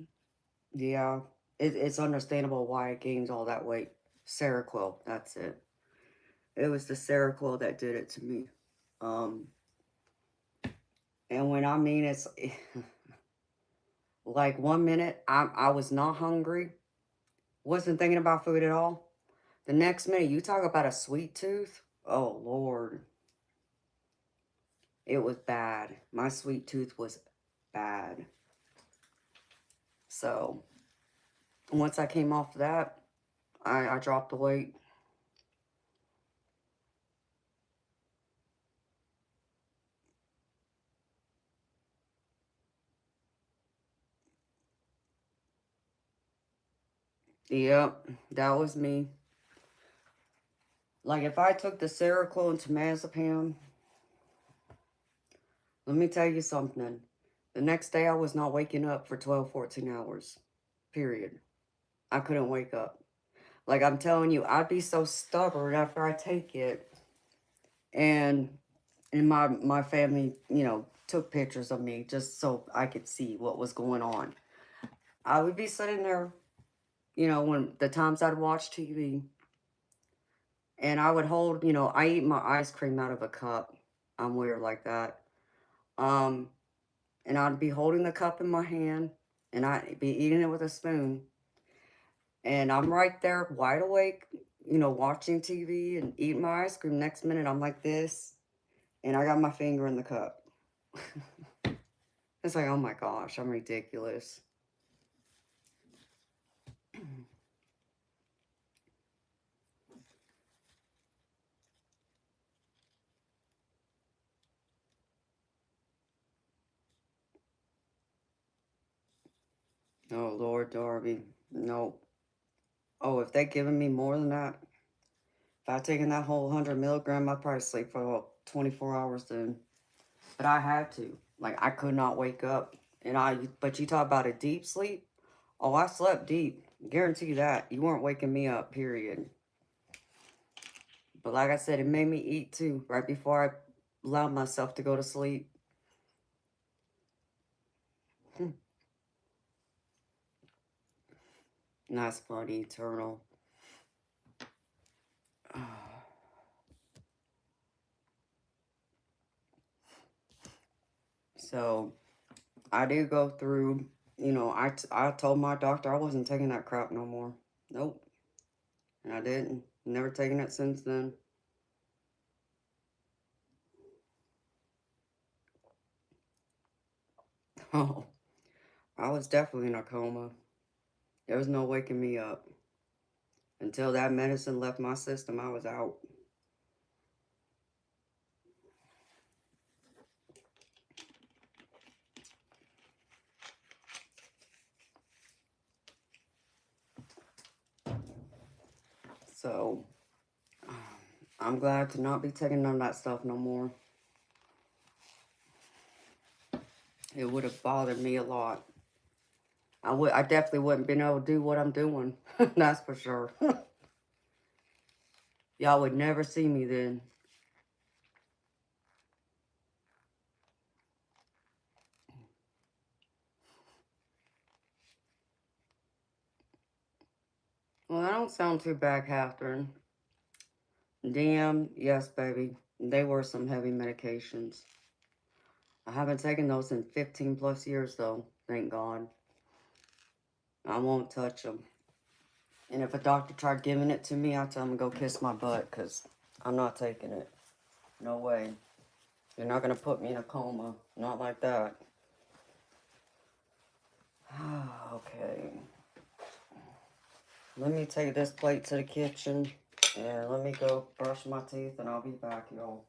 Yeah, it's understandable why it gains all that weight. Seroquel, that's it. It was the Seroquel that did it to me. Um, and when I mean it's like 1 minute I was not hungry, wasn't thinking about food at all. The next minute you talk about a sweet tooth. Oh Lord, It was bad. My sweet tooth was bad. So once I came off that, I dropped the weight. Yep, that was me. Like if I took the Seroquel and temazepam, let me tell you something. The next day I was not waking up for 12, 14 hours. Period. I couldn't wake up. Like I'm telling you, I'd be so stubborn after I take it. And my family, you know, took pictures of me just so I could see what was going on. I would be sitting there, you know, when the times I'd watch TV, and I would hold, you know, I eat my ice cream out of a cup. I'm weird like that. Um, and I'd be holding the cup in my hand, and I'd be eating it with a spoon. And I'm right there, wide awake, you know, watching TV and eating my ice cream. Next minute, I'm like this, and I got my finger in the cup. It's like, oh my gosh, I'm ridiculous. Oh, Lord Darby. No. Oh, if they given me more than that, if I taken that whole 100 milligram, I'd probably sleep for about 24 hours then. But I had to. Like, I could not wake up. But you talk about a deep sleep? Oh, I slept deep. Guarantee that. You weren't waking me up, period. But like I said, it made me eat too, right before I allowed myself to go to sleep. That's funny, eternal. So, I do go through, you know, I told my doctor I wasn't taking that crap no more. Nope. And I didn't. Never taken it since then. Oh, I was definitely in a coma. There was no waking me up. Until that medicine left my system, I was out. So, I'm glad to not be taking none of that stuff no more. It would have bothered me a lot. I definitely wouldn't been able to do what I'm doing. That's for sure. Y'all would never see me then. Well, I don't sound too bad, Catherine. Damn, yes, baby. They were some heavy medications. I haven't taken those in 15 plus years, though. Thank God. I won't touch them. And if a doctor tried giving it to me, I'll tell him to go kiss my butt, because I'm not taking it. No way. You're not going to put me in a coma. Not like that. Okay. Let me take this plate to the kitchen. And let me go brush my teeth, and I'll be back, y'all.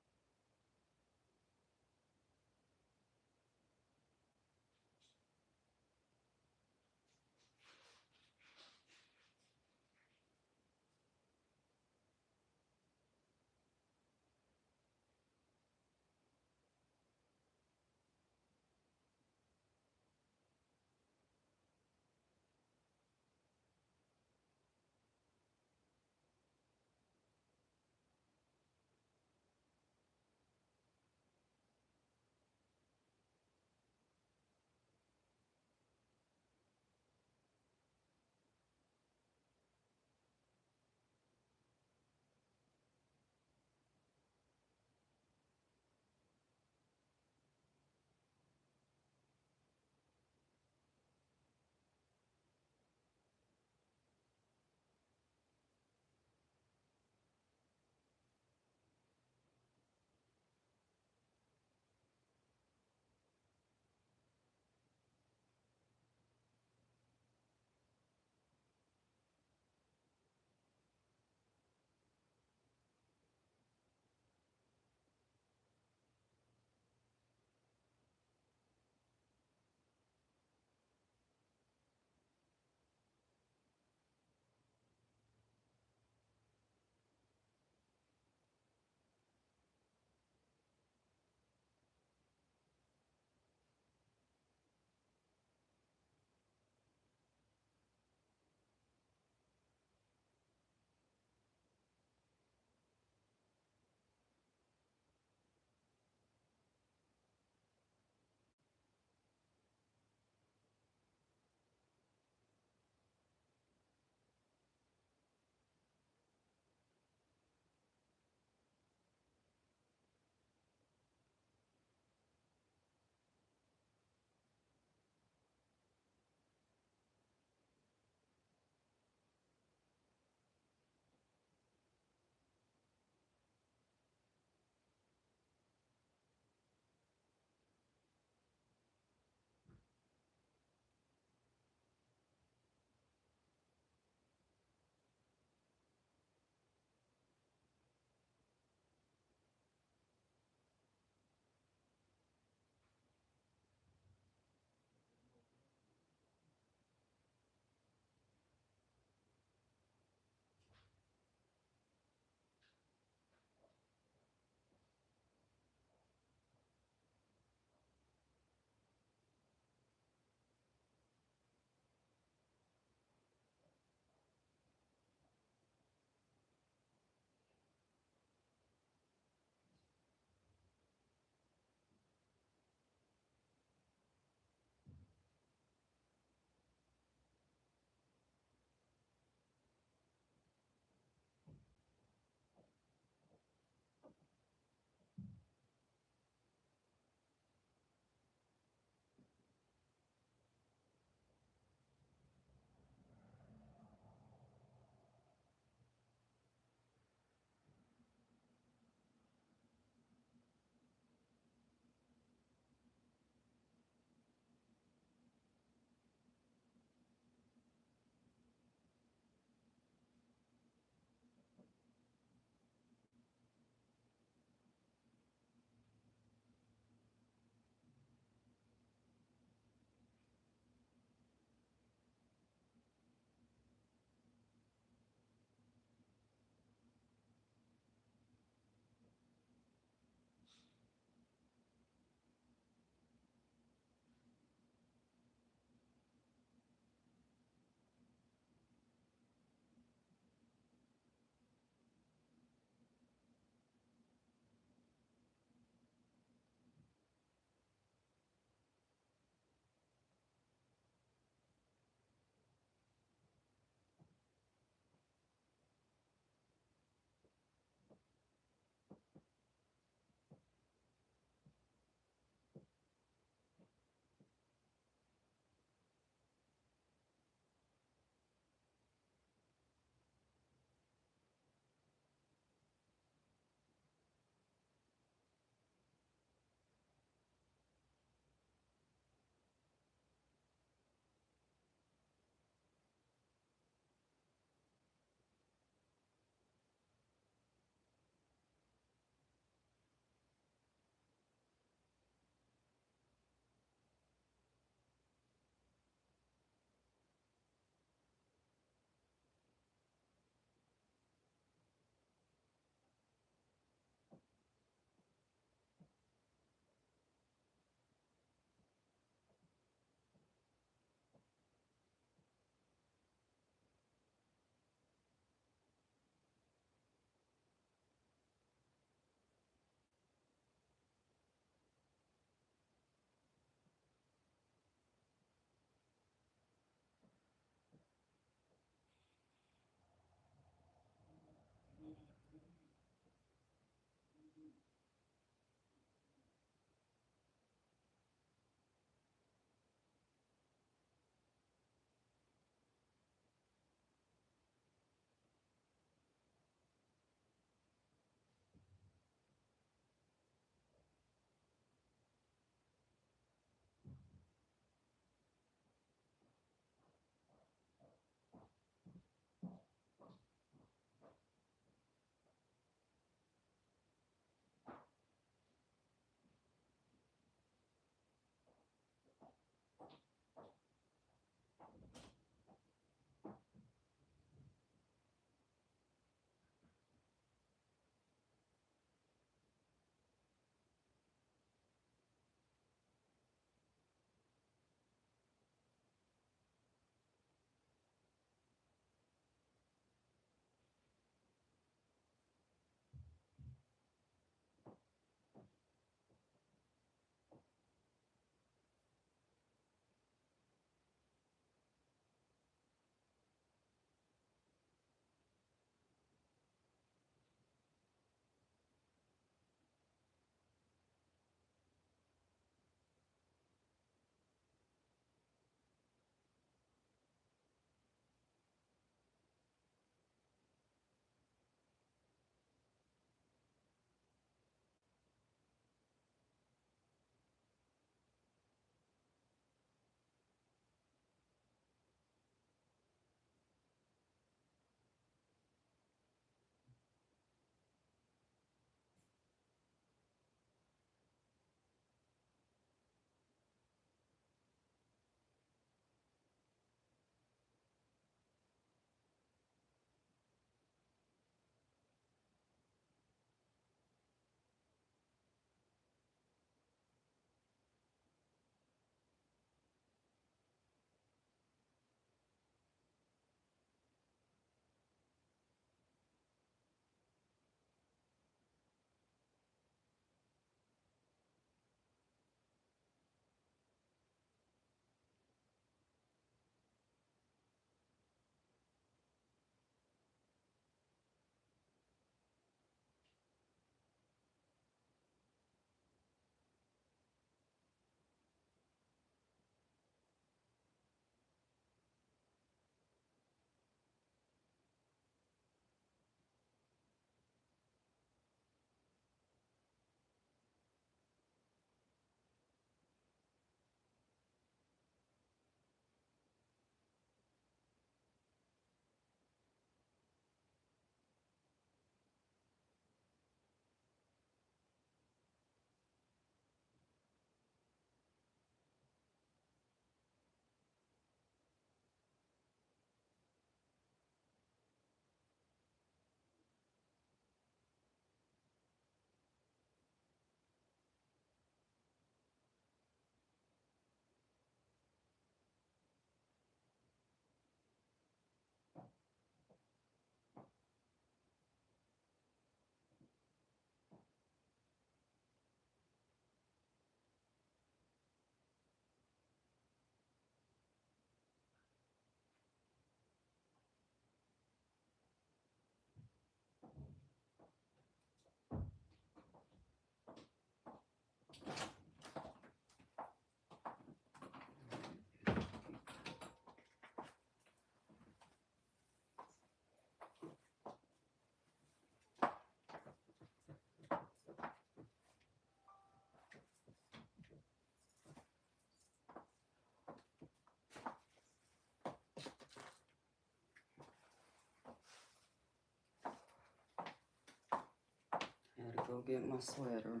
get my sweater.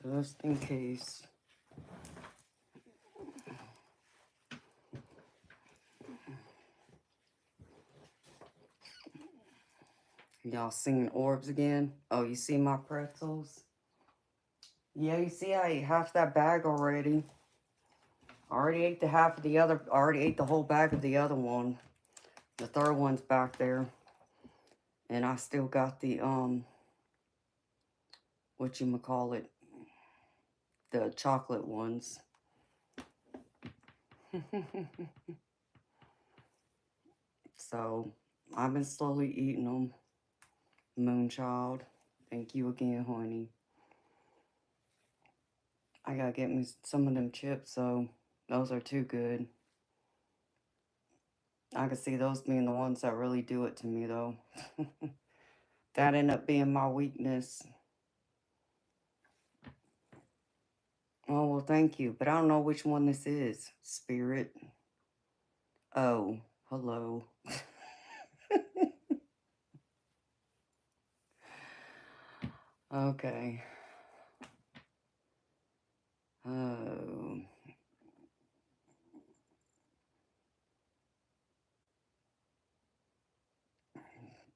Just in case. Y'all singing orbs again? Oh, you see my pretzels? Yeah, you see I ate half that bag already. I already ate the half of the other, I already ate the whole bag of the other one. The third one's back there. And I still got the, whatchamacallit, the chocolate ones. So, I've been slowly eating them. Moonchild, thank you again, honey. I gotta get me some of them chips, so those are too good. I can see those being the ones that really do it to me, though. That ended up being my weakness. Oh, well, thank you. But I don't know which one this is. Spirit. Oh, hello. Okay. Oh.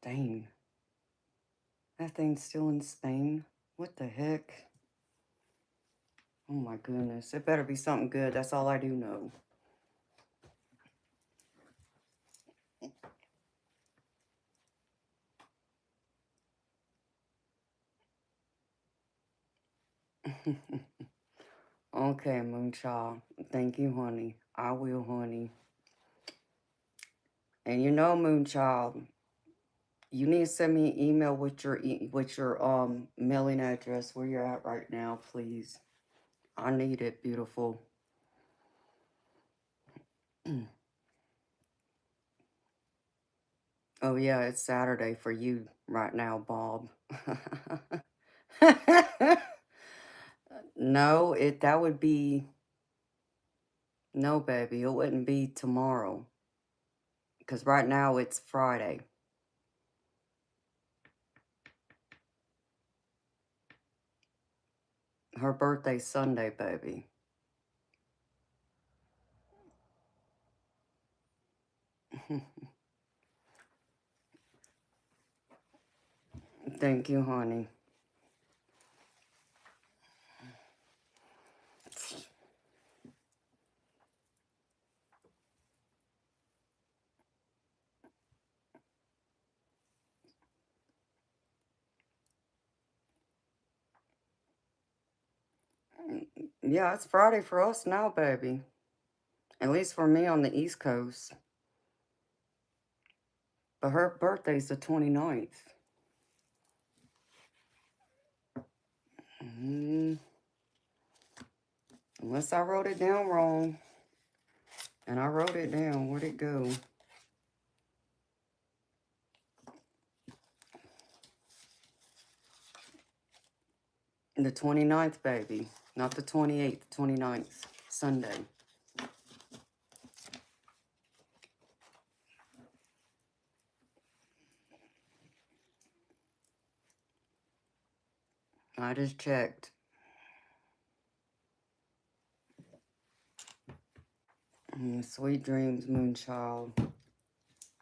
Dang. That thing's still in Spain. What the heck? Oh my goodness. It better be something good. That's all I do know. Okay, Moonchild. Thank you, honey. I will, honey. And you know, Moonchild, you need to send me an email with your mailing address where you're at right now, please. I need it, beautiful. Oh yeah, it's Saturday for you right now, Bob. No, that would be no, baby. It wouldn't be tomorrow. Because right now it's Friday. Her birthday's Sunday, baby. Thank you, honey. Yeah, it's Friday for us now, baby. At least for me on the East Coast. But her birthday's the 29th. Unless I wrote it down wrong. And I wrote it down. Where'd it go? The 29th, baby. Not the 28th, 29th. Sunday. I just checked. Sweet dreams, Moonchild.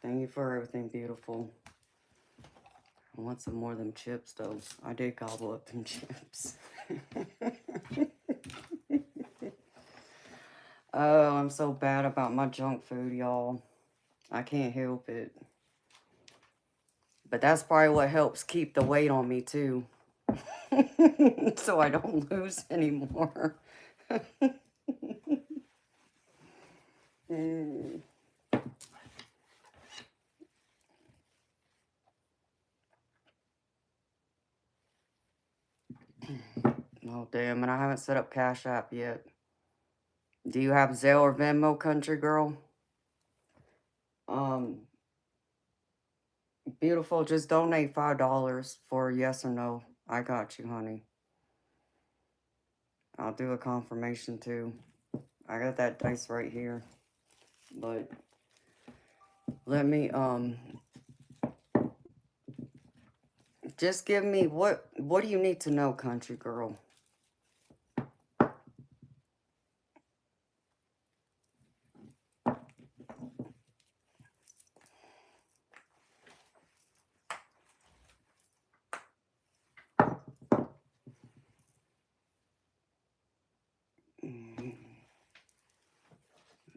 Thank you for everything, beautiful. I want some more of them chips, though. I did gobble up them chips. Oh, I'm so bad about my junk food, y'all. I can't help it. But that's probably what helps keep the weight on me, too. So I don't lose anymore. Oh, damn, and I haven't set up Cash App yet. Do you have Zelle or Venmo, country girl? Beautiful, just donate $5 for yes or no. I got you, honey. I'll do a confirmation, too. I got that dice right here. But let me, just give me, what do you need to know, country girl?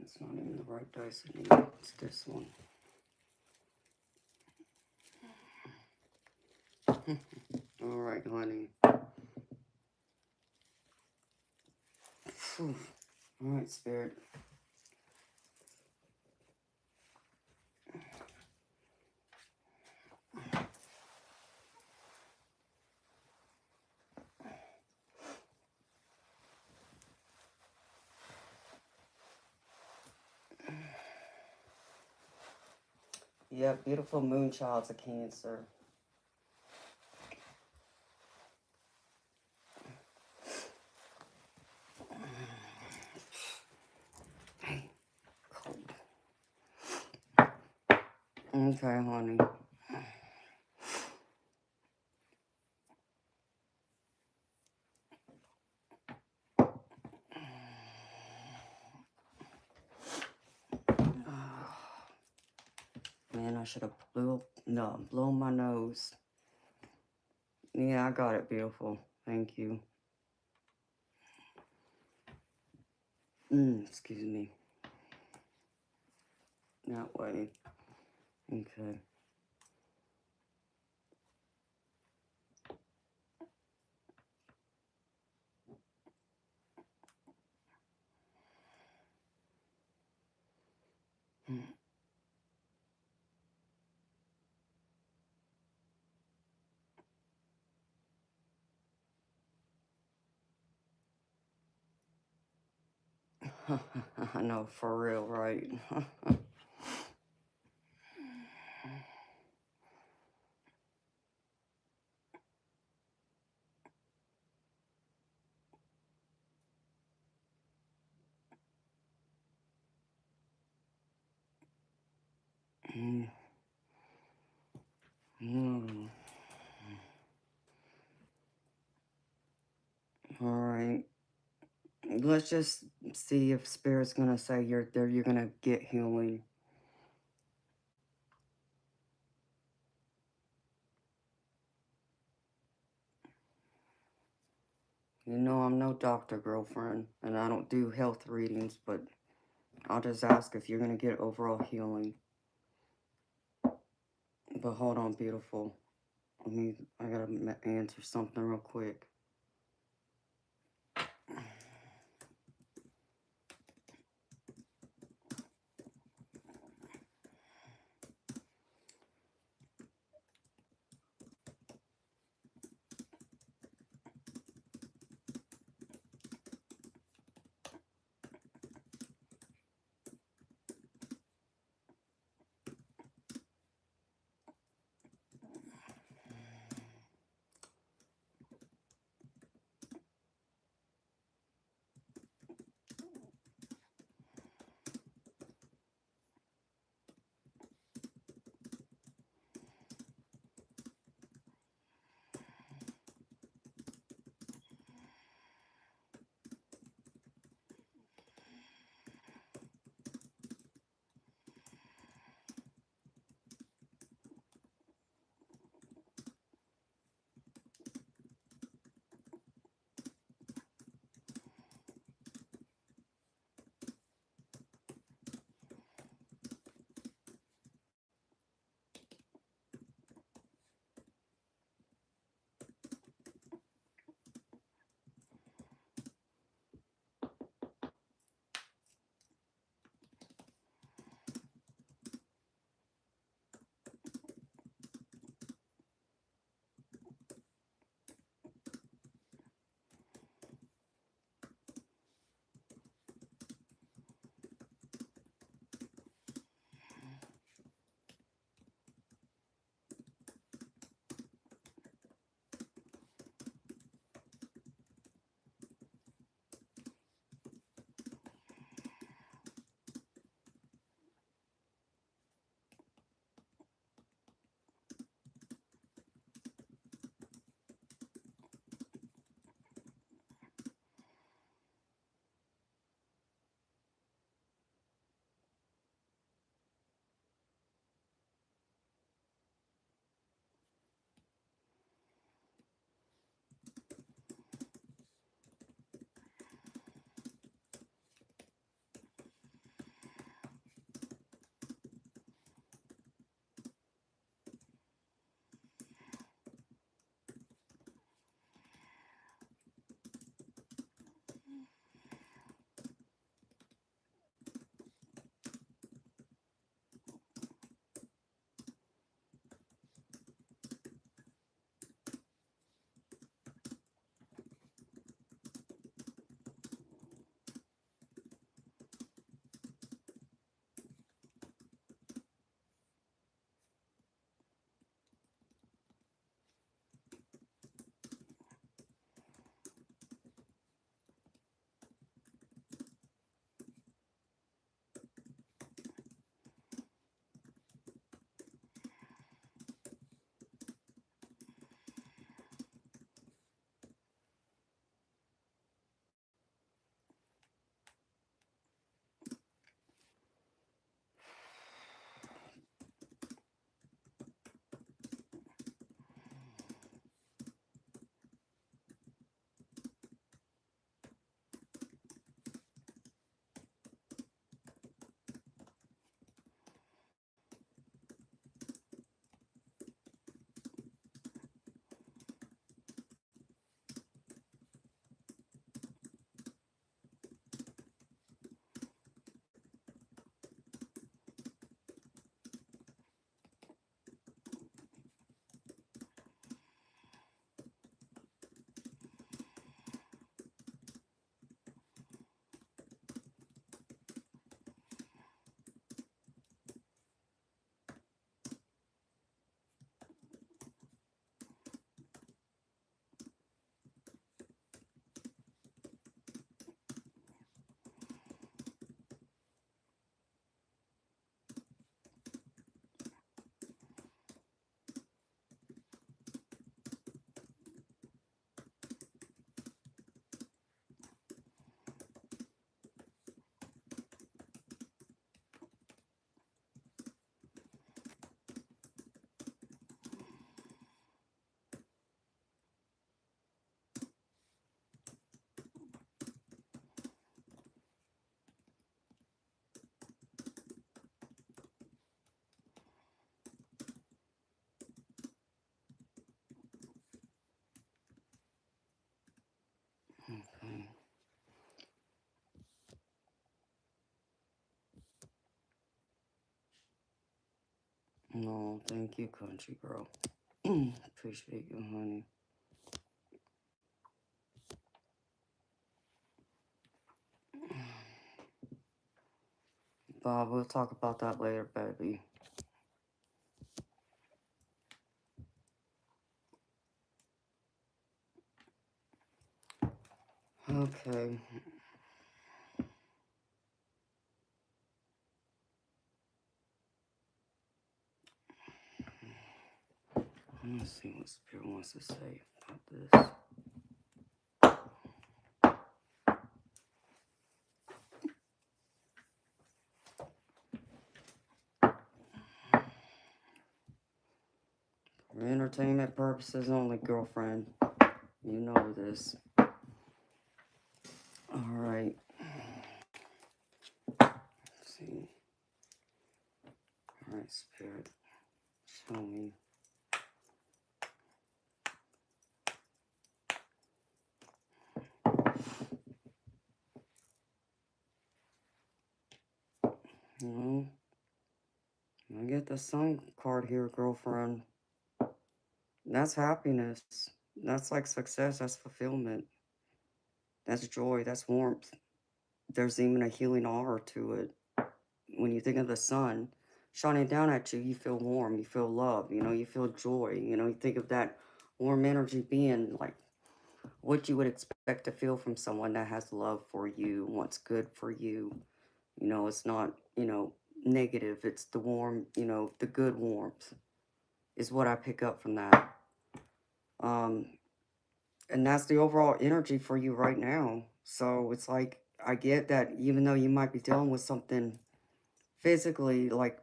It's not even the right dice I need. It's this one. All right, honey. Whew. All right, Spirit. Yeah, beautiful moon child's a Cancer. Hey, cold. Okay, honey. Man, I should have blown my nose. Yeah, I got it, beautiful. Thank you. Excuse me. That way. Okay. I know, for real, right? All right. Let's just see if Spirit's gonna say you're there. You're gonna get healing. You know, I'm no doctor, girlfriend, and I don't do health readings, but I'll just ask if you're gonna get overall healing. But hold on, beautiful. I gotta answer something real quick. No, thank you, country girl. Appreciate you, honey. Bob, we'll talk about that later, baby. Okay. Let's see what Spirit wants to say about this. For entertainment purposes only, girlfriend. You know this. Alright. Let's see. Alright, Spirit. Show me. Well, I get the Sun card here, girlfriend. That's happiness. That's like success. That's fulfillment. That's joy. That's warmth. There's even a healing aura to it. When you think of the sun shining down at you, you feel warm. You feel love. You feel joy. You think of that warm energy being like what you would expect to feel from someone that has love for you, wants good for you. It's not, negative. It's the warm, the good warmth is what I pick up from that. Um, and that's the overall energy for you right now. So it's like, I get that even though you might be dealing with something physically, like,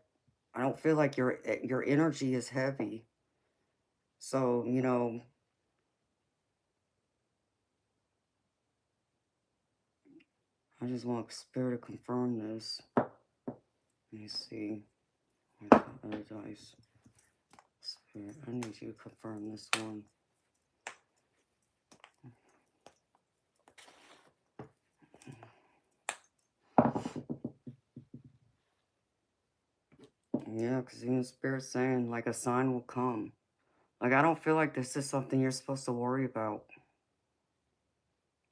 I don't feel like your energy is heavy. So, I just want Spirit to confirm this. Let me see. Where's the other dice? Spirit, I need you to confirm this one. Yeah, because even Spirit's saying, like, a sign will come. Like, I don't feel like this is something you're supposed to worry about.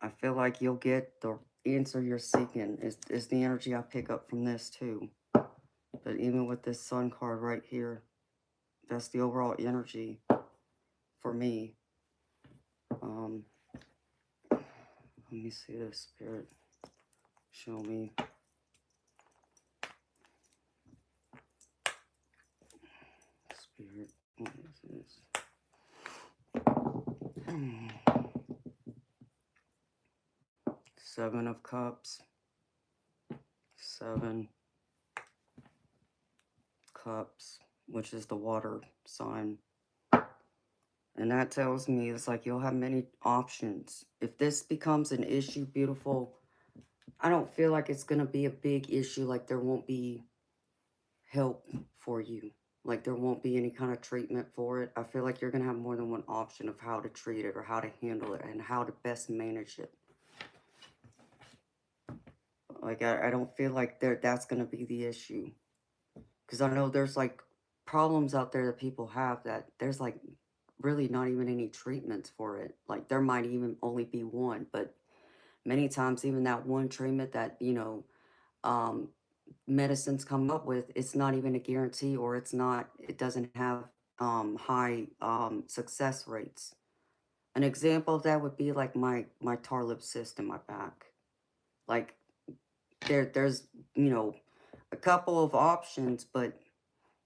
I feel like you'll get the answer you're seeking, is the energy I pick up from this, too. But even with this Sun card right here, that's the overall energy for me. Let me see this, Spirit. Show me. Spirit, what is this? 7 of Cups. 7 Cups, which is the water sign. And that tells me it's like you'll have many options. If this becomes an issue, beautiful, I don't feel like it's going to be a big issue. Like there won't be help for you. Like there won't be any kind of treatment for it. I feel like you're going to have more than one option of how to treat it or how to handle it and how to best manage it. Like I don't feel like that's going to be the issue. Because I know there's like problems out there that people have that there's like really not even any treatments for it. Like there might even only be one, but many times even that one treatment that, um, medicines come up with, it's not even a guarantee or it doesn't have high success rates. An example of that would be like my tar lip cyst in my back. Like there's, a couple of options, but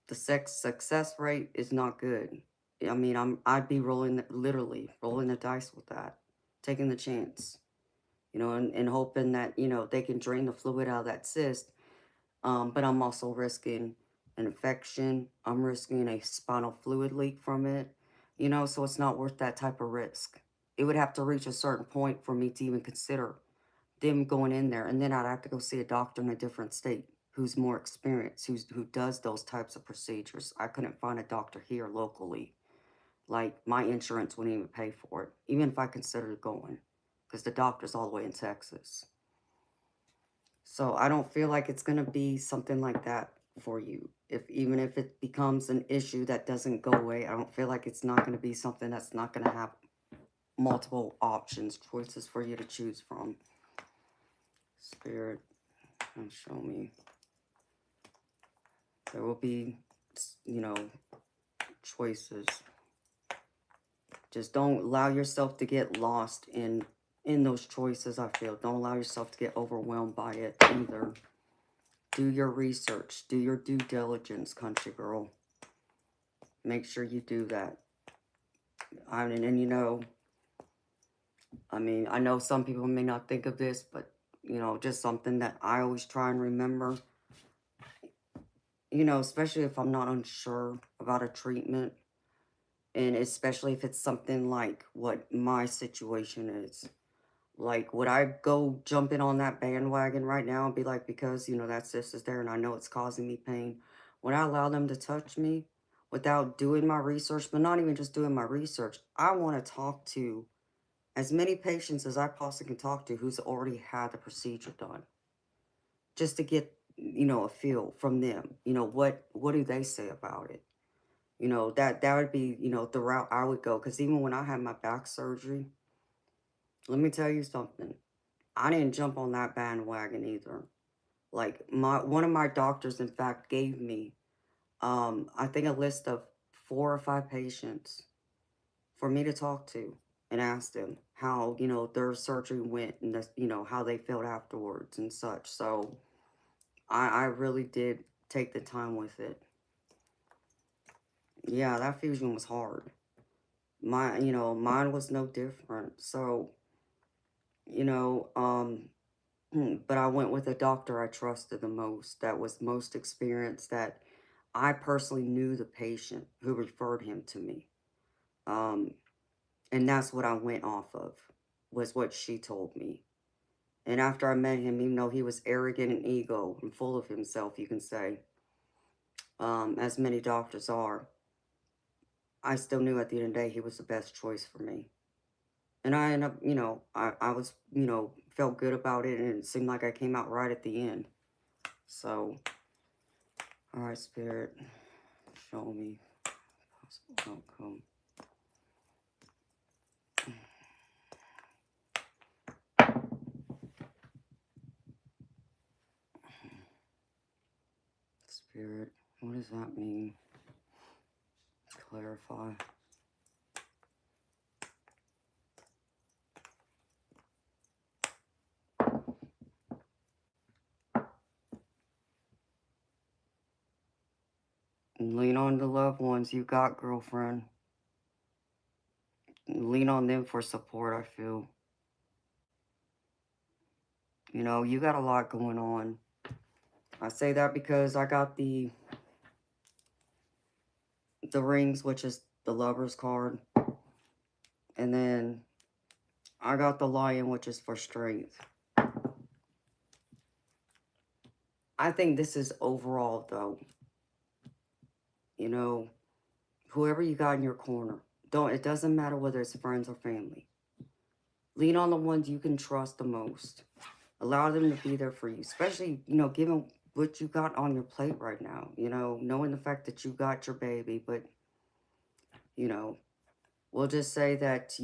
the success rate is not good. I mean, I'd be literally rolling the dice with that, taking the chance, and hoping that they can drain the fluid out of that cyst. But I'm also risking an infection. I'm risking a spinal fluid leak from it, so it's not worth that type of risk. It would have to reach a certain point for me to even consider them going in there, and then I'd have to go see a doctor in a different state who's more experienced, who does those types of procedures. I couldn't find a doctor here locally. Like my insurance wouldn't even pay for it, even if I considered going, because the doctor's all the way in Texas. So I don't feel like it's gonna be something like that for you. Even if it becomes an issue that doesn't go away, I don't feel like it's not going to be something that's not going to have multiple options, choices for you to choose from. Spirit, show me. There will be, choices. Just don't allow yourself to get lost in those choices, I feel. Don't allow yourself to get overwhelmed by it either. Do your research. Do your due diligence, country girl. Make sure you do that. I mean, I know some people may not think of this, but, just something that I always try and remember. Especially if I'm not unsure about a treatment. And especially if it's something like what my situation is. Like, would I go jumping on that bandwagon right now and be like, because, that cyst is there and I know it's causing me pain. Would I allow them to touch me without doing my research? But not even just doing my research. I want to talk to as many patients as I possibly can talk to who's already had the procedure done. Just to get, a feel from them. What do they say about it? That would be, the route I would go. Because even when I had my back surgery, let me tell you something. I didn't jump on that bandwagon either. Like, one of my doctors, in fact, gave me, I think a list of 4 or 5 patients for me to talk to and ask them how, their surgery went and, how they felt afterwards and such. So, I really did take the time with it. Yeah, that fusion was hard. Mine was no different. So, but I went with a doctor I trusted the most, that was most experienced, that I personally knew the patient who referred him to me. And that's what I went off of, was what she told me. And after I met him, even though he was arrogant and ego and full of himself, you can say, as many doctors are, I still knew at the end of the day he was the best choice for me. And I ended up, I was, felt good about it, and it seemed like I came out right at the end. So, all right, Spirit, show me possible outcome. Spirit, what does that mean? Clarify. And lean on the loved ones you got, girlfriend. Lean on them for support, I feel. You got a lot going on. I say that because I got the rings, which is the lover's card. And then I got the lion, which is for strength. I think this is overall, though. Whoever you got in your corner. It doesn't matter whether it's friends or family. Lean on the ones you can trust the most. Allow them to be there for you. Especially, given what you got on your plate right now. Knowing the fact that you got your baby. But, we'll just say that,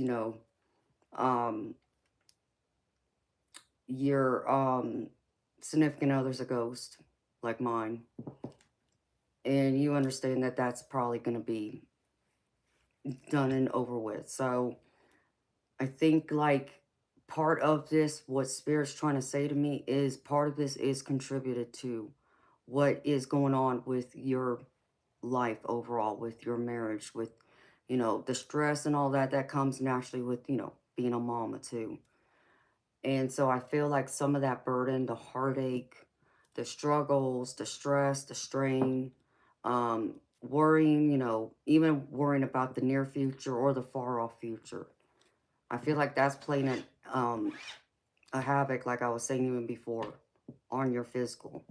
your significant other's a ghost, like mine. And you understand that that's probably going to be done and over with. So I think, like, part of this, what Spirit's trying to say to me is part of this is contributed to what is going on with your life overall, with your marriage, with, the stress and all that comes naturally with, being a mama too. And so I feel like some of that burden, the heartache, the struggles, the stress, the strain, worrying, even worrying about the near future or the far off future. I feel like that's playing a havoc, like I was saying even before, on your physical.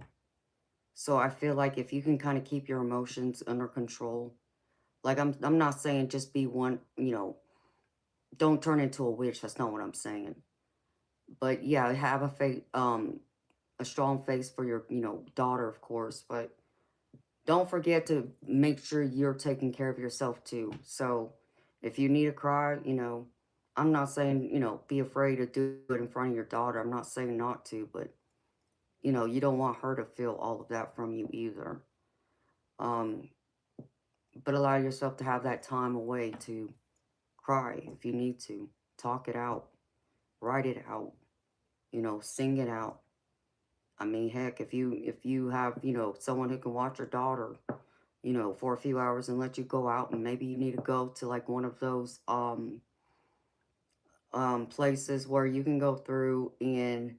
So I feel like if you can kind of keep your emotions under control, like I'm not saying just be one, don't turn into a witch. That's not what I'm saying. But yeah, have a strong face for your, daughter, of course. But don't forget to make sure you're taking care of yourself too. So if you need to cry, I'm not saying, be afraid to do it in front of your daughter. I'm not saying not to, but you don't want her to feel all of that from you either. Um, but allow yourself to have that time away to cry if you need to. Talk it out, write it out, sing it out. I mean, heck, if you have, someone who can watch your daughter, for a few hours and let you go out, and maybe you need to go to like one of those places where you can go through and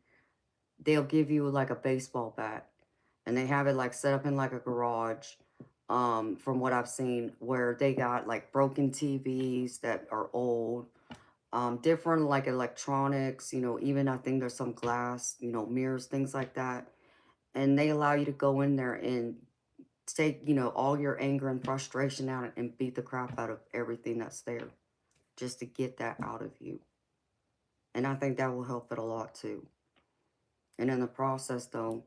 they'll give you like a baseball bat, and they have it like set up in like a garage, from what I've seen, where they got like broken TVs that are old, different like electronics, even I think there's some glass, mirrors, things like that. And they allow you to go in there and take, all your anger and frustration out and beat the crap out of everything that's there just to get that out of you. And I think that will help it a lot too. And in the process, though,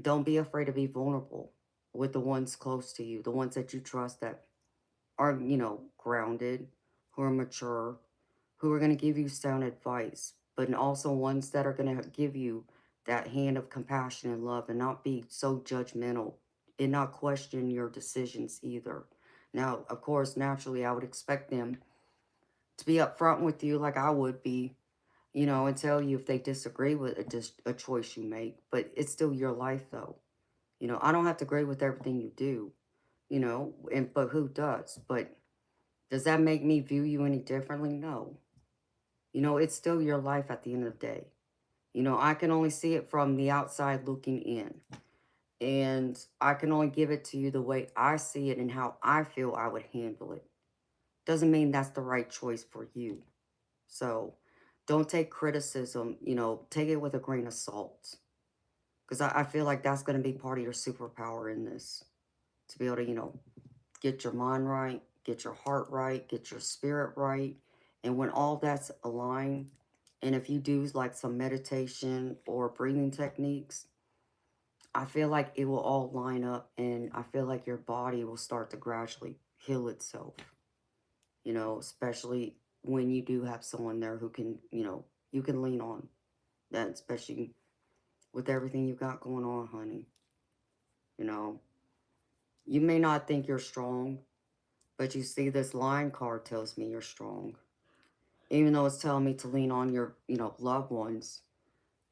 don't be afraid to be vulnerable with the ones close to you, the ones that you trust that are, grounded, who are mature, who are going to give you sound advice, but also ones that are going to give you that hand of compassion and love and not be so judgmental and not question your decisions either. Now, of course, naturally, I would expect them to be upfront with you like I would be, and tell you if they disagree with a choice you make, but it's still your life though. I don't have to agree with everything you do, but who does? But does that make me view you any differently? No. It's still your life at the end of the day. I can only see it from the outside looking in. And I can only give it to you the way I see it and how I feel I would handle it. Doesn't mean that's the right choice for you. So don't take criticism, take it with a grain of salt. Because I feel like that's going to be part of your superpower in this. To be able to, get your mind right, get your heart right, get your spirit right. And when all that's aligned, and if you do like some meditation or breathing techniques, I feel like it will all line up and I feel like your body will start to gradually heal itself, especially when you do have someone there who can, you can lean on that, especially with everything you got going on, honey. You know, you may not think you're strong, but you see this lion card tells me you're strong. Even though it's telling me to lean on your, loved ones,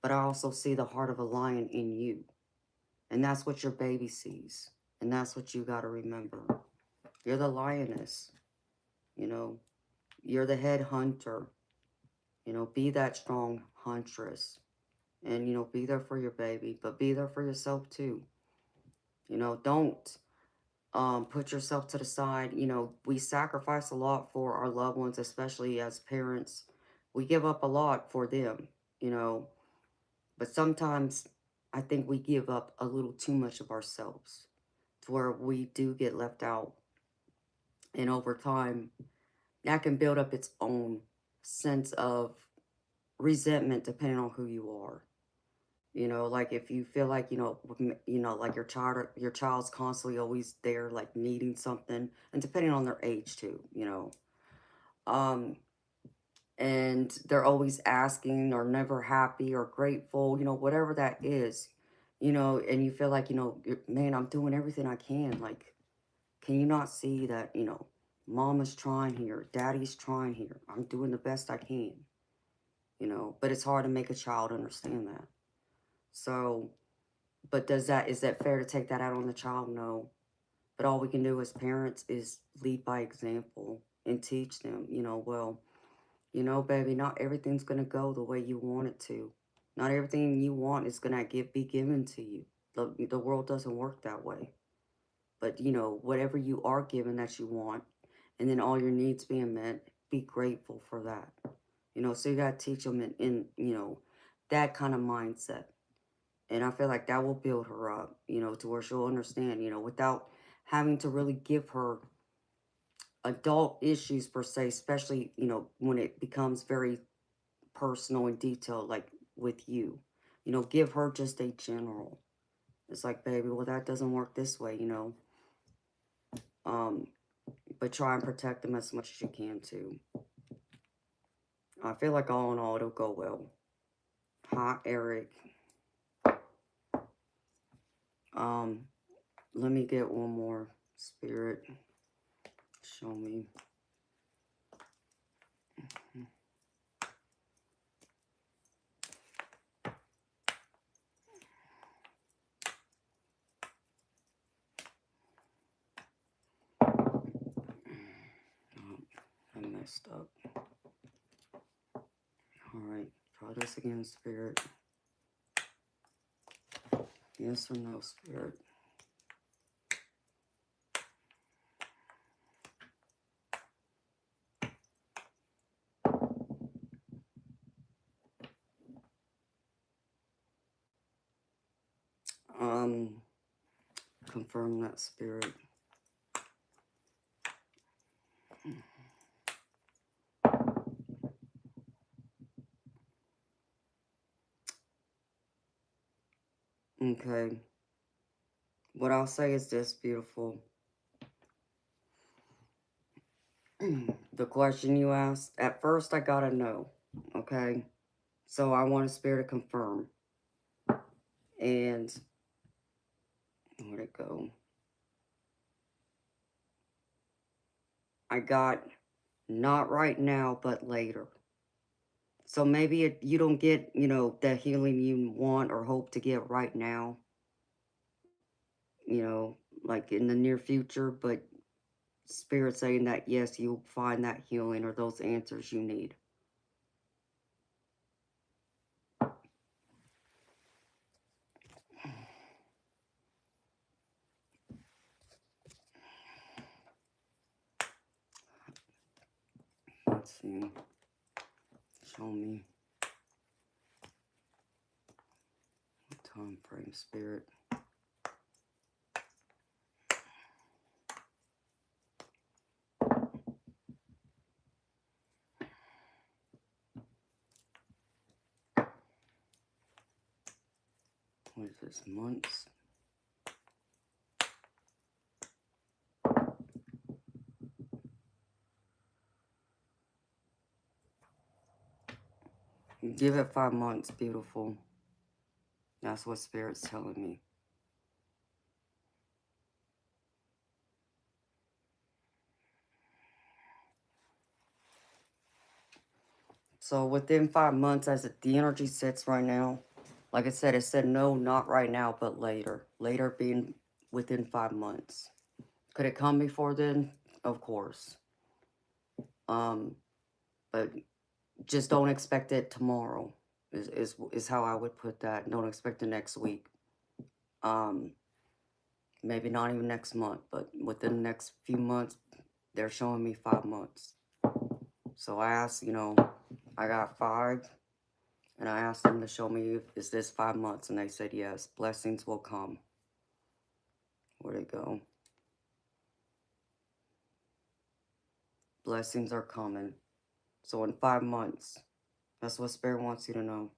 but I also see the heart of a lion in you. And that's what your baby sees. And that's what you got to remember. You're the lioness, you know. You're the head hunter. Be that strong huntress. And, be there for your baby, but be there for yourself too. Don't put yourself to the side. We sacrifice a lot for our loved ones, especially as parents. We give up a lot for them, you know, but sometimes I think we give up a little too much of ourselves to where we do get left out. And over time, that can build up its own sense of resentment depending on who you are. Like if you feel like, like your child's constantly always there, like needing something, and depending on their age too, um, and they're always asking or never happy or grateful, whatever that is, and you feel like, man, I'm doing everything I can. Like, can you not see that, mama's trying here, daddy's trying here. I'm doing the best I can, but it's hard to make a child understand that. So, but is that fair to take that out on the child? No. But all we can do as parents is lead by example and teach them, well, baby, not everything's going to go the way you want it to. Not everything you want is going to be given to you. The world doesn't work that way. But, whatever you are given that you want, and then all your needs being met, be grateful for that. So you got to teach them in that kind of mindset. And I feel like that will build her up, to where she'll understand, without having to really give her adult issues per se, especially, when it becomes very personal and detailed, like with you. Give her just a general. It's like, baby, well, that doesn't work this way, you know. But try and protect them as much as you can, too. I feel like all in all, it'll go well. Hi, Eric. Let me get one more spirit. Show me. Oh, I messed up. Alright, try this again, spirit. Yes or no, spirit? Confirm that, spirit. Okay. What I'll say is this, beautiful. The question you asked, at first I gotta know, okay? So I want a spirit to confirm. And where'd it go? I got not right now, but later. So maybe you don't get, you know, the healing you want or hope to get right now, you know, like in the near future, but spirit saying that, yes, you'll find that healing or those answers you need. Let's see. Show me. Time frame, spirit. What is this, months? Give it 5 months, beautiful. That's what spirit's telling me. So within 5 months, as the energy sits right now, like I said, it said no, not right now, but later. Later being within 5 months. Could it come before then? Of course. But just don't expect it tomorrow. Is how I would put that. Don't expect it next week. Maybe not even next month, but within the next few months, they're showing me 5 months. So I asked, you know, I got 5, and I asked them to show me, is this 5 months? And they said, yes, blessings will come. Where'd it go? Blessings are coming. So in 5 months, that's what Spirit wants you to know.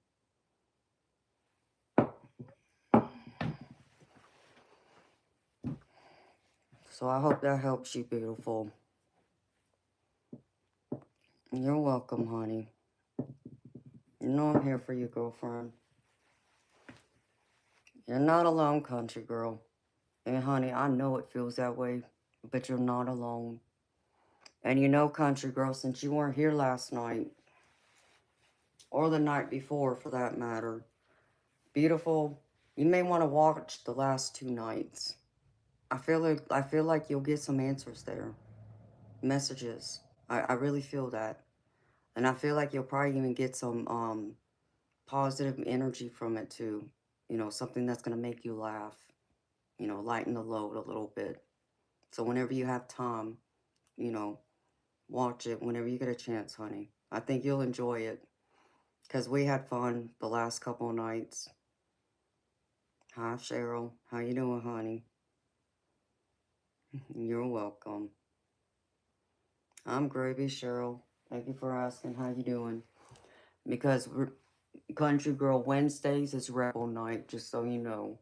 So I hope that helps you, beautiful. You're welcome, honey. You know I'm here for you, girlfriend. You're not alone, country girl. And honey, I know it feels that way, but you're not alone. And you know, country girl, since you weren't here last night, or the night before for that matter, beautiful, you may want to watch the last 2 nights. I feel like you'll get some answers there. Messages. I really feel that. And I feel like you'll probably even get some positive energy from it too. You know, something that's gonna make you laugh. You know, lighten the load a little bit. So whenever you have time, you know, watch it whenever you get a chance, honey. I think you'll enjoy it. Because we had fun the last couple of nights. Hi, Cheryl. How you doing, honey? You're welcome. I'm gravy, Cheryl. Thank you for asking. How you doing? Because Country Girl Wednesdays is Rebel Night, just so you know.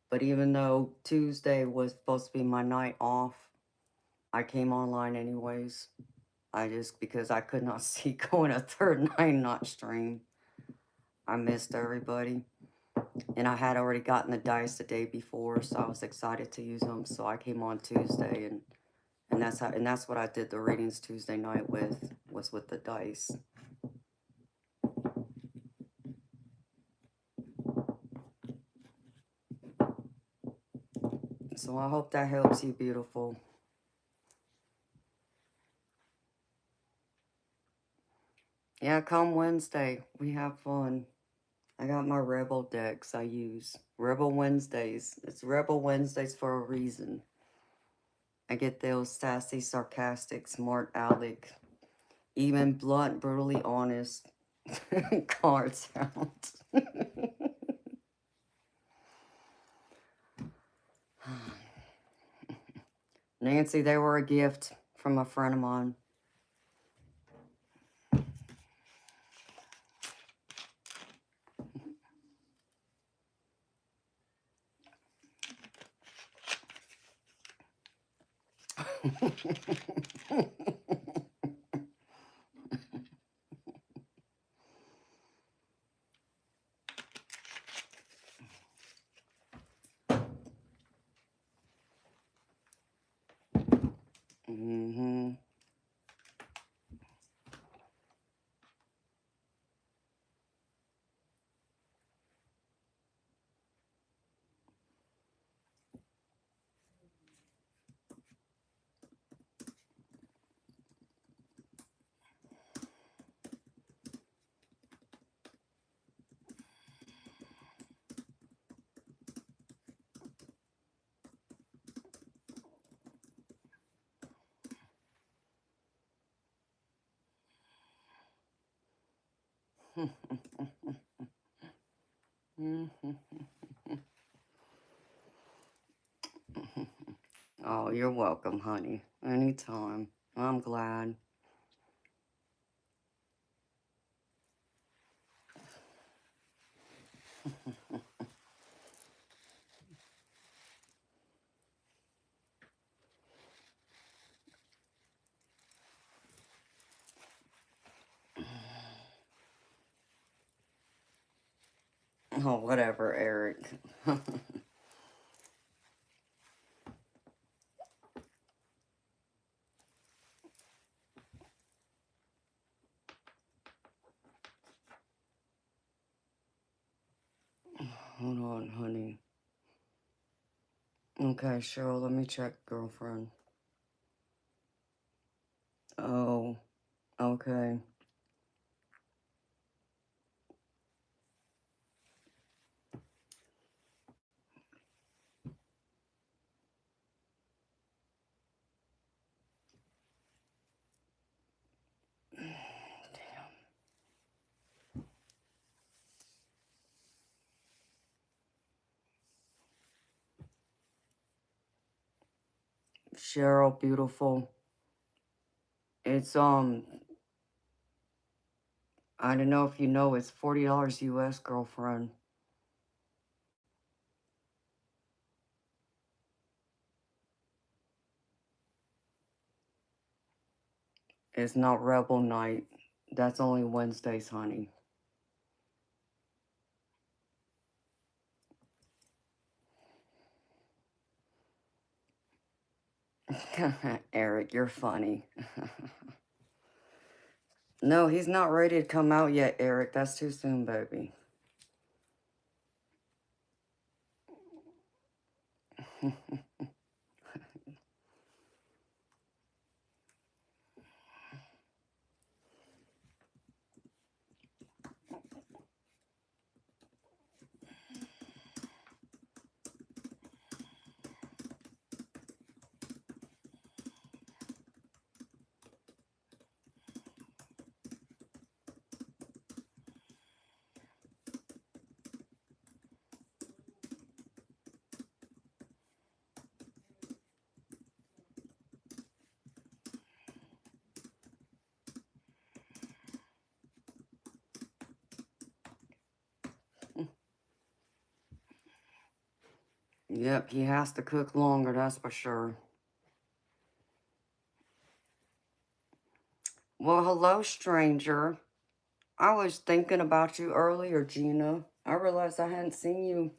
But even though Tuesday was supposed to be my night off, I came online anyways. Because I could not see going a third night not stream. I missed everybody. And I had already gotten the dice the day before, so I was excited to use them. So I came on Tuesday, and that's what I did the readings Tuesday night with, was with the dice. So I hope that helps you, beautiful. Yeah, come Wednesday. We have fun. I got my Rebel decks I use. Rebel Wednesdays. It's Rebel Wednesdays for a reason. I get those sassy, sarcastic, smart aleck, even blunt, brutally honest cards out. Nancy, they were a gift from a friend of mine. Mm-hmm. Oh, you're welcome, honey. Anytime. I'm glad. Oh, whatever, Eric. Hold on, honey. Okay, Cheryl, let me check, girlfriend. Oh, okay. Cheryl, beautiful. It's, I don't know if you know, it's $40 US, girlfriend. It's not Rebel Night. That's only Wednesdays, honey. Eric, you're funny. No, he's not ready to come out yet, Eric. That's too soon, baby. Yep, he has to cook longer, that's for sure. Well, hello, stranger. I was thinking about you earlier, Gina. I realized I hadn't seen you,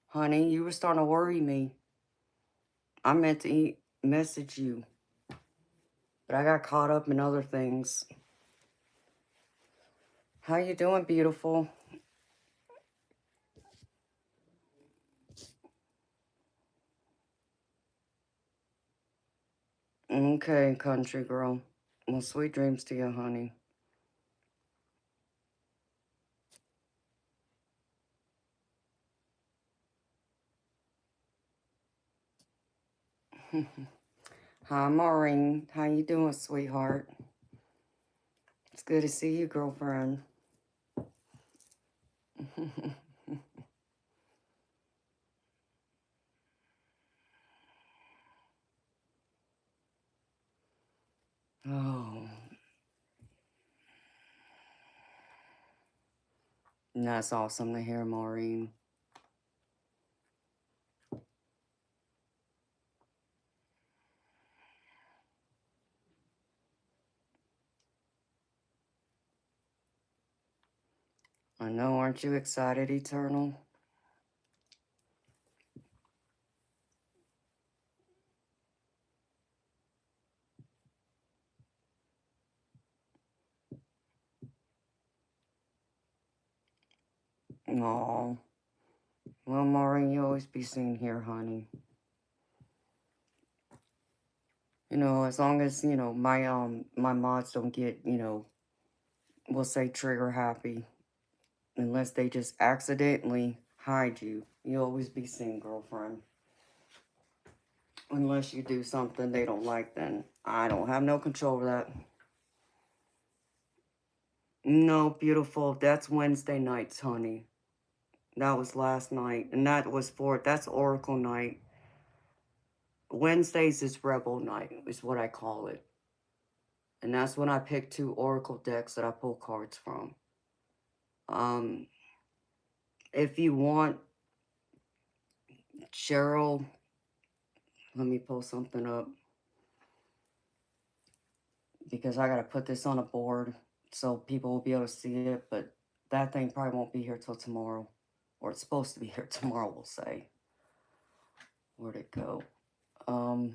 honey. You were starting to worry me. I meant to message you, but I got caught up in other things. How you doing, beautiful? Okay, country girl. Well, sweet dreams to you, honey. Hi, Maureen. How you doing, sweetheart? It's good to see you, girlfriend. Oh, that's awesome to hear, Maureen. I know, aren't you excited, Eternal? Oh, well, Maureen, you always be seen here, honey. You know, as long as, you know, my mods don't get, you know, we'll say trigger happy. Unless they just accidentally hide you. You always be seen, girlfriend. Unless you do something they don't like, then I don't have no control over that. No, beautiful. That's Wednesday nights, honey. That was last night. And that's Oracle night. Wednesdays is Rebel night, is what I call it. And that's when I pick 2 Oracle decks that I pull cards from. Um, if you want, Cheryl, let me pull something up. Because I gotta put this on a board so people will be able to see it, but that thing probably won't be here till tomorrow. Or it's supposed to be here tomorrow, we'll say. Where'd it go? Um,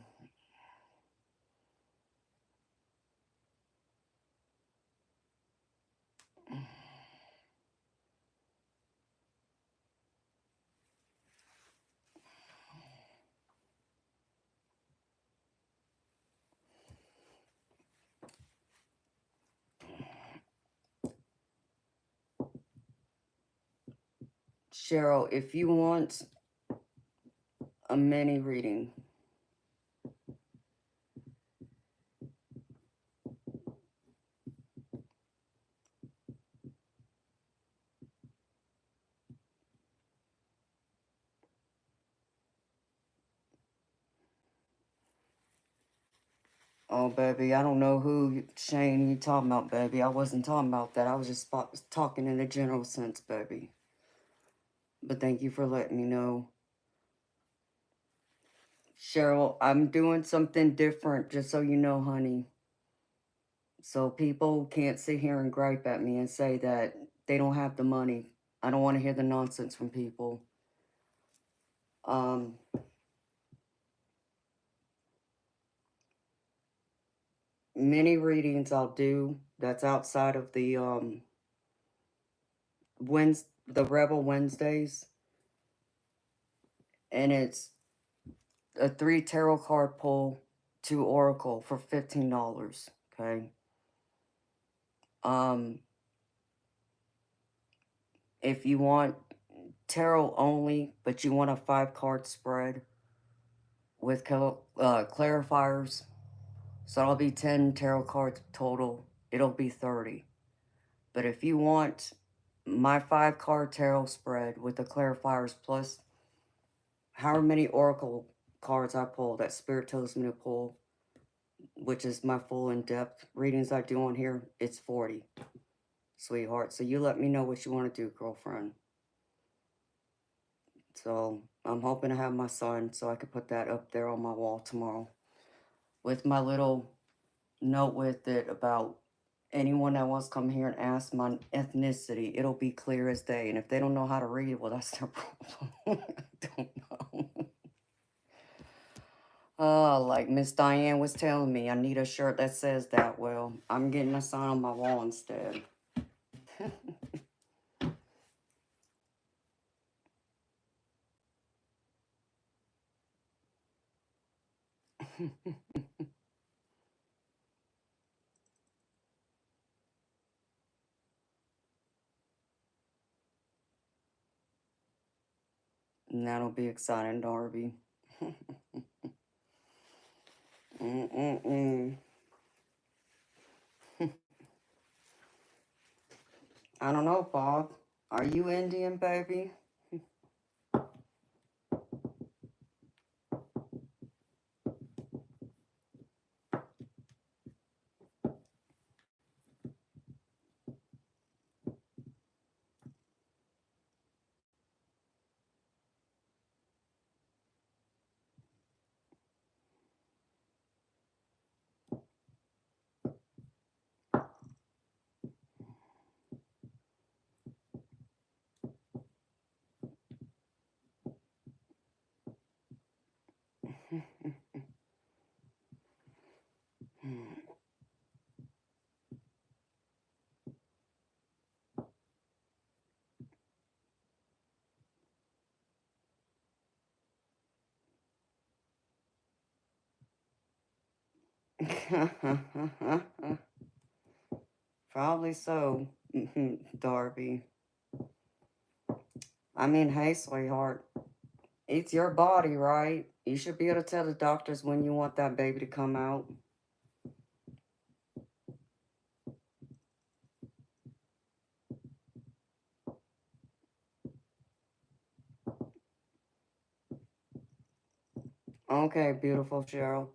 Cheryl, if you want a mini reading, oh, baby, I don't know who Shane you talking about, baby. I wasn't talking about that. I was just talking in a general sense, baby. But thank you for letting me know. Cheryl, I'm doing something different, just so you know, honey. So people can't sit here and gripe at me and say that they don't have the money. I don't want to hear the nonsense from people. Um, Many readings I'll do that's outside of the the Rebel Wednesdays, and it's a 3 tarot card pull, 2 oracle for $15. Okay. Um, if you want tarot only, but you want a 5-card spread with clarifiers, so it'll be 10 tarot cards total. It'll be 30. But if you want my 5-card tarot spread with the clarifiers plus however many oracle cards I pull that Spirit tells me to pull, which is my full in-depth readings I do on here, it's 40, sweetheart. So you let me know what you want to do, girlfriend. So I'm hoping to have my son so I could put that up there on my wall tomorrow with my little note with it about anyone that wants to come here and ask my ethnicity. It'll be clear as day. And if they don't know how to read, well, that's their problem. I don't know. Like Miss Diane was telling me, I need a shirt that says that. Well, I'm getting a sign on my wall instead. And that'll be exciting, Darby. Mm-mm-mm. I don't know, Bob. Are you Indian, baby? Probably so, Darby. I mean, hey, sweetheart. It's your body, right? You should be able to tell the doctors when you want that baby to come out. Okay, beautiful Cheryl.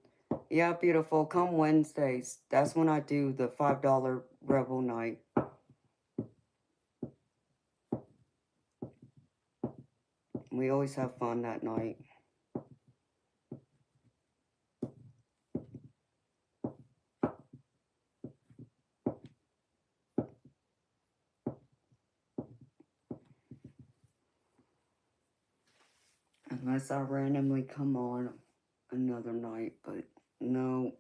Yeah, beautiful. Come Wednesdays. That's when I do the $5 Rebel Night. We always have fun that night. Unless I randomly come on another night, but no.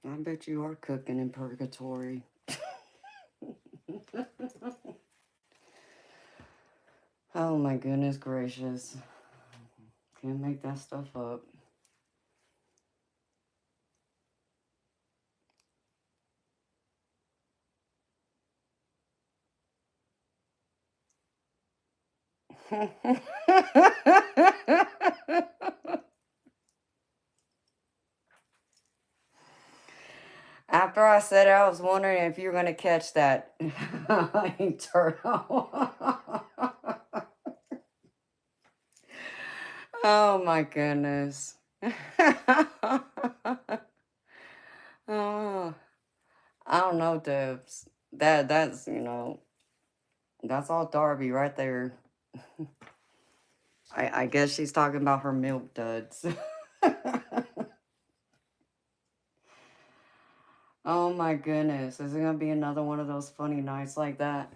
I bet you are cooking in purgatory. Oh my goodness gracious. Can't make that stuff up. After I said it, I was wondering if you were going to catch that. Turtle. Oh my goodness. Oh, I don't know, Debs. That's that's all Darby right there. I guess she's talking about her milk duds. Oh my goodness. Is it gonna be another one of those funny nights like that?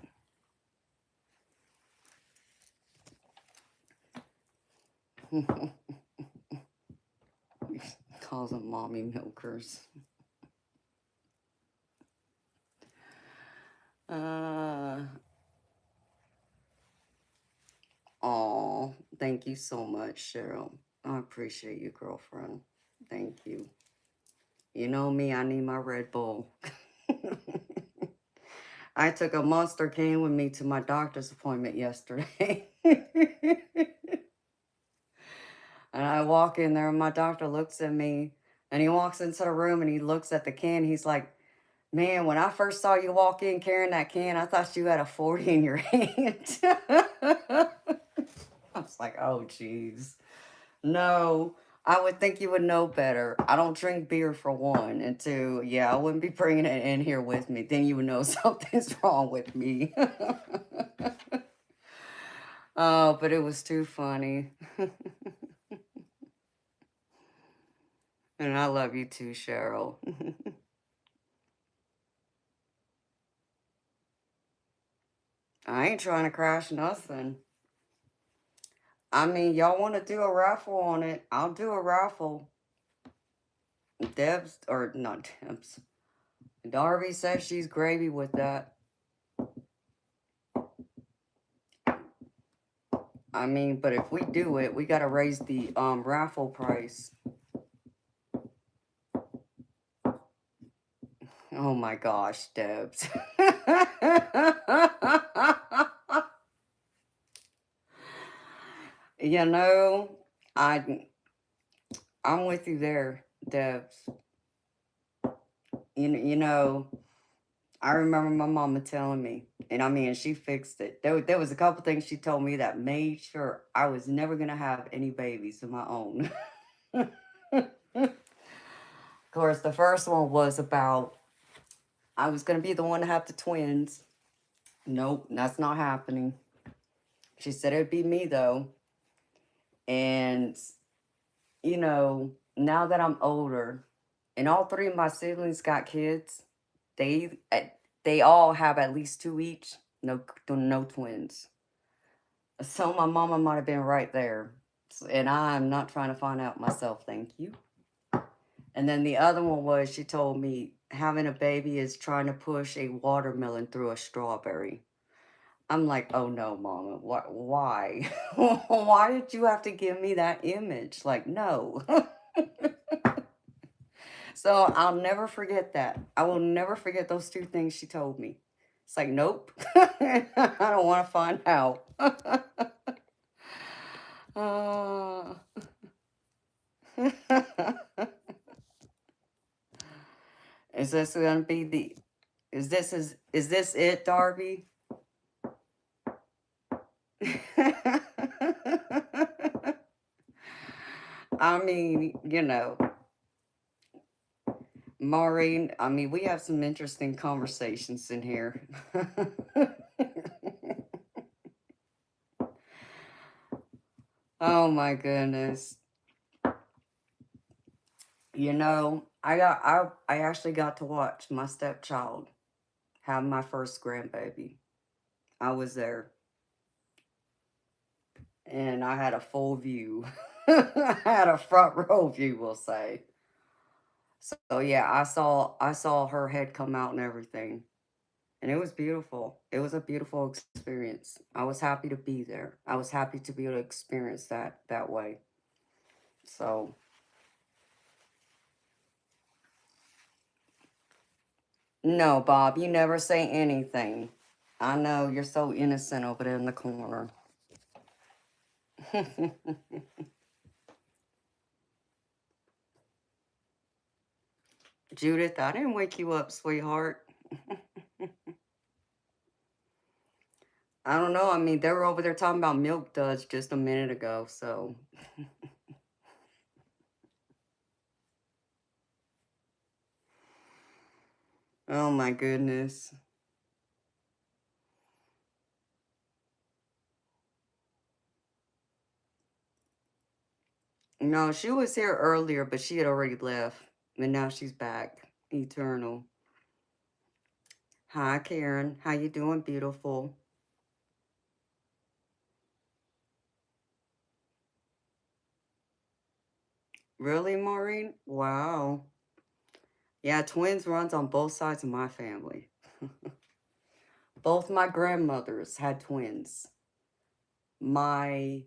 Calls them mommy milkers. Oh, thank you so much, Cheryl. I appreciate you, girlfriend. Thank you. You know me, I need my Red Bull. I took a Monster cane with me to my doctor's appointment yesterday. And I walk in there and my doctor looks at me and he walks into the room and he looks at the can. He's like, Man, when I first saw you walk in carrying that can, I thought you had a 40 in your hand. I was like, oh, jeez. No, I would think you would know better. I don't drink beer for one. And two, yeah, I wouldn't be bringing it in here with me. Then you would know something's wrong with me. Oh, but it was too funny. And I love you too, Cheryl. I ain't trying to crash nothing. I mean, y'all want to do a raffle on it? I'll do a raffle. Deb's, or not Deb's. Darby says she's gravy with that. I mean, but if we do it, we got to raise the raffle price. Oh my gosh, Debs. You know, I I'm with you there, Debs. You know, I remember my mama telling me, and I mean, she fixed it. There was a couple things she told me that made sure I was never gonna have any babies of my own. Of course, the first one was about I was gonna be the one to have the twins. Nope, that's not happening. She said it'd be me though. And you know, now that I'm older, and all three of my siblings got kids, they they all have at least two each. No twins. So my mama might have been right there, and I'm not trying to find out myself. Thank you. And then the other one was she told me having a baby is trying to push a watermelon through a strawberry. I'm like, oh no, mama, why? Why did you have to give me that image? Like, no. So I'll never forget that. I will never forget those two things she told me. It's like, nope, I don't want to find out. uh, is this gonna be the? Is this it, Darby? I mean, you know, Maureen. I mean, we have some interesting conversations in here. Oh my goodness. You know, I actually got to watch my stepchild have my first grandbaby. I was there and I had a full view. I had a front row view, we'll say. So yeah, I saw her head come out and everything. And it was beautiful. It was a beautiful experience. I was happy to be there. I was happy to be able to experience that way. So, no, Bob, you never say anything. I know you're so innocent over there in the corner. Judith, I didn't wake you up, sweetheart. I don't know. I mean, they were over there talking about milk duds just a minute ago, so. Oh my goodness. No, she was here earlier, but she had already left. And now she's back. Eternal. Hi, Karen. How you doing, beautiful? Really, Maureen? Wow. Yeah, twins runs on both sides of my family. Both my grandmothers had twins. My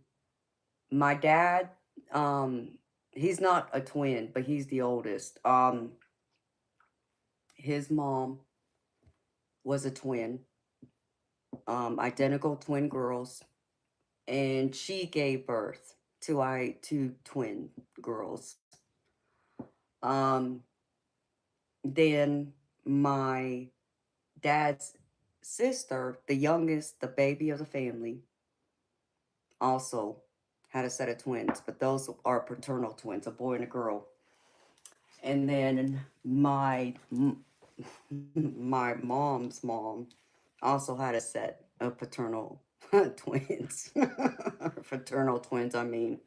my dad, he's not a twin, but he's the oldest. His mom was a twin, identical twin girls, and she gave birth to two twin girls. Um, then my dad's sister, the youngest, the baby of the family, also had a set of twins, but those are paternal twins, a boy and a girl. And then my mom's mom also had a set of paternal twins. Fraternal twins, I mean.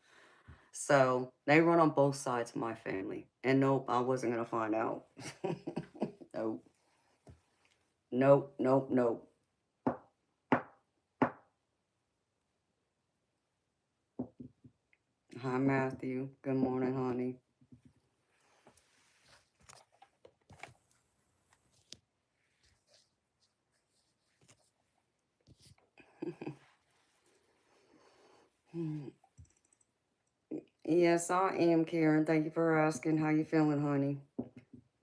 So they run on both sides of my family. And nope, I wasn't going to find out. Nope. Nope, nope, nope. Hi, Matthew. Good morning, honey. Yes, I am, Karen. Thank you for asking. How you feeling, honey?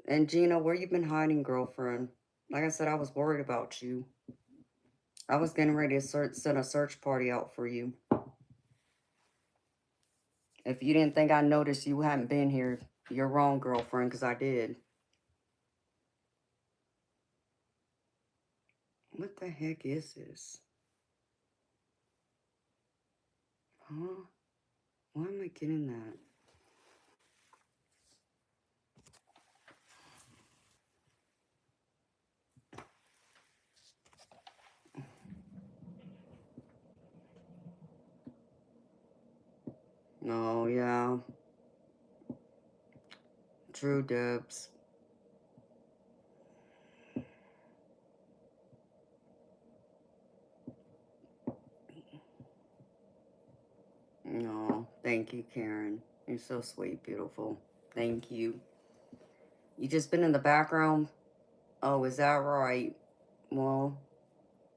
And Gina, where you been hiding, girlfriend? Like I said, I was worried about you. I was getting ready to send a search party out for you. If you didn't think I noticed you hadn't been here, you're wrong, girlfriend, because I did. What the heck is this? Huh? Why am I getting that? Oh, yeah. True, Debs. No, thank you, Karen. You're so sweet, beautiful. Thank you. You just been in the background? Oh, is that right? Well,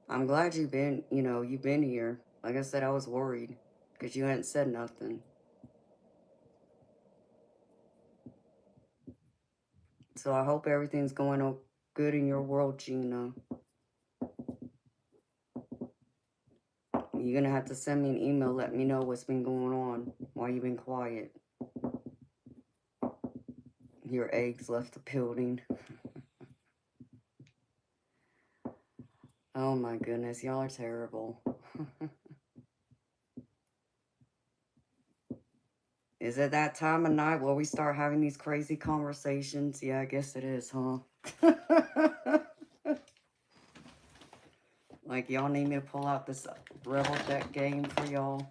I'm glad you've been here. Like I said, I was worried because you hadn't said nothing. So I hope everything's going on good in your world, Gina. You're going to have to send me an email, let me know what's been going on while you've been quiet. Your eggs left the building. Oh my goodness, y'all are terrible. Is it that time of night where we start having these crazy conversations? Yeah, I guess it is, huh? Like, y'all need me to pull out this Rebel deck game for y'all?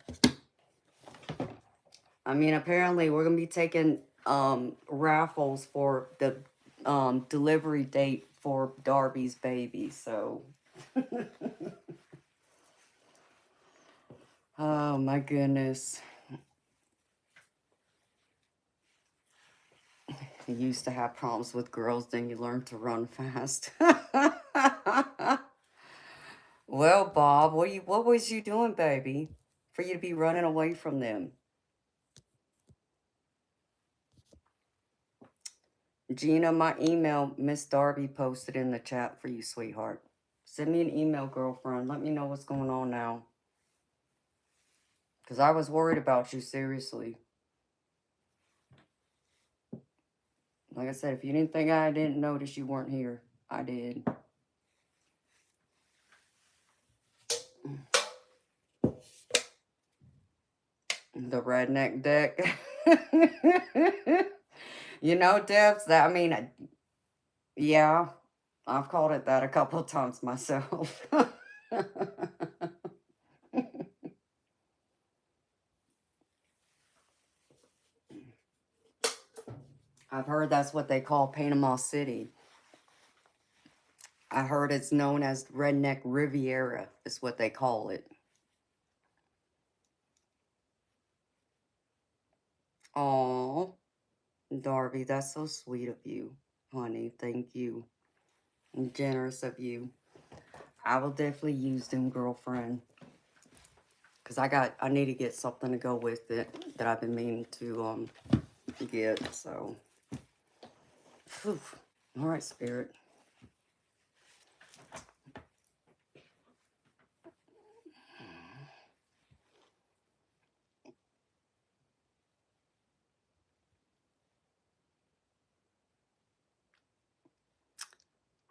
I mean, apparently we're going to be taking raffles for the delivery date for Darby's baby, so... Oh, my goodness. You used to have problems with girls, then you learned to run fast. Well, Bob, what was you doing, baby, for you to be running away from them? Gina, my email, Miss Darby posted in the chat for you, sweetheart. Send me an email, girlfriend. Let me know what's going on now. Because I was worried about you, seriously. Like I said, if you didn't think I didn't notice you weren't here, I did. The redneck deck. You know, Debs, yeah, I've called it that a couple of times myself. I've heard that's what they call Panama City. I heard it's known as Redneck Riviera, is what they call it. Aw, Darby, that's so sweet of you, honey. Thank you. And generous of you. I will definitely use them, girlfriend. Because I need to get something to go with it that I've been meaning to get, so. Whew. All right, Spirit.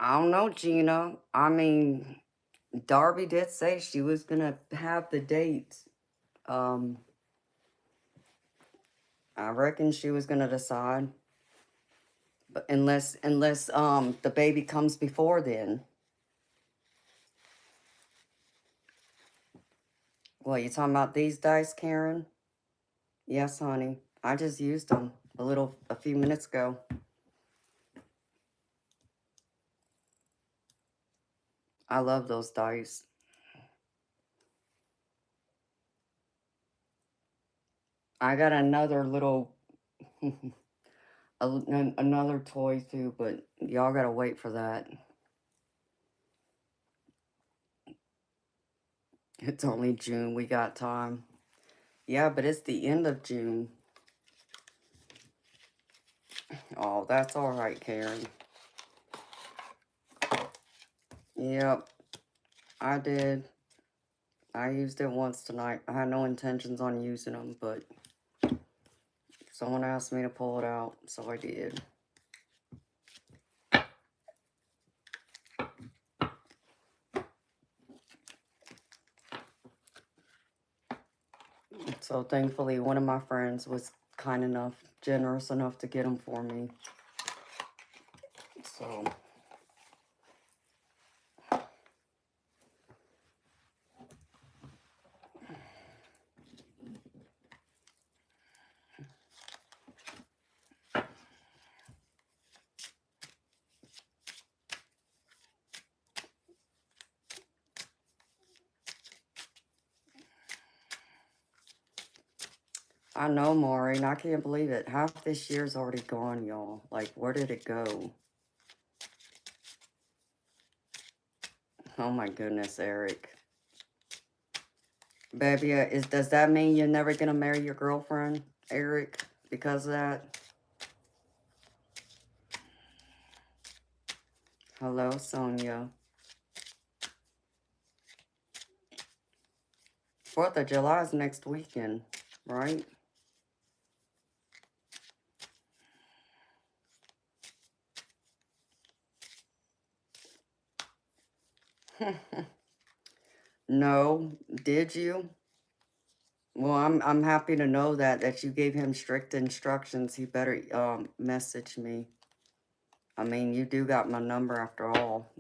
I don't know, Gina. I mean, Darby did say she was gonna have the date. Um, I reckon she was gonna decide, but unless the baby comes before then. What, you talking about these dice, Karen? Yes, honey. I just used them a few minutes ago. I love those dice. I got another little, another toy too, but y'all gotta wait for that. It's only June. We got time. Yeah, but it's the end of June. Oh, that's all right, Karen. Yep, I did. I used it once tonight. I had no intentions on using them, but someone asked me to pull it out, so I did. So thankfully, one of my friends was kind enough, generous enough to get them for me. So I know, Maureen. I can't believe it. Half this year's already gone, y'all. Like, where did it go? Oh my goodness, Eric. Baby, does that mean you're never gonna marry your girlfriend, Eric, because of that? Hello, Sonia. 4th of July is next weekend, right? No, did you? Well, I'm happy to know that you gave him strict instructions. He better message me. I mean, you do got my number after all.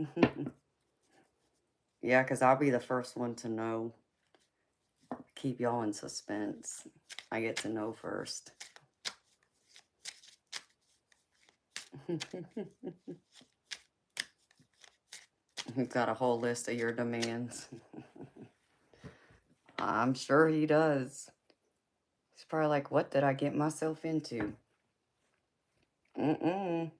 Yeah, because I'll be the first one to know. Keep y'all in suspense. I get to know first. He's got a whole list of your demands. I'm sure he does. He's probably like, what did I get myself into? 4th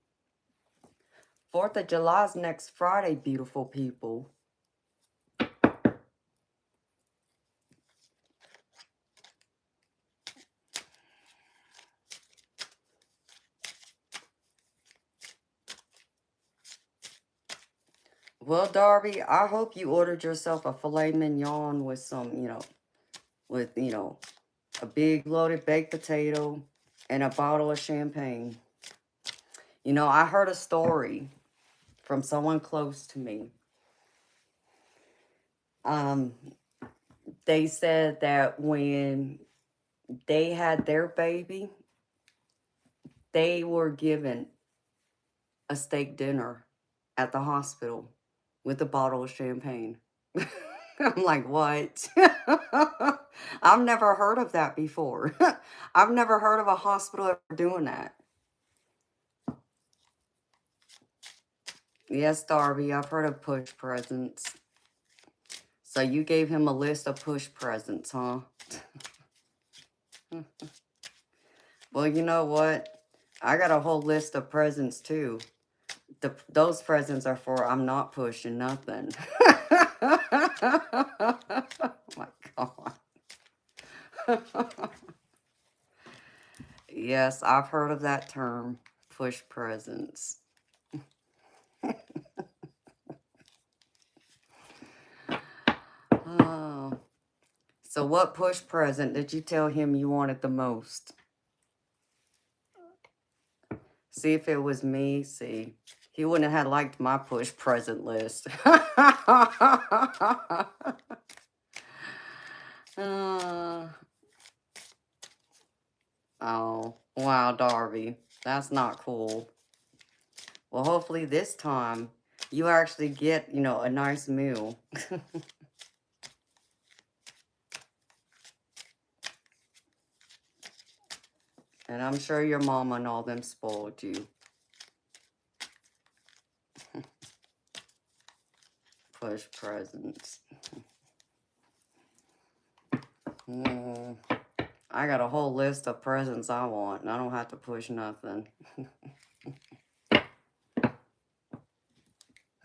of July is next Friday, beautiful people. Well, Darby, I hope you ordered yourself a filet mignon with some, a big loaded baked potato and a bottle of champagne. You know, I heard a story from someone close to me. They said that when they had their baby, they were given a steak dinner at the hospital with a bottle of champagne. I'm like, what? I've never heard of that before. I've never heard of a hospital ever doing that. Yes, Darby, I've heard of push presents. So you gave him a list of push presents, huh? Well, you know what? I got a whole list of presents, too. Those presents are for I'm not pushing nothing. Oh, my God. Yes, I've heard of that term, push presents. Oh. So what push present did you tell him you wanted the most? See if it was me. See. He wouldn't have liked my push present list. Uh, oh, wow, Darby. That's not cool. Well, hopefully this time you actually get, a nice meal. And I'm sure your mama and all them spoiled you. Push presents. I got a whole list of presents I want, and I don't have to push nothing.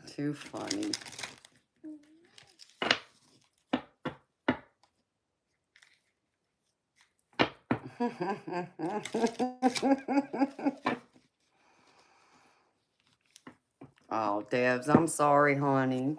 Too funny. Oh, Debs, I'm sorry, honey.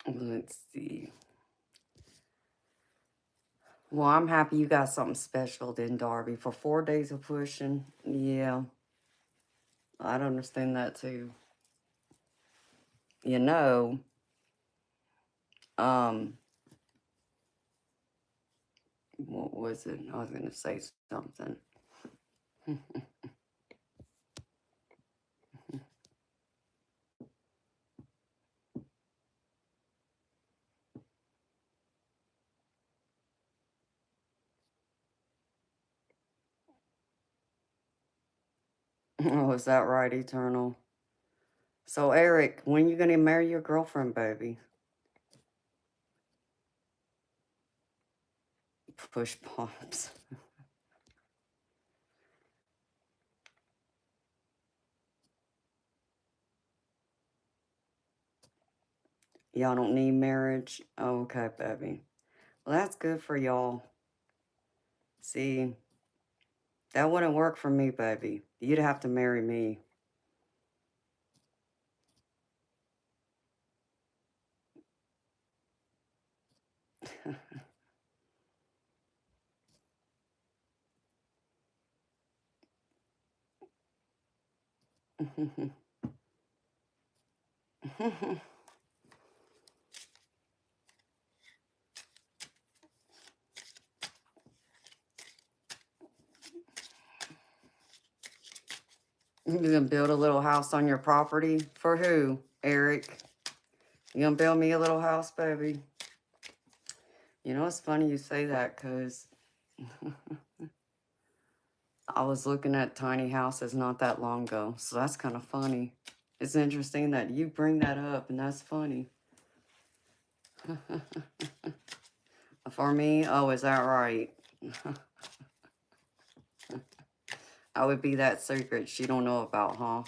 Let's see. Well, I'm happy you got something special then, Darby. For 4 days of pushing, yeah. I'd understand that too. You know, what was it? I was going to say something. Oh, is that right, Eternal? So, Eric, when you going to marry your girlfriend, baby? Push pops. Y'all don't need marriage? Oh, okay, baby. Well, that's good for y'all. See, that wouldn't work for me, baby. You'd have to marry me. You gonna build a little house on your property? For who, Eric? You gonna build me a little house, baby? You know, it's funny you say that, because I was looking at tiny houses not that long ago, so that's kind of funny. It's interesting that you bring that up, and that's funny. For me, oh, is that right? I would be that secret she don't know about, huh?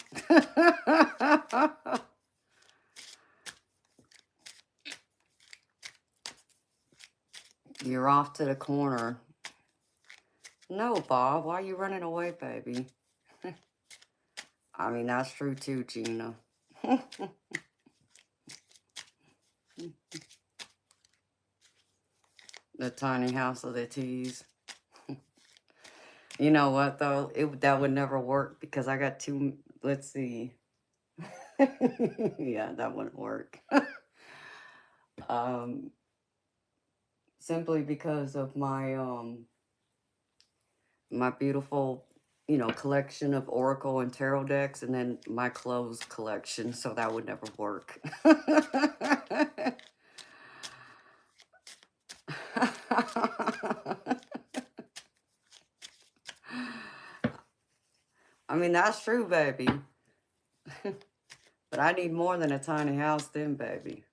You're off to the corner. No, Bob, why are you running away, baby? I mean, that's true too, Gina. The tiny house of the teas. You know what, though? That would never work because I got two... Let's see. Yeah, that wouldn't work. Simply because of my my beautiful, collection of Oracle and Tarot decks, and then my clothes collection, so that would never work. I mean, that's true, baby. But I need more than a tiny house then, baby.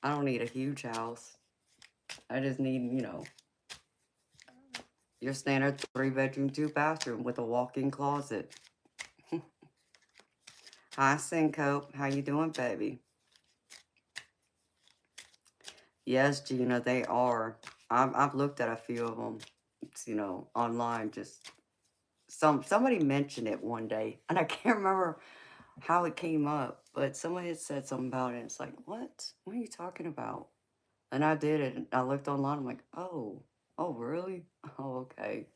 I don't need a huge house. I just need, your standard 3-bedroom, 2-bathroom with a walk-in closet. Hi, Syncope. How you doing, baby? Yes, Gina, they are. I've looked at a few of them. online. Just somebody mentioned it one day, and I can't remember how it came up, but somebody had said something about it. And it's like, what are you talking about? And I did it. And I looked online. I'm like, oh, really? Oh, okay.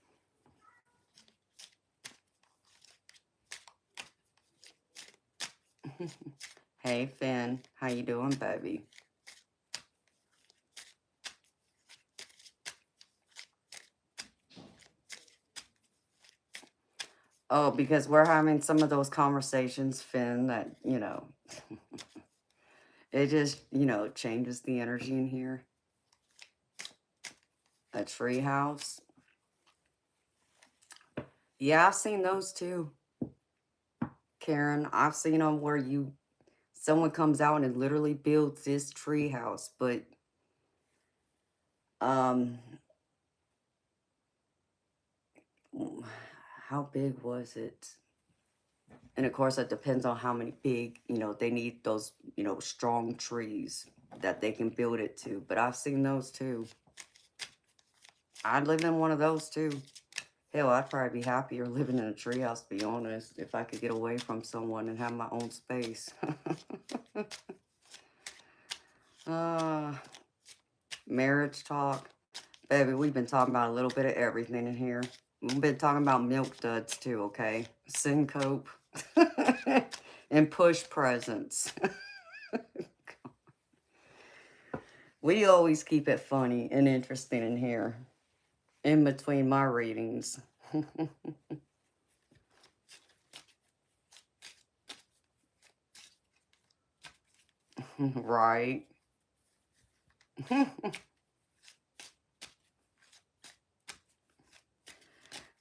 Hey, Finn, how you doing, baby? Oh, because we're having some of those conversations, Finn, that, it just, changes the energy in here. A tree house. Yeah, I've seen those too, Karen. I've seen them where someone comes out and literally builds this tree house, but, um, how big was it? And of course, it depends on how many big, they need those, strong trees that they can build it to. But I've seen those too. I'd live in one of those too. Hell, I'd probably be happier living in a treehouse, to be honest, if I could get away from someone and have my own space. uh, Marriage talk. Baby, we've been talking about a little bit of everything in here. We've been talking about milk duds too, okay? Syncope. And push presents. We always keep it funny and interesting in here, in between my readings. Right.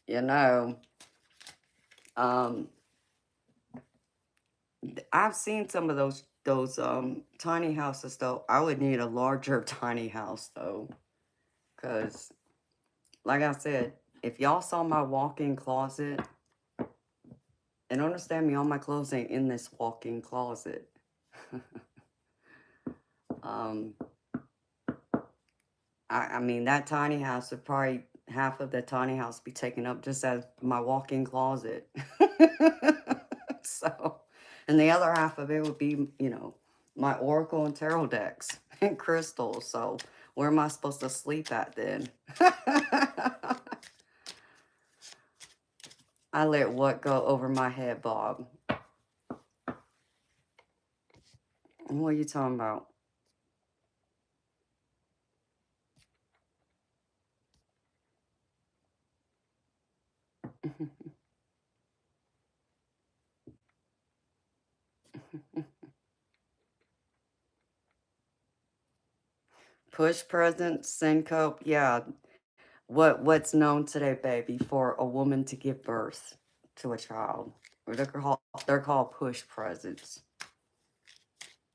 You know, um, I've seen some of those tiny houses though. I would need a larger tiny house though, because like I said, if y'all saw my walk-in closet, and understand me, all my clothes ain't in this walk-in closet. um, I mean, that tiny house would probably, half of the tiny house be taken up just as my walk-in closet. So, and the other half of it would be, my oracle and tarot decks and crystals. So, where am I supposed to sleep at then? I let what go over my head, Bob? What are you talking about? Push present, syncope, yeah. What's known today, baby, for a woman to give birth to a child. Or they're called push presents.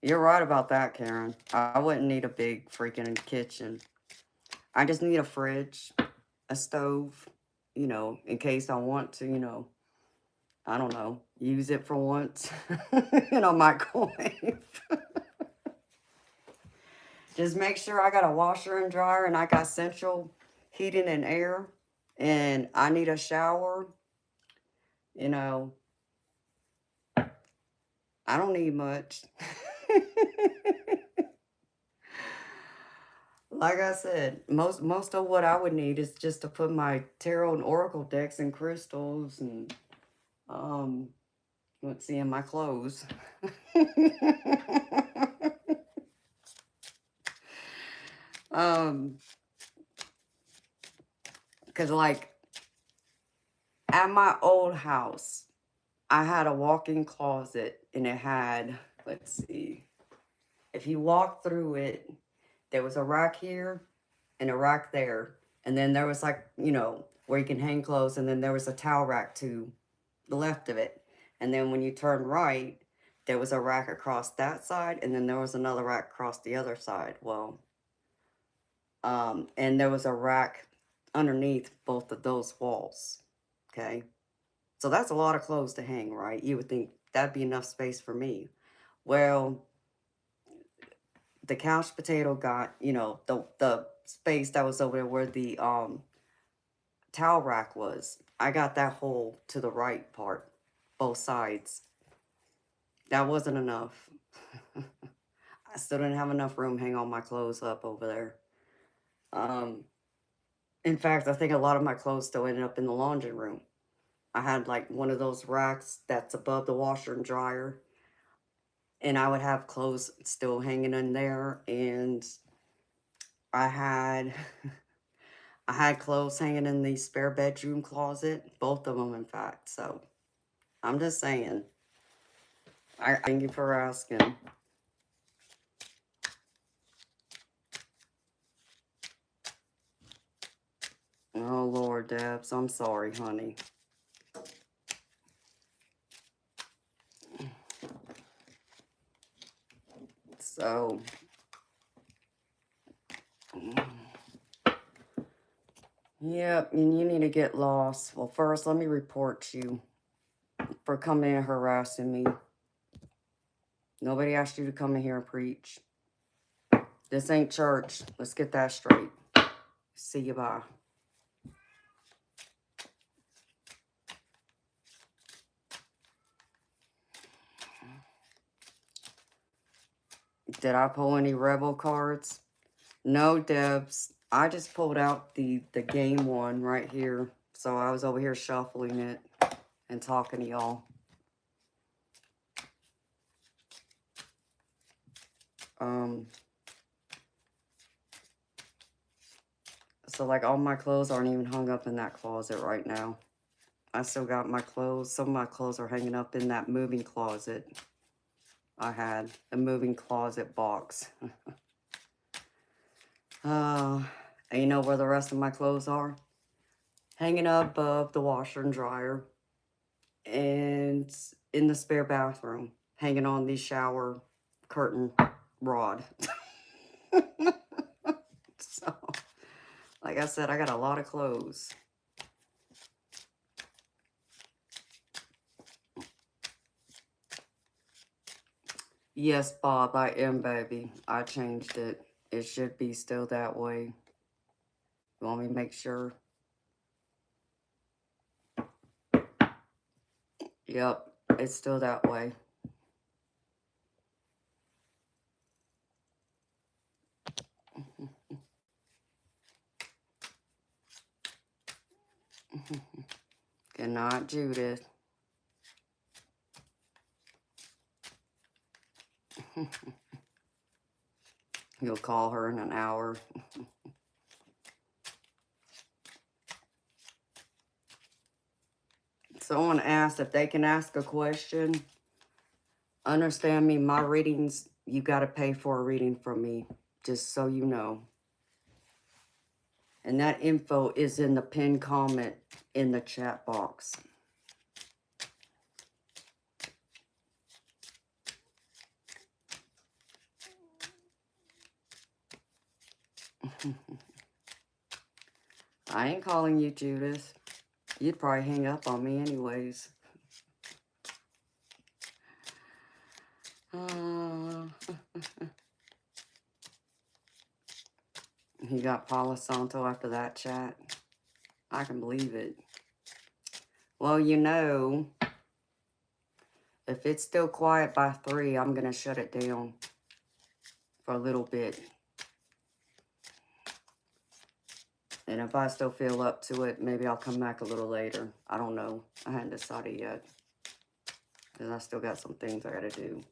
You're right about that, Karen. I wouldn't need a big freaking kitchen. I just need a fridge, a stove, in case I want to, I don't know, use it for once. Microwave. Just make sure I got a washer and dryer and I got central heating and air. And I need a shower. You know, I don't need much. Like I said, most of what I would need is just to put my tarot and oracle decks and crystals and um let's see, in my clothes. um because like at my old house, I had a walk-in closet and it had, let's see, if you walk through it, there was a rack here and a rack there. And then there was like, where you can hang clothes. And then there was a towel rack to the left of it. And then when you turn right, there was a rack across that side. And then there was another rack across the other side. Well, and there was a rack underneath both of those walls. Okay. So that's a lot of clothes to hang, right? You would think that'd be enough space for me. Well, the couch potato got, the space that was over there where the towel rack was. I got that hole to the right part, both sides. That wasn't enough. I still didn't have enough room to hang all my clothes up over there. In fact, I think a lot of my clothes still ended up in the laundry room. I had like one of those racks that's above the washer and dryer, and I would have clothes still hanging in there, and I had I had clothes hanging in the spare bedroom closet, both of them in fact. So I'm just saying. I thank you for asking. Oh Lord, Debs, I'm sorry, honey. So yep, and you need to get lost. Well, first, let me report you for coming and harassing me. Nobody asked you to come in here and preach. This ain't church. Let's get that straight. See you, bye. Did I pull any rebel cards? No, Debs. I just pulled out the game one right here. So I was over here shuffling it and talking to y'all. So like all my clothes aren't even hung up in that closet right now. I still got my clothes. Some of my clothes are hanging up in that moving closet. I had a moving closet box. And you know where the rest of my clothes are? Hanging above the washer and dryer. And in the spare bathroom. Hanging on the shower curtain rod. So, like I said, I got a lot of clothes. Yes, Bob, I am, baby. I changed it. It should be still that way. You want me to make sure? Yep, it's still that way. Good night, Judith. You'll call her in an hour. Someone asked if they can ask a question. Understand me, my readings, you got to pay for a reading from me, just so you know. And that info is in the pinned comment in the chat box. I ain't calling you Judith. You'd probably hang up on me anyways. He got Palo Santo after that chat. I can believe it. Well, you know, if it's still quiet by 3, I'm going to shut it down for a little bit. And if I still feel up to it, maybe I'll come back a little later. I don't know. I hadn't decided yet. Because I still got some things I got to do.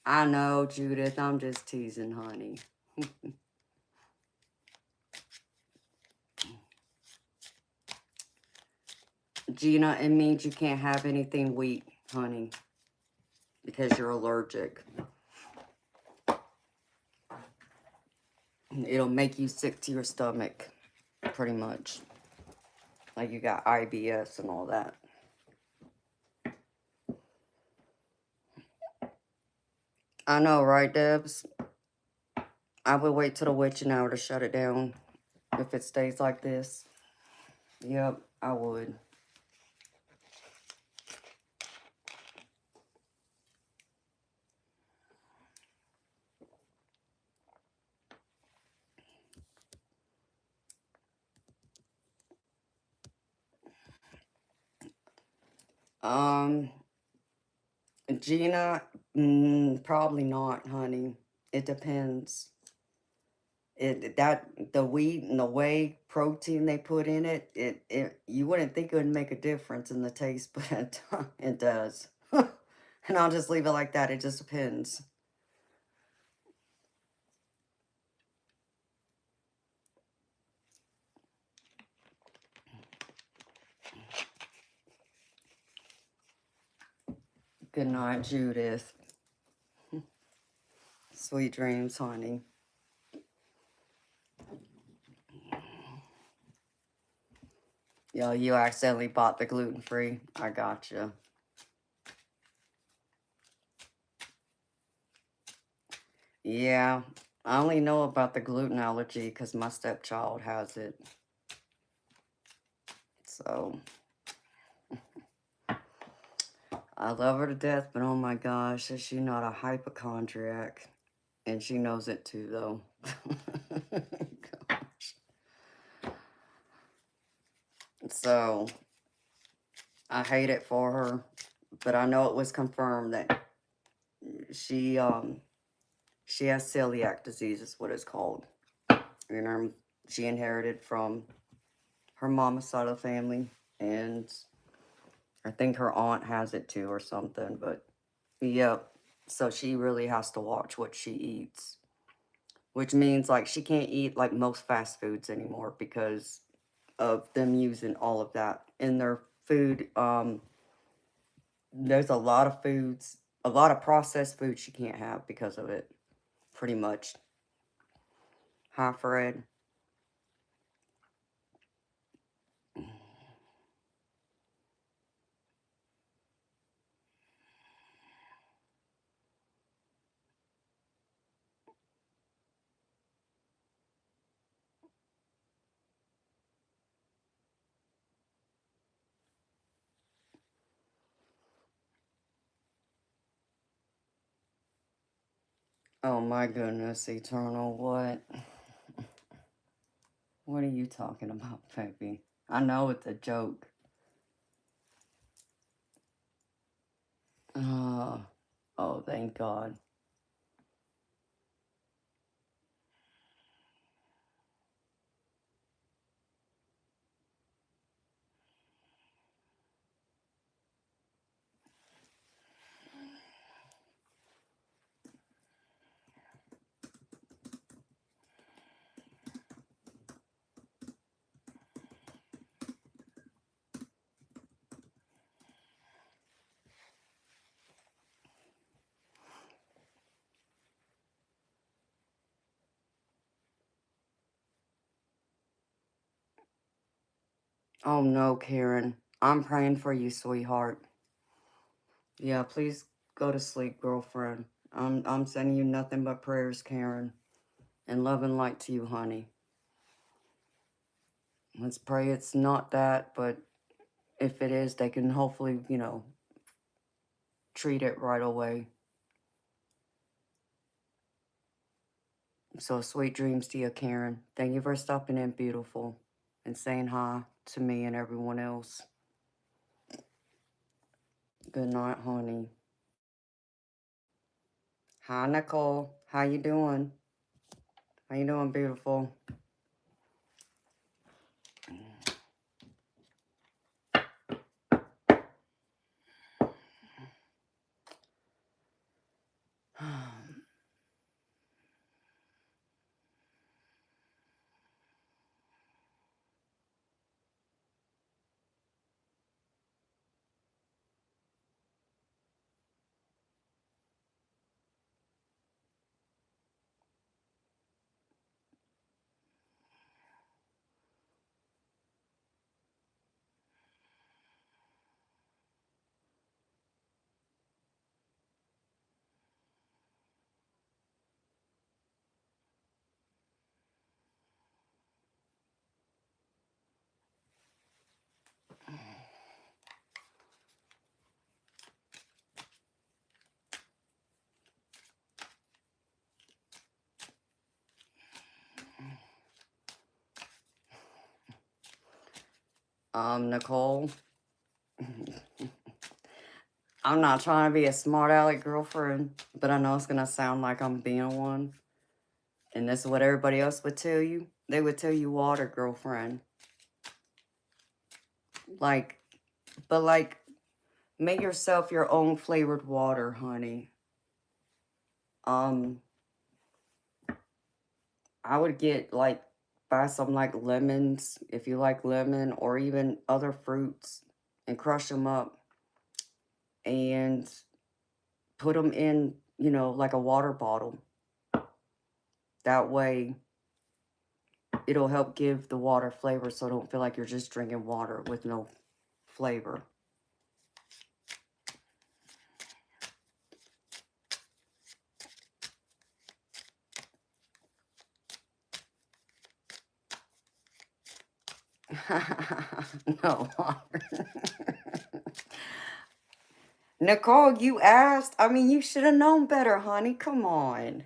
I know, Judith. I'm just teasing, honey. Gina, it means you can't have anything wheat, honey. Because you're allergic. It'll make you sick to your stomach. Pretty much. Like you got IBS and all that. I know, right, Debs? I would wait till the witching hour to shut it down. If it stays like this. Yep, I would. Um, Gina, probably not, honey. It depends. The wheat and the whey protein they put in it, you wouldn't think it would make a difference in the taste, but it does. And I'll just leave it like that. It just depends. Good night, Judith. Sweet dreams, honey. Yo, you accidentally bought the gluten-free. I gotcha. Yeah, I only know about the gluten allergy because my stepchild has it. So, I love her to death, but oh my gosh, is she not a hypochondriac? And she knows it too, though. Gosh. So, I hate it for her, but I know it was confirmed that she she has celiac disease, is what it's called. And she inherited from her mama's side of the family, and I think her aunt has it too or something, but yep. So she really has to watch what she eats, which means like she can't eat like most fast foods anymore because of them using all of that in their food. There's a lot of foods, a lot of processed food she can't have because of it, pretty much. Hi, Fred. Oh my goodness, Eternal, what? What are you talking about, baby? I know it's a joke. Oh, thank God. Oh no, Karen. I'm praying for you, sweetheart. Yeah, please go to sleep, girlfriend. I'm sending you nothing but prayers, Karen. And love and light to you, honey. Let's pray it's not that, but if it is, they can hopefully, treat it right away. So sweet dreams to you, Karen. Thank you for stopping in, beautiful, and saying hi to me and everyone else. Good night, honey. Hi, Nicole. How you doing? How you doing, beautiful? Nicole. I'm not trying to be a smart aleck girlfriend, but I know it's going to sound like I'm being one. And this is what everybody else would tell you. They would tell you water girlfriend. Like, but like, make yourself your own flavored water, honey. I would get like, buy some like lemons if you like lemon, or even other fruits, and crush them up and put them in, you know, like a water bottle. That way it'll help give the water flavor, so don't feel like you're just drinking water with no flavor. No. Nicole, you asked. I mean, you should have known better, honey. Come on.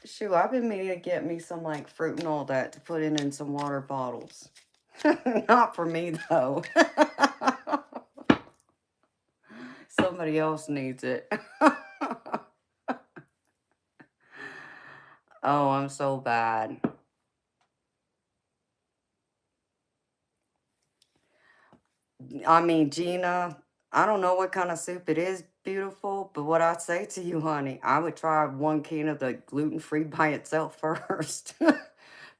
Shoot, I've been meaning to get me some like fruit and all that to put in some water bottles. Not for me though. Somebody else needs it. Oh, I'm so bad. I mean, Gina, I don't know what kind of soup it is, beautiful, but what I say to you, honey, I would try 1 can of the gluten-free by itself first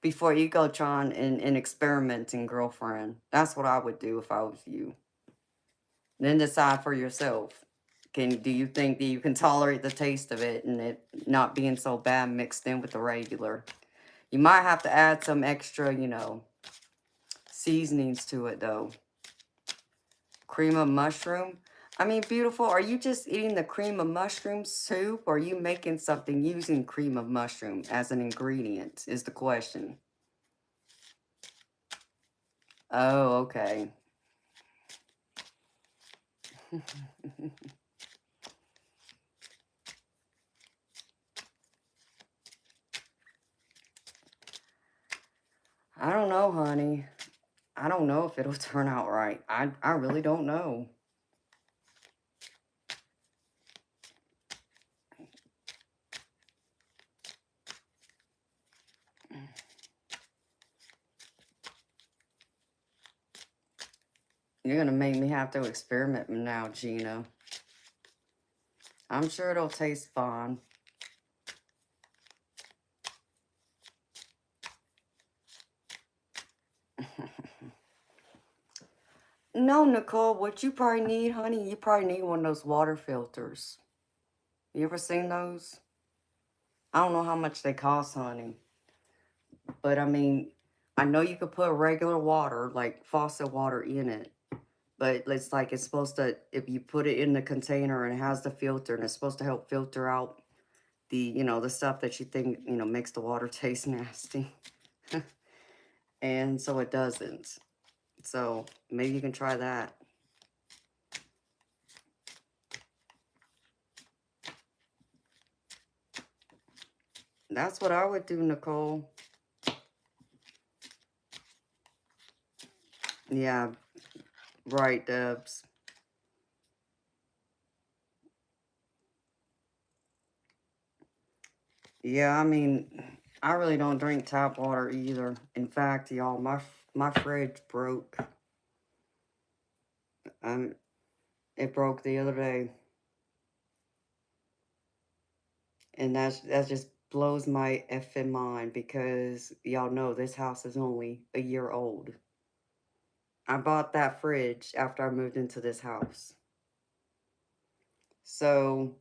before you go trying and experimenting, girlfriend. That's what I would do if I was you. Then decide for yourself. Do you think that you can tolerate the taste of it and it not being so bad mixed in with the regular? You might have to add some extra, you know, seasonings to it, though. Cream of mushroom. I mean, beautiful, are you just eating the cream of mushroom soup, or are you making something using cream of mushroom as an ingredient, is the question. Oh, okay. I don't know, honey. I don't know if it'll turn out right. I really don't know. You're going to make me have to experiment now, Gina. I'm sure it'll taste fine. No, Nicole, what you probably need, honey, you probably need one of those water filters. You ever seen those? I don't know how much they cost, honey. But I mean, I know you could put regular water, like faucet water, in it. But it's like it's supposed to, if you put it in the container and it has the filter, and it's supposed to help filter out the, you know, the stuff that you think, you know, makes the water taste nasty. And so it doesn't. So maybe you can try that. That's what I would do, Nicole. Yeah, right, Debs. Yeah, I mean, I really don't drink tap water either. In fact, y'all, my fridge broke. Um, it broke the other day, and that just blows my effing mind, because y'all know this house is only a year old. I bought that fridge after I moved into this house. So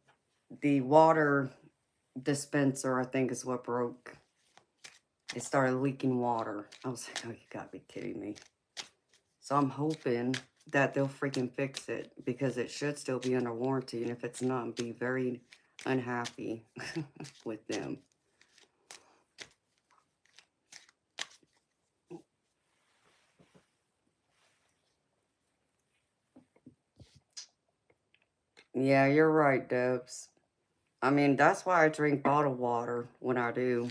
the water dispenser, I think, is what broke. It started leaking water. I was like, oh, you gotta be kidding me. So I'm hoping that they'll freaking fix it, because it should still be under warranty. And if it's not, I'll be very unhappy with them. Yeah, you're right, Debs. I mean, that's why I drink bottled water when I do.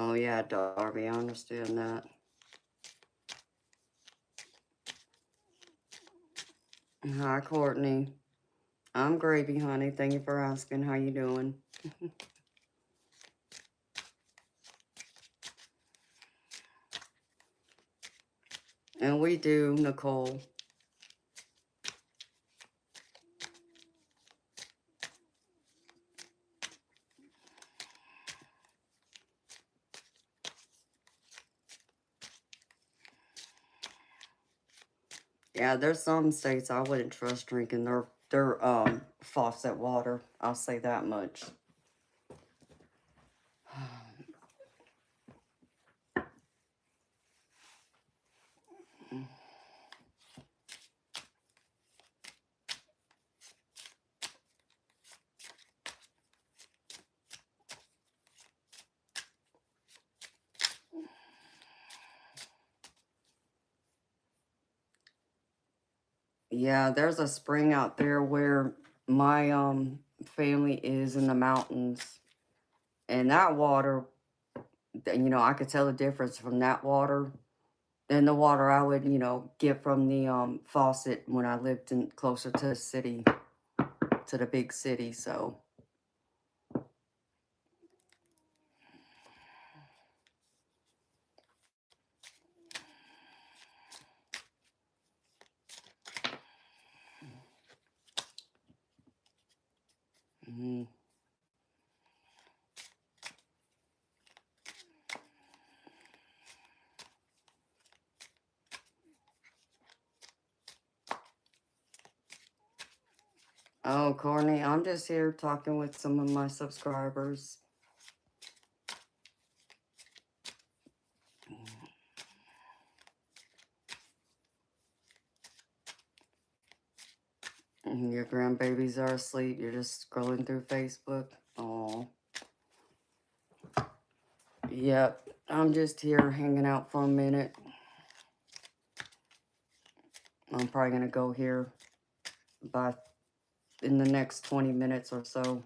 Oh, yeah, Darby, I understand that. Hi, Courtney. I'm gravy, honey. Thank you for asking. How you doing? And we do, Nicole. Yeah, there's some states I wouldn't trust drinking their faucet water. I'll say that much. Yeah, there's a spring out there where my family is in the mountains, and that water, I could tell the difference from that water than the water I would, get from the faucet when I lived in closer to the city, to the big city. So, mhm. Oh, Courtney, I'm just here talking with some of my subscribers. Your grandbabies are asleep. You're just scrolling through Facebook. Oh, yep. I'm just here hanging out for a minute. I'm probably gonna go here by in the next 20 minutes or so.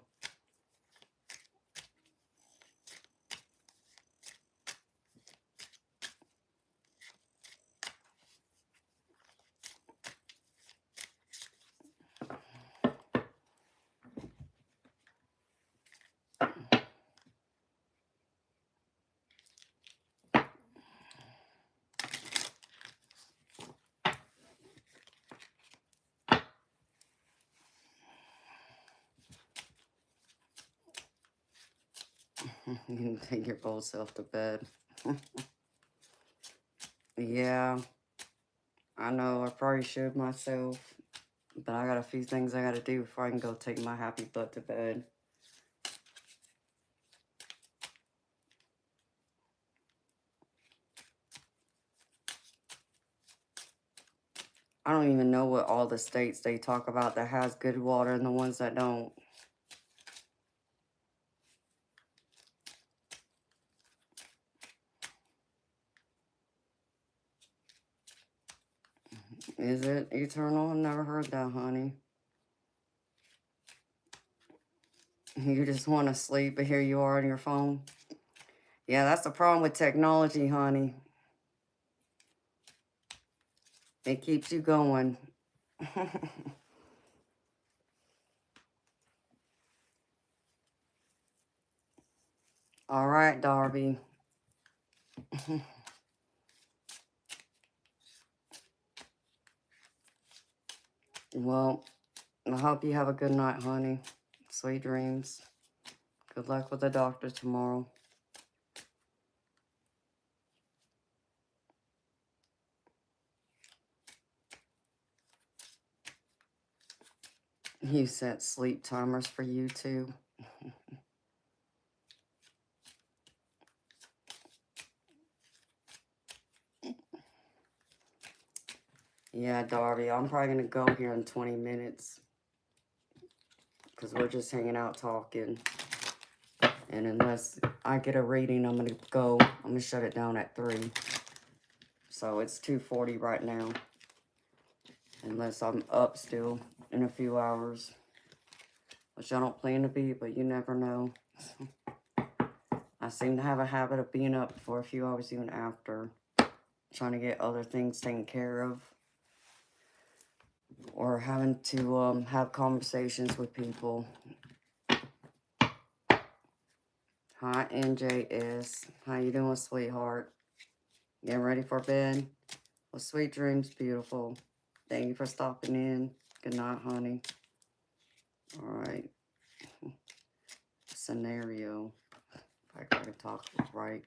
You can take your old self to bed. Yeah, I know. I probably should myself, but I got a few things I gotta do before I can go take my happy butt to bed. I don't even know what all the states they talk about that has good water and the ones that don't. Is it eternal? I've never heard that, honey. You just want to sleep, but here you are on your phone. Yeah, that's the problem with technology, honey. It keeps you going. All right, Darby. Well, I hope you have a good night, honey. Sweet dreams. Good luck with the doctor tomorrow. You set sleep timers for you, too. Yeah, Darby, I'm probably going to go here in 20 minutes. Because we're just hanging out talking. And unless I get a reading, I'm going to go. I'm going to shut it down at 3. So it's 2:40 right now. Unless I'm up still in a few hours. Which I don't plan to be, but you never know. I seem to have a habit of being up for a few hours even after, trying to get other things taken care of, or having to have conversations with people. Hi, NJS. How you doing, sweetheart? Getting ready for bed? Well, sweet dreams, beautiful. Thank you for stopping in. Good night, honey. All right. Scenario. If I gotta talk right.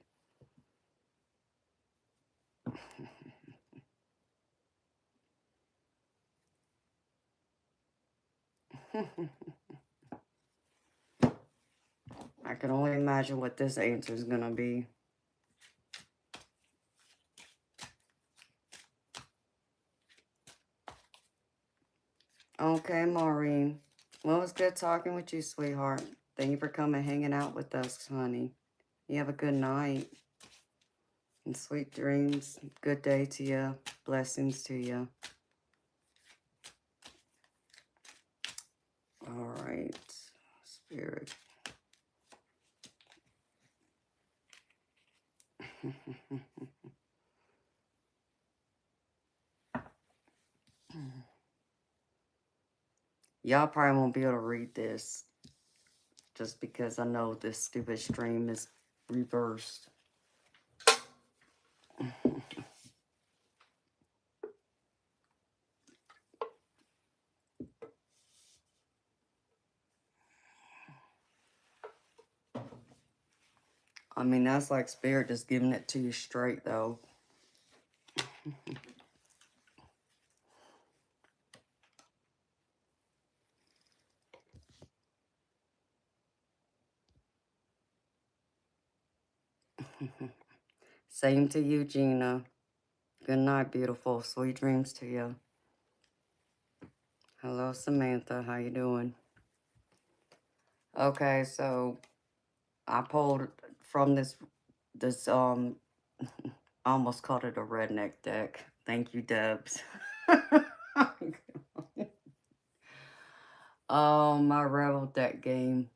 I can only imagine what this answer is gonna be. Okay, Maureen. Well, it was good talking with you, sweetheart. Thank you for coming hanging out with us, honey. You have a good night. And sweet dreams. Good day to you. Blessings to you. All right. Spirit. Y'all probably won't be able to read this just because I know this stupid stream is reversed. I mean, that's like Spirit just giving it to you straight, though. Same to you, Gina. Good night, beautiful. Sweet dreams to you. Hello, Samantha. How you doing? Okay, so I pulled from this, I almost called it a redneck deck. Thank you, Debs. Oh, my rebel deck game.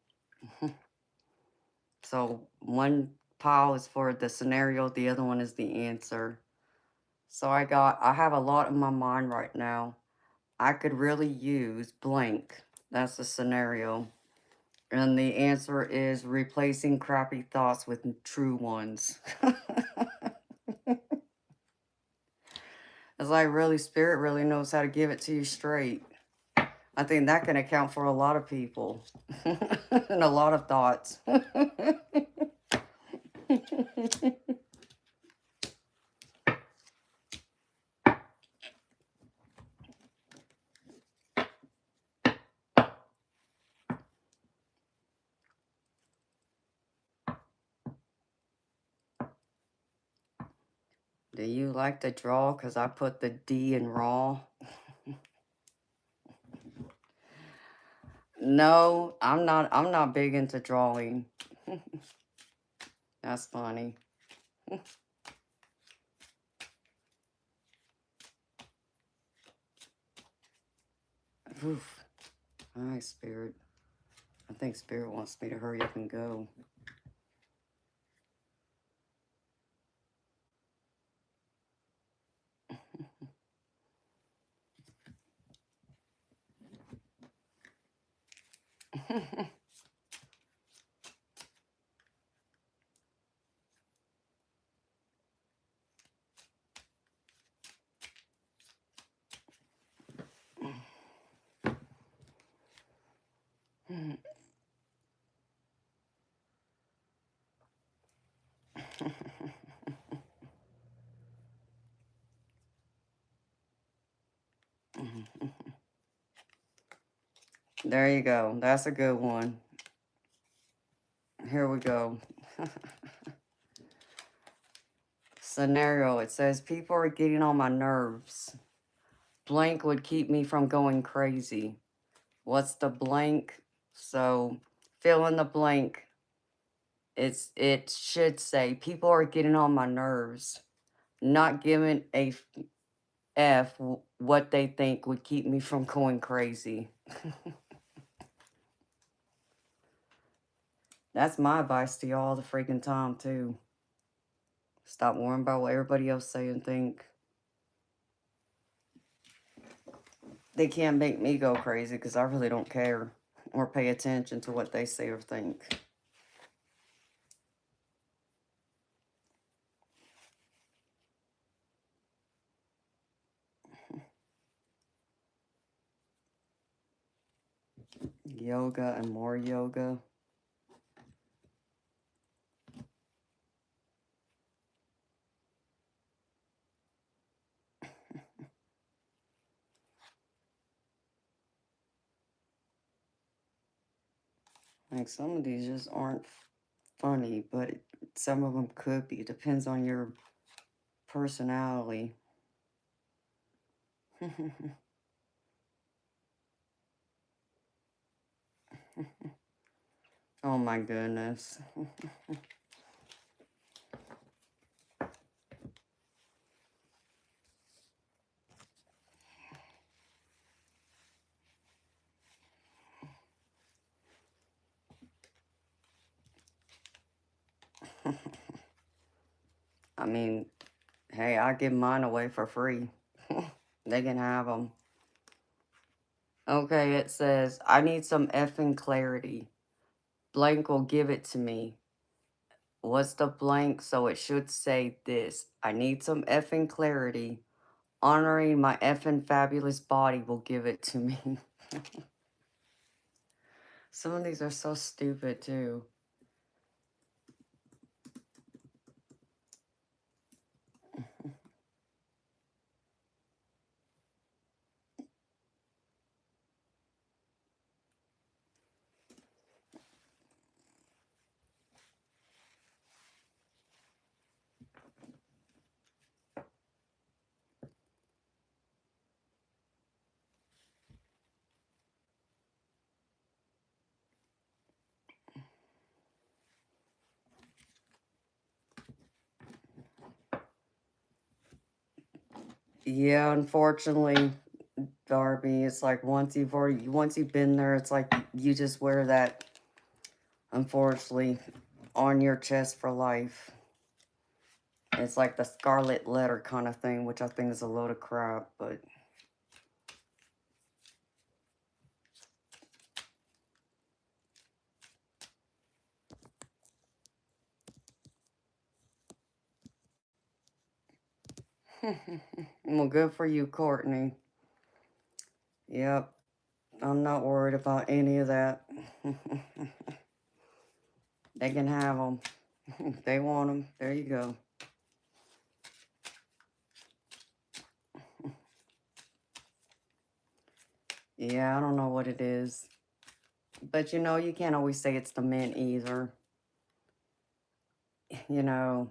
So one pile is for the scenario, the other one is the answer. So I have a lot in my mind right now. I could really use blank. That's the scenario. And the answer is replacing crappy thoughts with true ones. It's like really, Spirit really knows how to give it to you straight. I think that can account for a lot of people and a lot of thoughts. Do you like to draw? Because I put the D in raw. No, I'm not big into drawing. That's funny. Oof. All right, Spirit. I think Spirit wants me to hurry up and go. There you go. That's a good one. Here we go. Scenario. It says, people are getting on my nerves. Blank would keep me from going crazy. What's the blank? So fill in the blank. It should say, people are getting on my nerves. Not giving a F what they think would keep me from going crazy. That's my advice to y'all the freaking time, too. Stop worrying about what everybody else say and think. They can't make me go crazy because I really don't care or pay attention to what they say or think. Yoga and more yoga. Like, some of these just aren't funny, but some of them could be. It depends on your personality. Oh my goodness. I mean, hey, I give mine away for free. They can have them. Okay, it says, I need some effing clarity. Blank will give it to me. What's the blank? So it should say this. I need some effing clarity. Honoring my effing fabulous body will give it to me. Some of these are so stupid, too. Yeah, unfortunately, Darby, it's like once you've been there, it's like you just wear that, unfortunately, on your chest for life. It's like the scarlet letter kind of thing, which I think is a load of crap, but well, good for you, Courtney. Yep, I'm not worried about any of that. They can have them. They want them. There you go. Yeah, I don't know what it is. But you can't always say it's the men either. You know,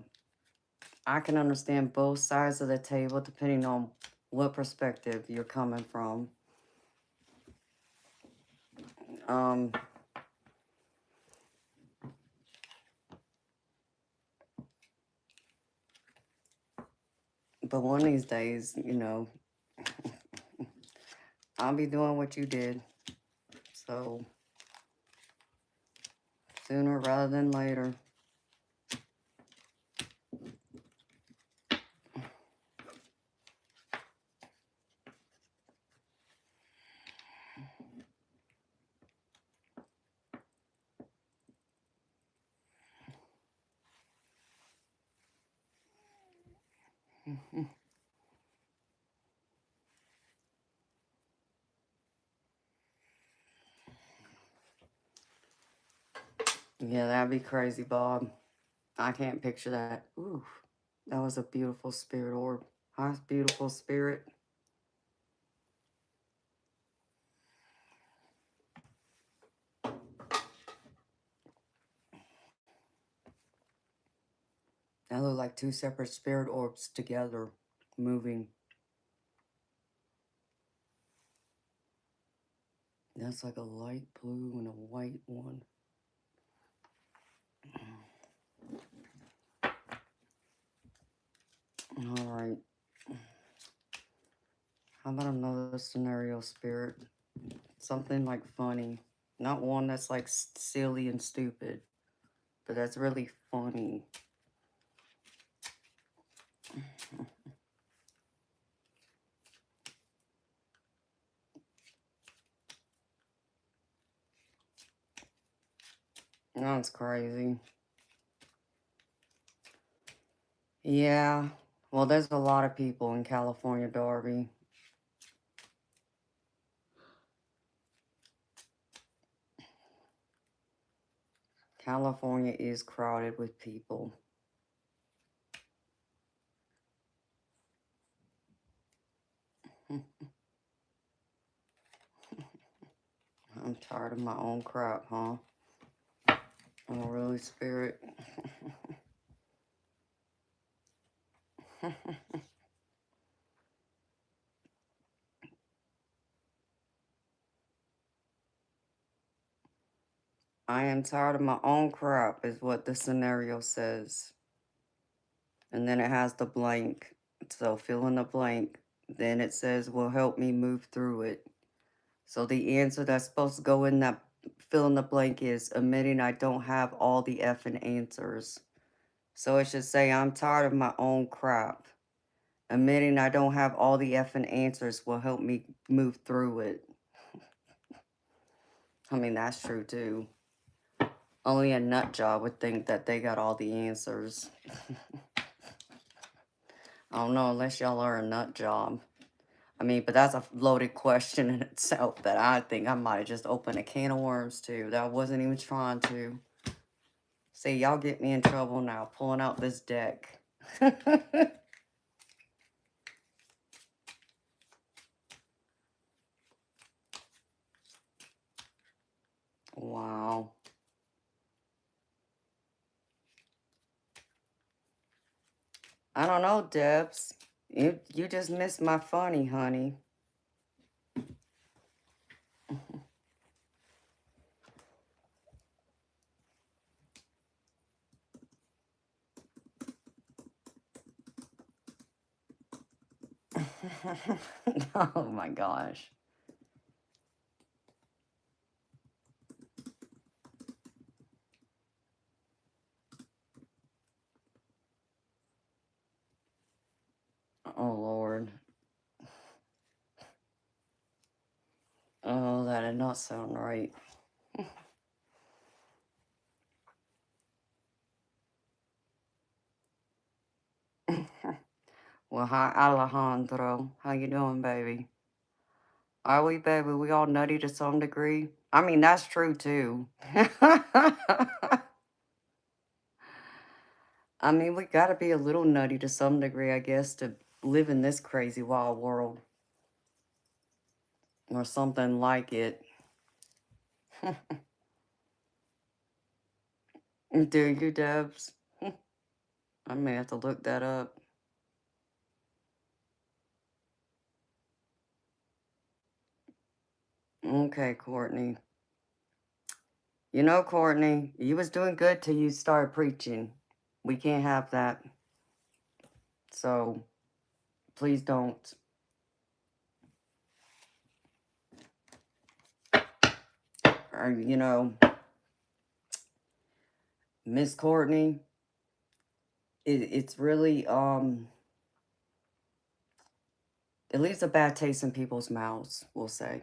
I can understand both sides of the table depending on what perspective you're coming from. Um, but one of these days, I'll be doing what you did. So, sooner rather than later. Yeah, that'd be crazy, Bob. I can't picture that. Ooh, that was a beautiful spirit orb. Hi, beautiful spirit. That look like two separate spirit orbs together, moving. That's like a light blue and a white one. All right. How about another scenario, spirit? Something like funny. Not one that's like silly and stupid. But that's really funny. That's crazy. Yeah. Well, there's a lot of people in California, Darby. California is crowded with people. I'm tired of my own crap, huh? Oh, really, Spirit? I am tired of my own crap, is what the scenario says. And then it has the blank. So fill in the blank. Then it says, will help me move through it. So the answer that's supposed to go in that fill in the blank is admitting I don't have all the effing answers. So it should say, I'm tired of my own crap. Admitting I don't have all the effing answers will help me move through it. I mean, that's true too. Only a nut job would think that they got all the answers. I don't know, unless y'all are a nut job. I mean, but that's a loaded question in itself that I think I might have just opened a can of worms to. That I wasn't even trying to. See, y'all get me in trouble now, pulling out this deck. Wow. I don't know, Debs. You just missed my funny, honey. Oh my gosh. Oh Lord. Oh, that did not sound right. Well, hi Alejandro. How you doing, baby? Are we, baby? We all nutty to some degree? I mean, that's true too. I mean, we gotta be a little nutty to some degree, I guess, to live in this crazy wild world. Or something like it. Do you, Debs? I may have to look that up. Okay, Courtney. You know, Courtney, you was doing good till you started preaching. We can't have that. So, please don't. Or, you know, Miss Courtney, it's really, it leaves a bad taste in people's mouths, we'll say.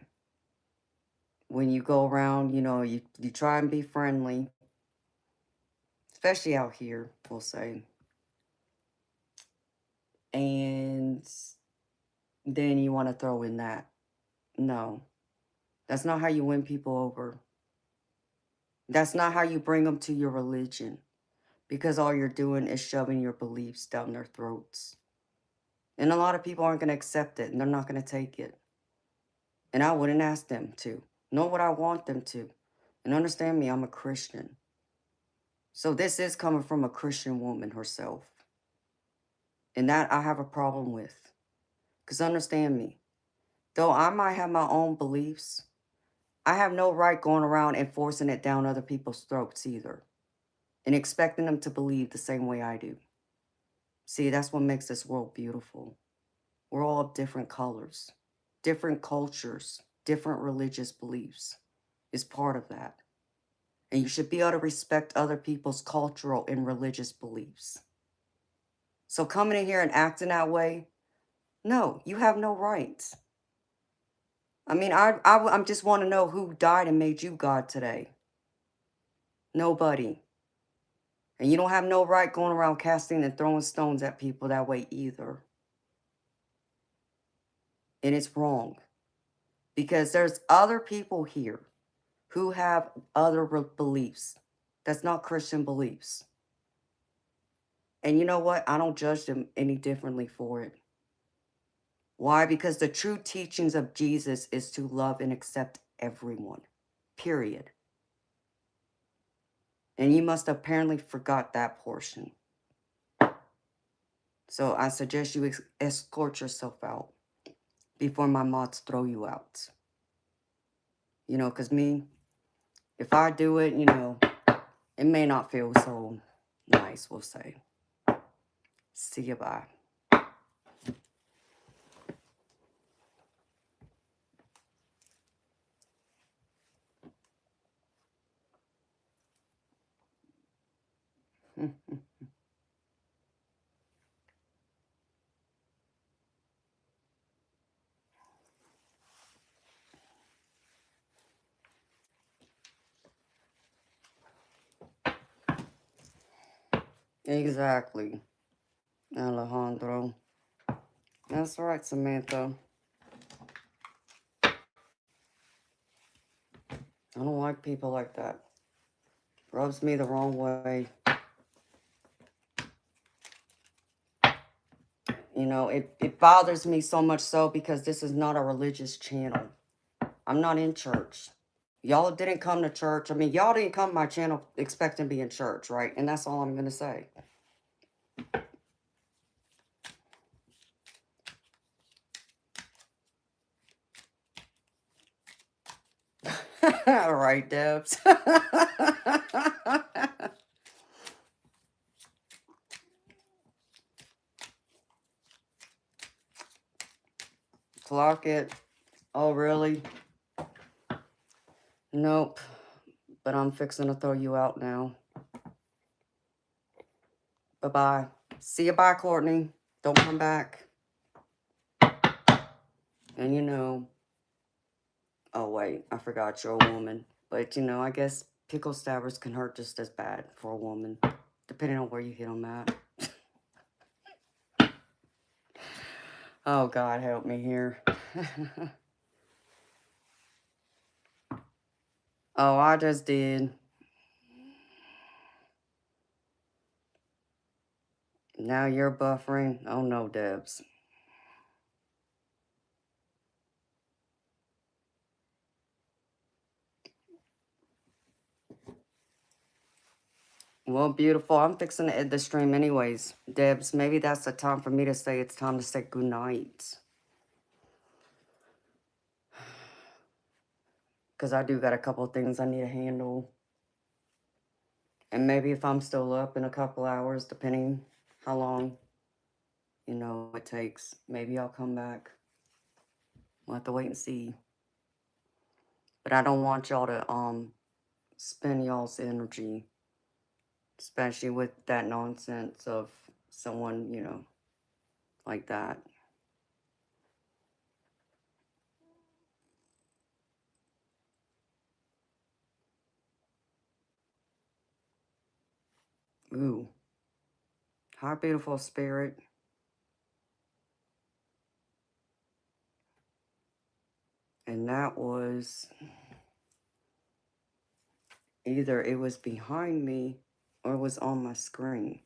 When you go around, you know, you try and be friendly, especially out here, we'll say. And then you want to throw in that. No, that's not how you win people over. That's not how you bring them to your religion. Because all you're doing is shoving your beliefs down their throats. And a lot of people aren't going to accept it and they're not going to take it. And I wouldn't ask them to, nor would I want them to. And understand me, I'm a Christian. So this is coming from a Christian woman herself. And that I have a problem with. Because understand me, though I might have my own beliefs, I have no right going around and forcing it down other people's throats either. And expecting them to believe the same way I do. See, that's what makes this world beautiful. We're all of different colors, different cultures, different religious beliefs is part of that. And you should be able to respect other people's cultural and religious beliefs. So coming in here and acting that way, no, you have no rights. I mean, I'm just want to know who died and made you God today. Nobody. And you don't have no right going around casting and throwing stones at people that way either. And it's wrong. Because there's other people here who have other beliefs. That's not Christian beliefs. And you know what? I don't judge them any differently for it. Why? Because the true teachings of Jesus is to love and accept everyone. Period. And you must apparently forgot that portion. So I suggest you escort yourself out before my mods throw you out. You know, because me, if I do it, you know, it may not feel so nice, we'll say. See you, bye. Exactly, Alejandro. That's right, Samantha. I don't like people like that. Rubs me the wrong way. You know, it bothers me so much so because this is not a religious channel. I'm not in church. Y'all didn't come to church. I mean, y'all didn't come to my channel expecting to be in church, right? And that's all I'm going to say. All right, Debs. Clock it. Oh, really? Nope. But I'm fixing to throw you out now. Bye-bye. See you, bye, Courtney. Don't come back. And you know, oh wait, I forgot you're a woman. But you know, I guess pickle stabbers can hurt just as bad for a woman, depending on where you hit them at. Oh, God, help me here. Oh, I just did. Now you're buffering. Oh, no, Debs. Well, beautiful. I'm fixing to end the stream anyways. Debs, maybe that's the time for me to say it's time to say goodnight. Because I do got a couple of things I need to handle. And maybe if I'm still up in a couple hours, depending how long, you know, it takes, maybe I'll come back. We'll have to wait and see. But I don't want y'all to spend y'all's energy, especially with that nonsense of someone, you know, like that. Ooh. Hi, beautiful spirit. And that was either it was behind me or it was on my screen.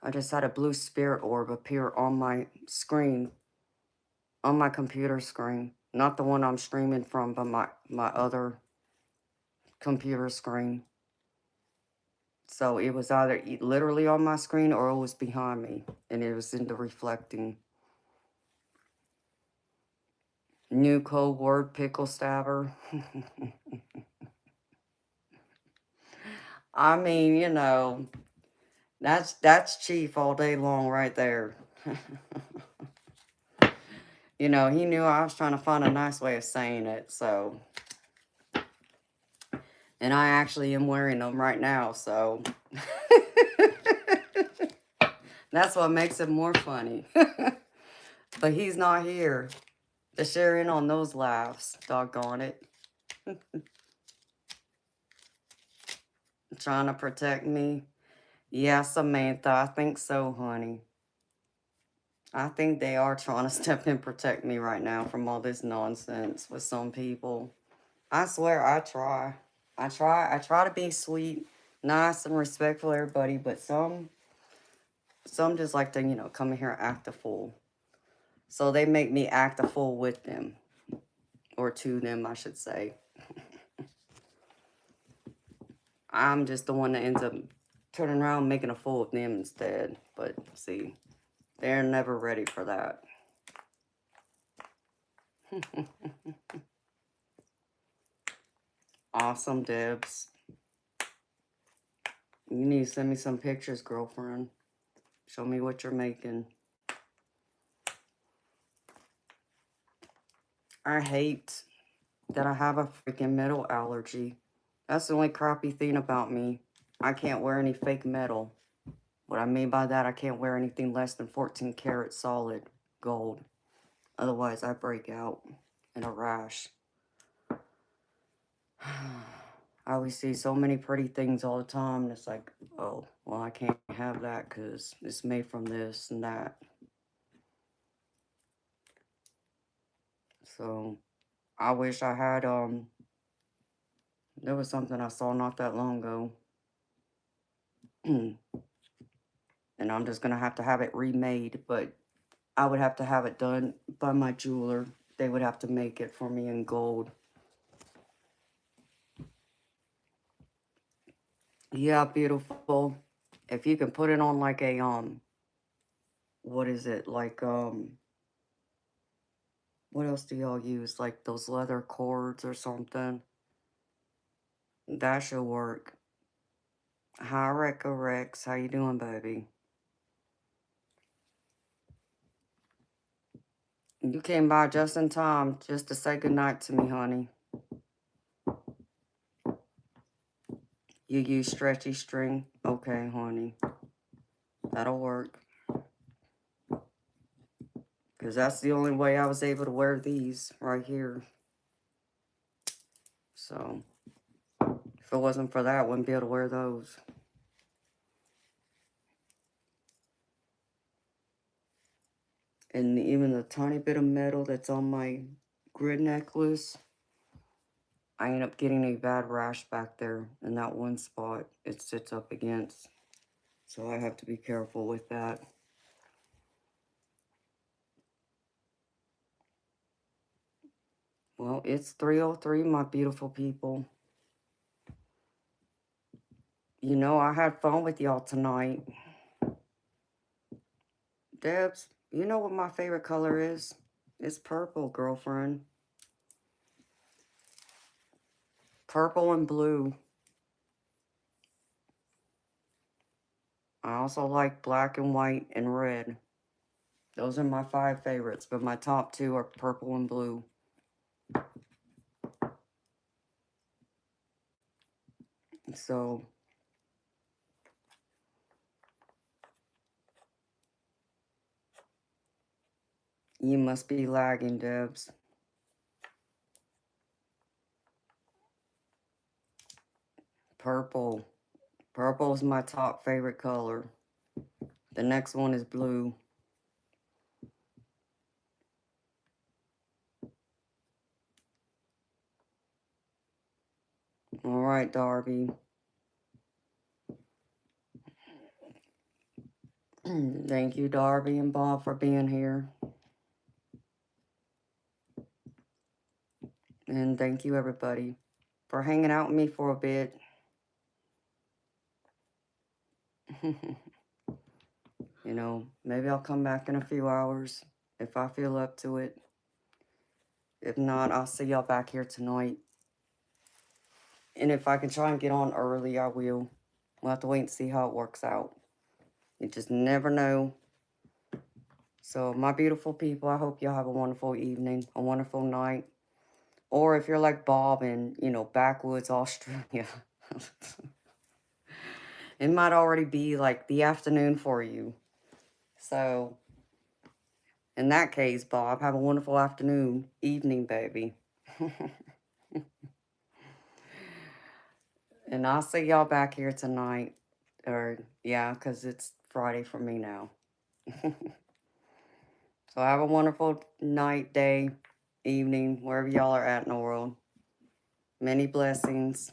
I just had a blue spirit orb appear on my screen, on my computer screen. Not the one I'm streaming from, but my other computer screen. So it was either literally on my screen or it was behind me. And it was in the reflecting. New code word, pickle stabber. I mean, you know, that's chief all day long right there. You know, he knew I was trying to find a nice way of saying it, so. And I actually am wearing them right now, so that's what makes it more funny. But he's not here to share in on those laughs. Doggone it. Trying to protect me. Yeah, Samantha, I think so, honey. I think they are trying to step in and protect me right now from all this nonsense with some people. I swear I try. I try to be sweet, nice, and respectful to everybody, but some just like to, come in here and act a fool. So they make me act a fool with them. Or to them, I should say. I'm just the one that ends up turning around making a fool of them instead. But see, they're never ready for that. Awesome, Debs. You need to send me some pictures, girlfriend. Show me what you're making. I hate that I have a freaking metal allergy. That's the only crappy thing about me. I can't wear any fake metal. What I mean by that, I can't wear anything less than 14 karat solid gold. Otherwise, I break out in a rash. I always see so many pretty things all the time, and it's like, oh, well, I can't have that because it's made from this and that. So, I wish I had, there was something I saw not that long ago. And I'm just going to have it remade, but I would have to have it done by my jeweler. They would have to make it for me in gold. Yeah, beautiful. If you can put it on like a, what is it? Like, what else do y'all use? Like those leather cords or something? That should work. Hi, Rekka Rex. How you doing, baby? You came by just in time just to say goodnight to me, honey. You use stretchy string? Okay, honey. That'll work. Because that's the only way I was able to wear these right here. So, if it wasn't for that, I wouldn't be able to wear those. And even the tiny bit of metal that's on my grid necklace, I end up getting a bad rash back there in that one spot it sits up against. So I have to be careful with that. Well, it's 3:03, my beautiful people. You know, I had fun with y'all tonight. Debs, you know what my favorite color is? It's purple, girlfriend. Purple and blue. I also like black and white and red. Those are my 5 favorites, but my top 2 are purple and blue. So, you must be lagging, Debs. Purple. Purple is my top favorite color. The next one is blue. All right, Darby. Thank you, Darby and Bob, for being here. And thank you, everybody, for hanging out with me for a bit. You know, maybe I'll come back in a few hours if I feel up to it. If not, I'll see y'all back here tonight. And if I can try and get on early, I will. We'll have to wait and see how it works out. You just never know. So, my beautiful people, I hope y'all have a wonderful evening, a wonderful night. Or if you're like Bob in, backwoods Australia, it might already be like the afternoon for you. So, in that case, Bob, have a wonderful afternoon, evening, baby. And I'll see y'all back here tonight. Or, yeah, because it's Friday for me now. So, have a wonderful night, day, evening, wherever y'all are at in the world. Many blessings.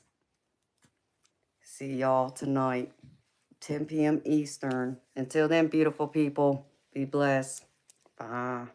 See y'all tonight, 10 p.m. Eastern. Until then, beautiful people, be blessed. Bye.